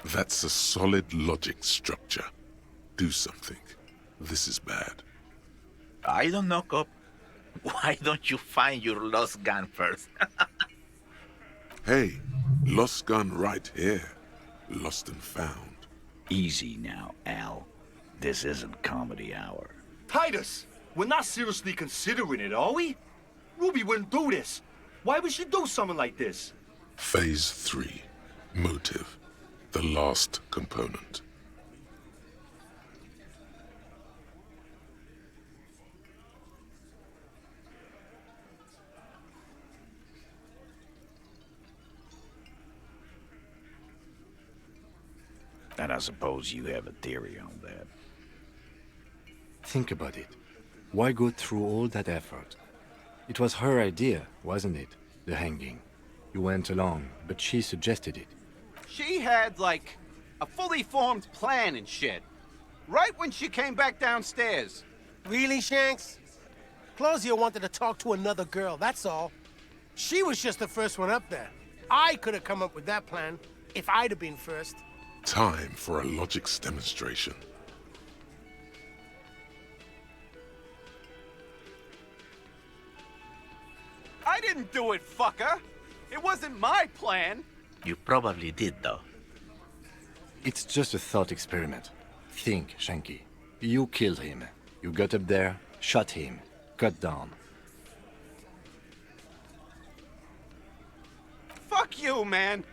That's a solid logic structure. Do something. This is bad. I don't know, cop. Why don't you find your lost gun first? Hey, lost gun right here. Lost and found. Easy now, Al. This isn't comedy hour. Titus, we're not seriously considering it, are we? Ruby wouldn't do this. Why would she do something like this? Phase 3. Motive. The last component. And I suppose you have a theory on that. Think about it. Why go through all that effort? It was her idea, wasn't it? The hanging. You went along, but she suggested it. She had, like, a fully formed plan and shit. Right when she came back downstairs. Really, Shanks? Claudia wanted to talk to another girl, that's all. She was just the first one up there. I could have come up with that plan if I'd have been first. Time for a logics demonstration. I didn't do it, fucker! It wasn't my plan! You probably did, though. It's just a thought experiment. Think, Shanky. You killed him. You got up there, shot him, cut down. Fuck you, man!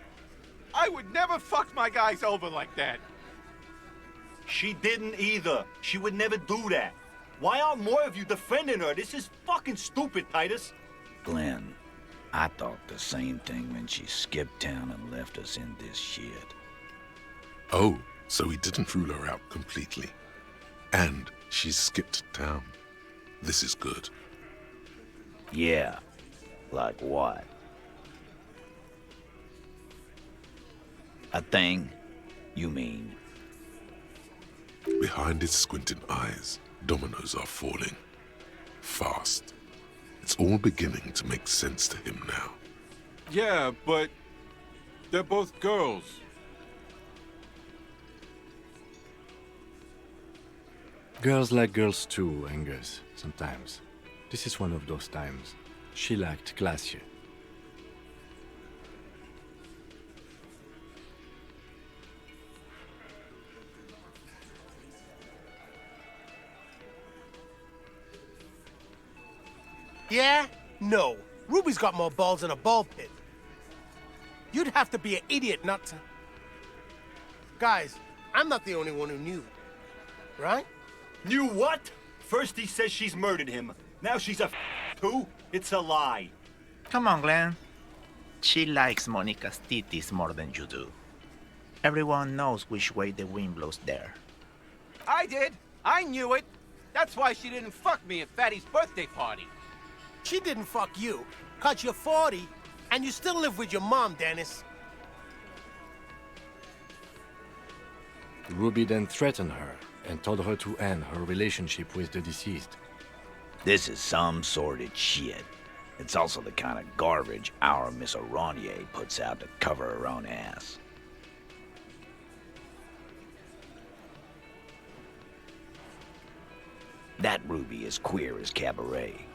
I would never fuck my guys over like that. She didn't either. She would never do that. Why aren't more of you defending her? This is fucking stupid, Titus. Glenn, I thought the same thing when she skipped town and left us in this shit. Oh, so he didn't rule her out completely. And she skipped town. This is good. Yeah, like what? A thing? You mean? Behind his squinting eyes, dominoes are falling. Fast. It's all beginning to make sense to him now. Yeah, but they're both girls. Girls like girls too, Angus, sometimes. This is one of those times. She liked Glacier. Yeah? No. Ruby's got more balls than a ball pit. You'd have to be an idiot not to... Guys, I'm not the only one who knew. Right? Knew what? First he says she's murdered him. Now she's a too? It's a lie. Come on, Glenn. She likes Monica's titties more than you do. Everyone knows which way the wind blows there. I did. I knew it. That's why she didn't fuck me at Fatty's birthday party. She didn't fuck you, 'cause you're 40, and you still live with your mom, Dennis. Ruby then threatened her and told her to end her relationship with the deceased. This is some sordid shit. It's also the kind of garbage our Miss Aronier puts out to cover her own ass. That Ruby is queer as cabaret,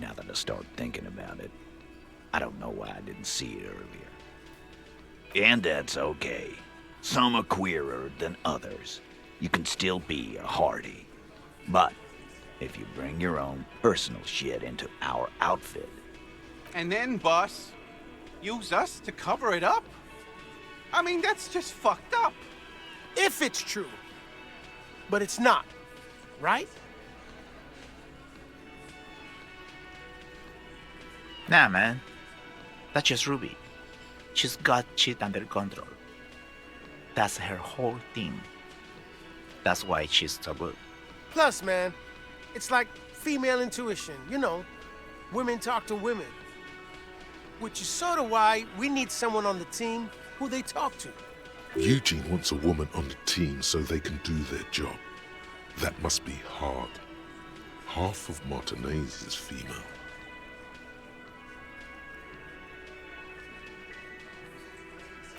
now that I start thinking about it. I don't know why I didn't see it earlier. And that's okay. Some are queerer than others. You can still be a Hardy. But if you bring your own personal shit into our outfit... And then, boss, use us to cover it up? I mean, that's just fucked up. If it's true. But it's not, right? Nah, man. That's just Ruby. She's got shit under control. That's her whole thing. That's why she's so good. Plus, man, it's like female intuition, you know. Women talk to women. Which is sort of why we need someone on the team who they talk to. Eugene wants a woman on the team so they can do their job. That must be hard. Half of Martinez is female.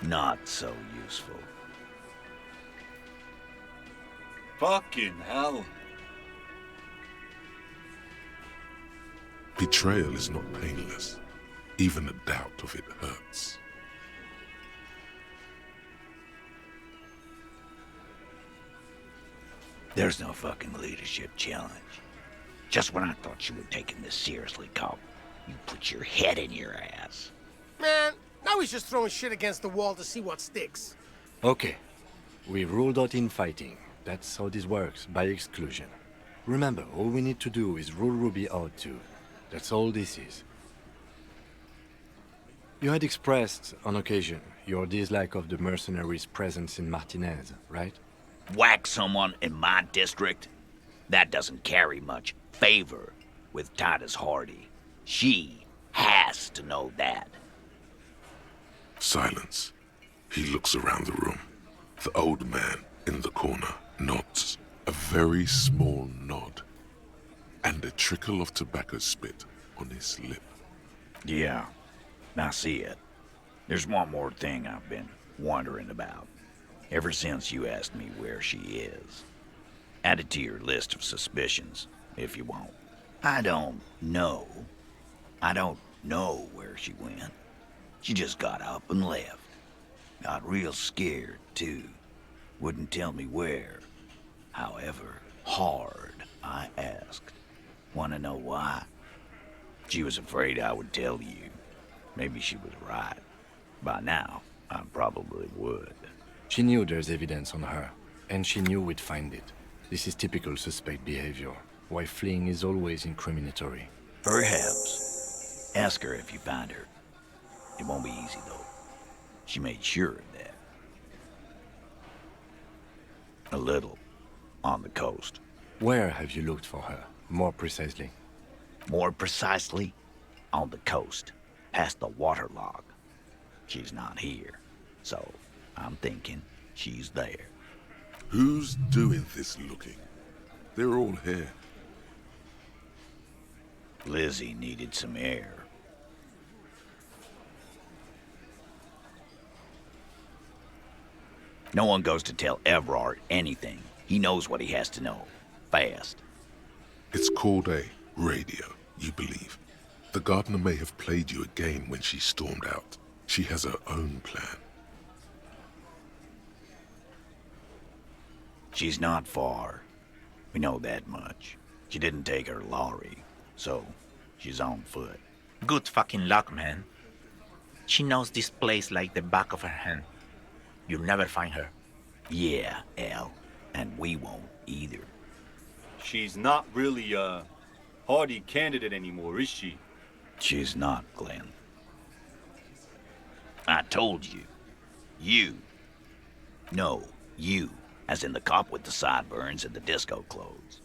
Not so useful. Fucking hell. Betrayal is not painless. Even a doubt of it hurts. There's no fucking leadership challenge. Just when I thought you were taking this seriously, Cop, you put your head in your ass. Man, now he's just throwing shit against the wall to see what sticks. Okay, we ruled out infighting. That's how this works, by exclusion. Remember, all we need to do is rule Ruby out too. That's all this is. You had expressed, on occasion, your dislike of the mercenaries' presence in Martinez, right? Whack someone in my district? That doesn't carry much favor with Titus Hardy. She has to know that. Silence. He looks around the room. The old man in the corner nods. A very small nod. And a trickle of tobacco spit on his lip. Yeah, I see it. There's one more thing I've been wondering about. Ever since you asked me where she is. Add it to your list of suspicions, if you want. I don't know. I don't know where she went. She just got up and left. Got real scared, too. Wouldn't tell me where. However hard I asked. Want to know why? She was afraid I would tell you. Maybe she was right. By now, I probably would. She knew there's evidence on her, and she knew we'd find it. This is typical suspect behavior, why fleeing is always incriminatory. Perhaps. Ask her if you find her. It won't be easy, though. She made sure of that. A little. On the coast. Where have you looked for her, more precisely? More precisely? On the coast. Past the waterlog. She's not here. So, I'm thinking she's there. Who's doing this looking? They're all here. Lizzie needed some air. No one goes to tell Everard anything. He knows what he has to know. Fast. It's called a radio, you believe. The gardener may have played you a game when she stormed out. She has her own plan. She's not far. We know that much. She didn't take her lorry, so she's on foot. Good fucking luck, man. She knows this place like the back of her hand. You'll never find her. Yeah, Al. And we won't either. she's not really a hardy candidate anymore, is she? She's not, Glenn. I told you. You. No, you. As in the cop with the sideburns and the disco clothes.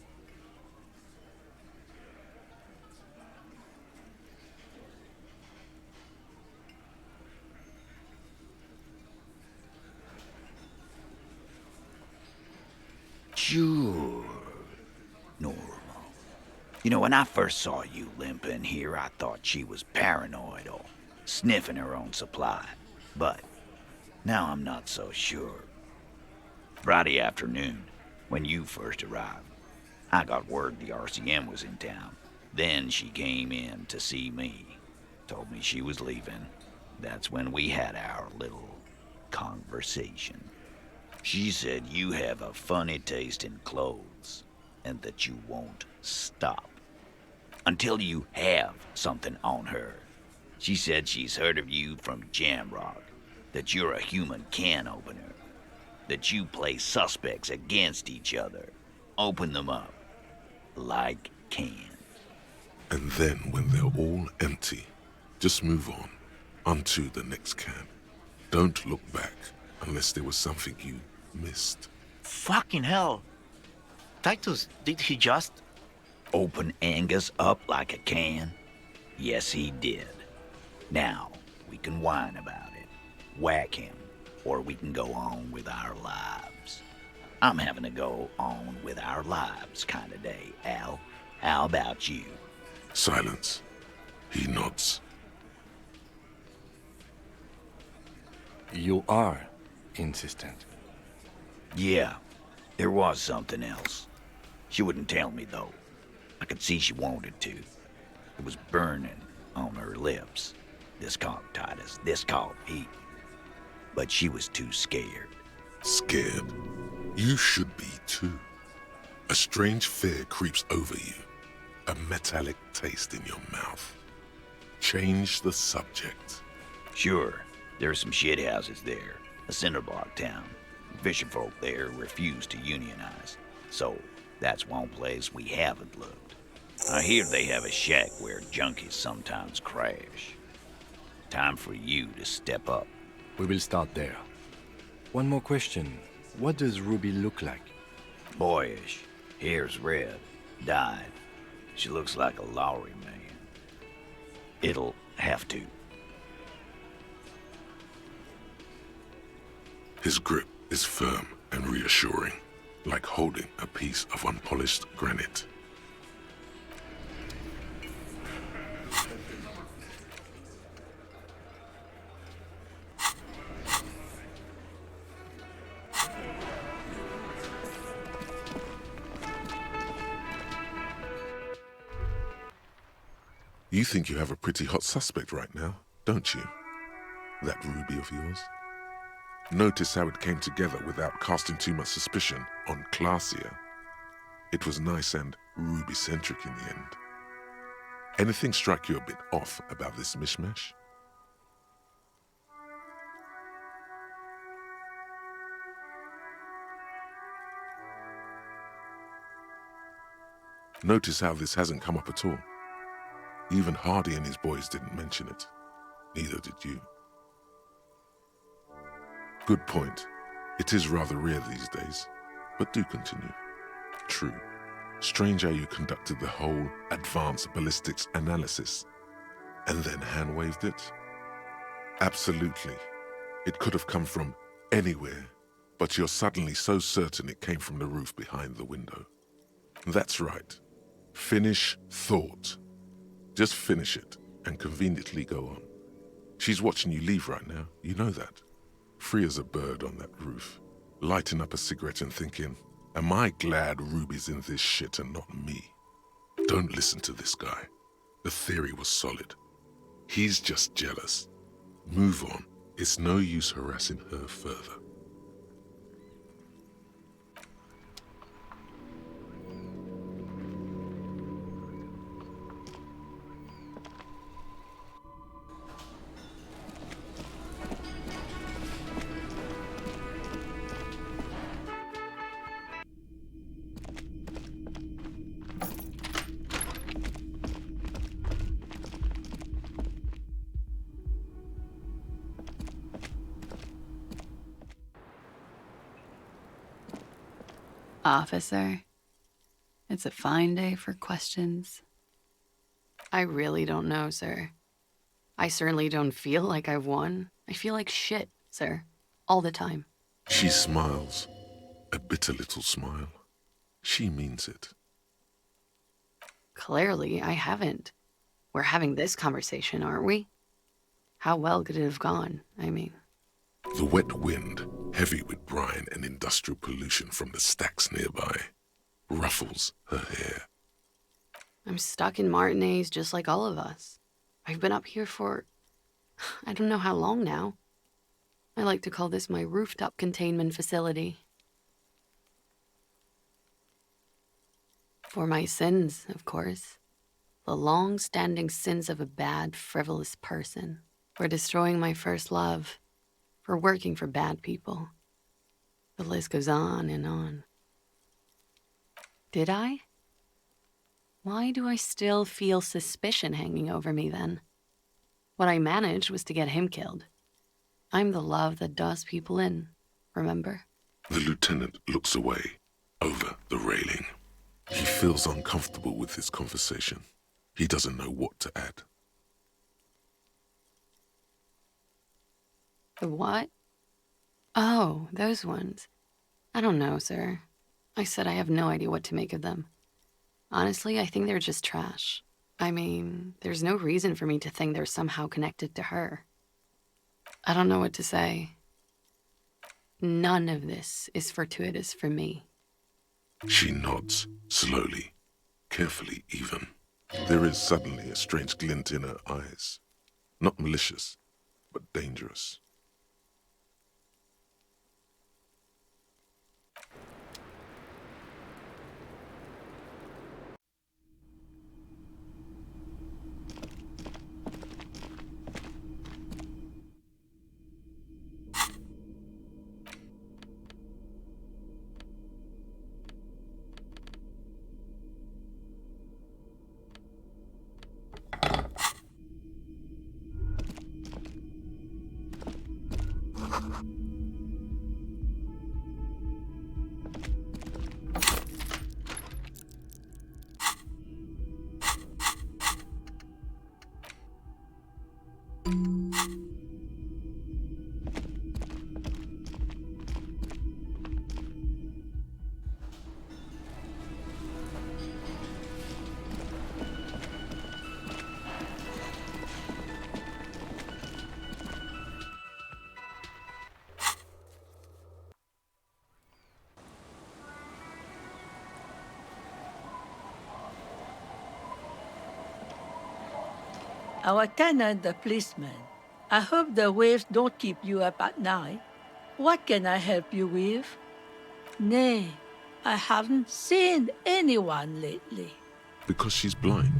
Sure. Normal. You know, when I first saw you limping here, I thought she was paranoid or sniffing her own supply. But now I'm not so sure. Friday afternoon, when you first arrived, I got word the RCM was in town. Then she came in to see me. Told me she was leaving. That's when we had our little conversation. She said you have a funny taste in clothes, and that you won't stop until you have something on her. She said she's heard of you from Jamrock, that you're a human can opener, that you play suspects against each other, open them up like cans. And then when they're all empty, just move on to the next can. Don't look back unless there was something you missed. Fucking hell. Titus, did he just... Open Angus up like a can? Yes, he did. Now, we can whine about it, whack him, or we can go on with our lives. I'm having a go on with our lives kind of day, Al. How about you? Silence. He nods. You are insistent. Yeah, there was something else. She wouldn't tell me, though. I could see she wanted to. It was burning on her lips. This caught Titus, this caught Pete. But she was too scared. Scared? You should be too. A strange fear creeps over you. A metallic taste in your mouth. Change the subject. Sure, there's some shithouses there. A cinderblock town. Fisherfolk there refuse to unionize. So, that's one place we haven't looked. I hear they have a shack where junkies sometimes crash. Time for you to step up. We will start there. One more question. What does Ruby look like? Boyish. Hair's red. Dyed. She looks like a Lowry man. It'll have to. His grip is firm and reassuring, like holding a piece of unpolished granite. You think you have a pretty hot suspect right now, don't you? That Ruby of yours? Notice how it came together without casting too much suspicion on Clasia. It was nice and Ruby-centric in the end. Anything strike you a bit off about this mishmash? Notice how this hasn't come up at all. Even Hardy and his boys didn't mention it. Neither did you. Good point. It is rather rare these days, but do continue. True. Strange how you conducted the whole advanced ballistics analysis, and then hand-waved it? Absolutely. It could have come from anywhere, but you're suddenly so certain it came from the roof behind the window. That's right. Finish thought. Just finish it, and conveniently go on. She's watching you leave right now, you know that. Free as a bird on that roof, lighting up a cigarette and thinking, am I glad Ruby's in this shit and not me? Don't listen to this guy. The theory was solid. He's just jealous. Move on. It's no use harassing her further. Officer, it's a fine day for questions. I really don't know, sir. I certainly don't feel like I've won. I feel like shit, sir. All the time. She smiles, a bitter little smile. She means it. Clearly, I haven't. We're having this conversation, aren't we? How well could it have gone, I mean? The wet wind, heavy with brine and industrial pollution from the stacks nearby, ruffles her hair. I'm stuck in Martinez just like all of us. I've been up here for... I don't know how long now. I like to call this my rooftop containment facility. For my sins, of course. The long-standing sins of a bad, frivolous person. For destroying my first love. For working for bad people. The list goes on and on. Did I? Why do I still feel suspicion hanging over me then? What I managed was to get him killed. I'm the love that does people in, remember? The lieutenant looks away, over the railing. He feels uncomfortable with this conversation. He doesn't know what to add. The what? Oh, those ones. I don't know, sir. I said I have no idea what to make of them. Honestly, I think they're just trash. I mean, there's no reason for me to think they're somehow connected to her. I don't know what to say. None of this is fortuitous for me. She nods, slowly, carefully even. There is suddenly a strange glint in her eyes. Not malicious, but dangerous. Our tenant, the policeman. I hope the waves don't keep you up at night. What can I help you with? Nay, I haven't seen anyone lately. Because she's blind,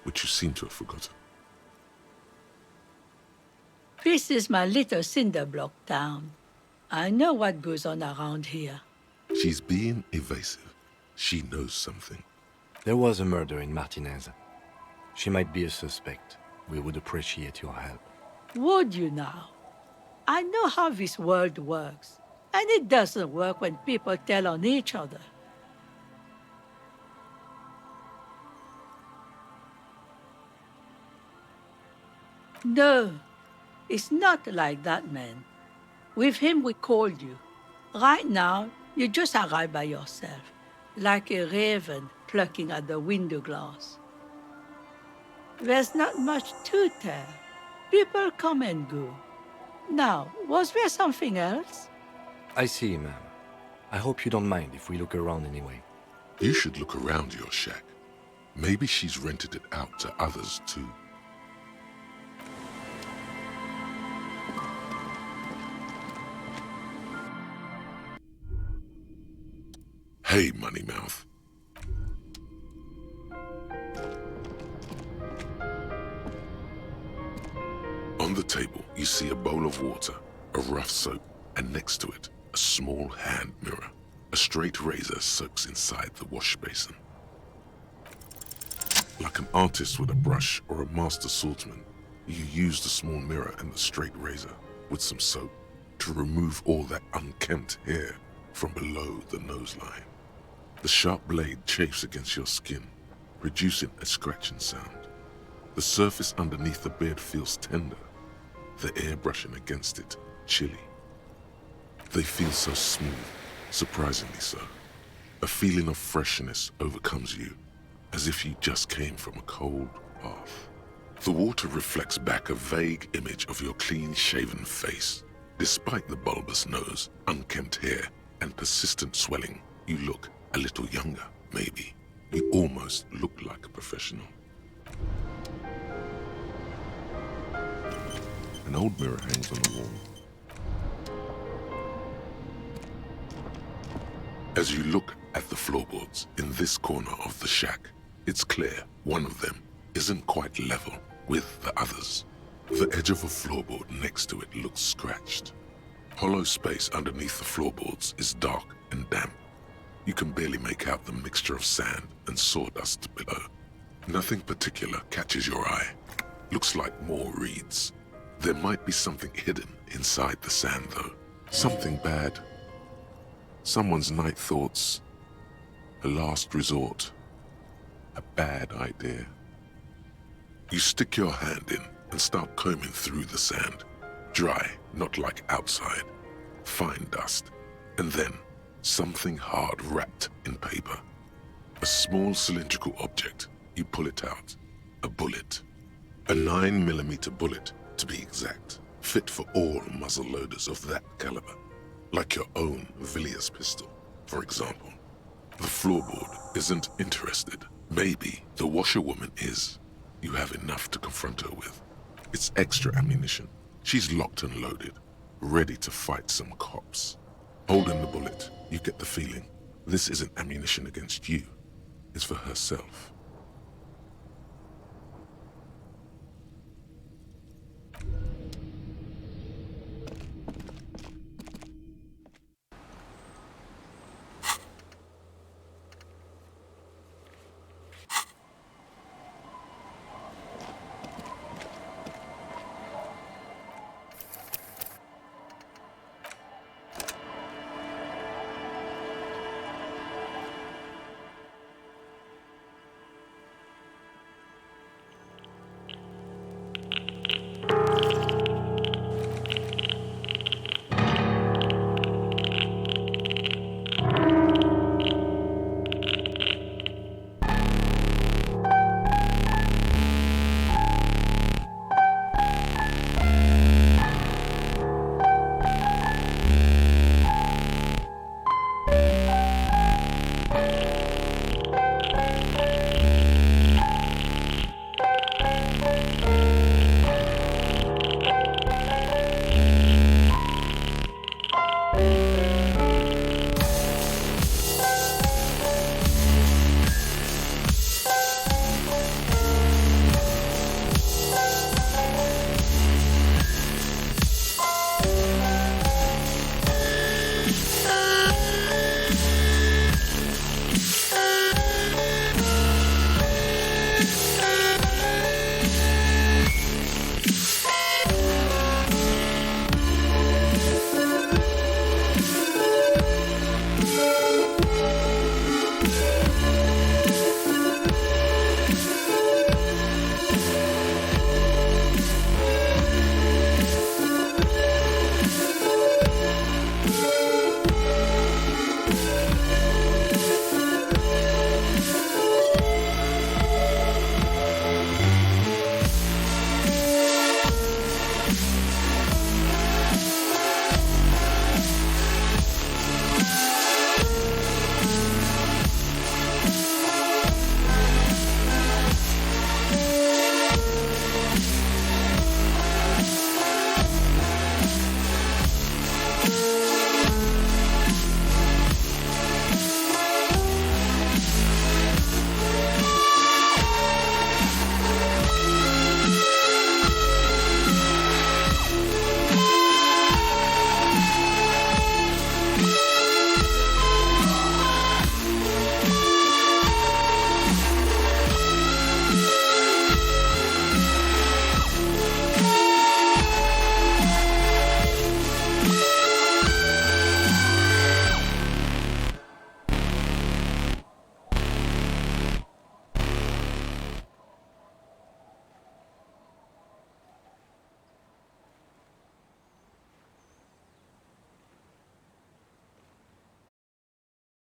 which you seem to have forgotten. This is my little cinder block town. I know what goes on around here. She's being evasive. She knows something. There was a murder in Martinez. She might be a suspect. We would appreciate your help. Would you now? I know how this world works, and it doesn't work when people tell on each other. No, it's not like that, man. With him, we called you. Right now, you just arrived by yourself, like a raven plucking at the window glass. There's not much to tell. People come and go. Now, was there something else? I see, ma'am. I hope you don't mind if we look around anyway. You should look around your shack. Maybe she's rented it out to others too. Hey, Moneymouth. On the table, you see a bowl of water, a rough soap, and next to it, a small hand mirror. A straight razor soaks inside the wash basin. Like an artist with a brush or a master swordsman, you use the small mirror and the straight razor with some soap to remove all that unkempt hair from below the nose line. The sharp blade chafes against your skin, producing a scratching sound. The surface underneath the beard feels tender, the air brushing against it chilly. They feel so smooth, surprisingly so. A feeling of freshness overcomes you, as if you just came from a cold bath. The water reflects back a vague image of your clean-shaven face. Despite the bulbous nose, unkempt hair, and persistent swelling, you look a little younger, maybe. You almost look like a professional. An old mirror hangs on the wall. As you look at the floorboards in this corner of the shack, it's clear one of them isn't quite level with the others. The edge of a floorboard next to it looks scratched. Hollow space underneath the floorboards is dark and damp. You can barely make out the mixture of sand and sawdust below. Nothing particular catches your eye. Looks like more reeds. There might be something hidden inside the sand, though. Something bad. Someone's night thoughts. A last resort. A bad idea. You stick your hand in and start combing through the sand. Dry, not like outside. Fine dust. And then, something hard wrapped in paper. A small cylindrical object. You pull it out. A bullet. A 9mm bullet, to be exact. Fit for all muzzle loaders of that caliber. Like your own Villiers pistol, for example. The floorboard isn't interested. Maybe the washerwoman is. You have enough to confront her with. It's extra ammunition. She's locked and loaded, ready to fight some cops. Holding the bullet, you get the feeling this isn't ammunition against you. It's for herself.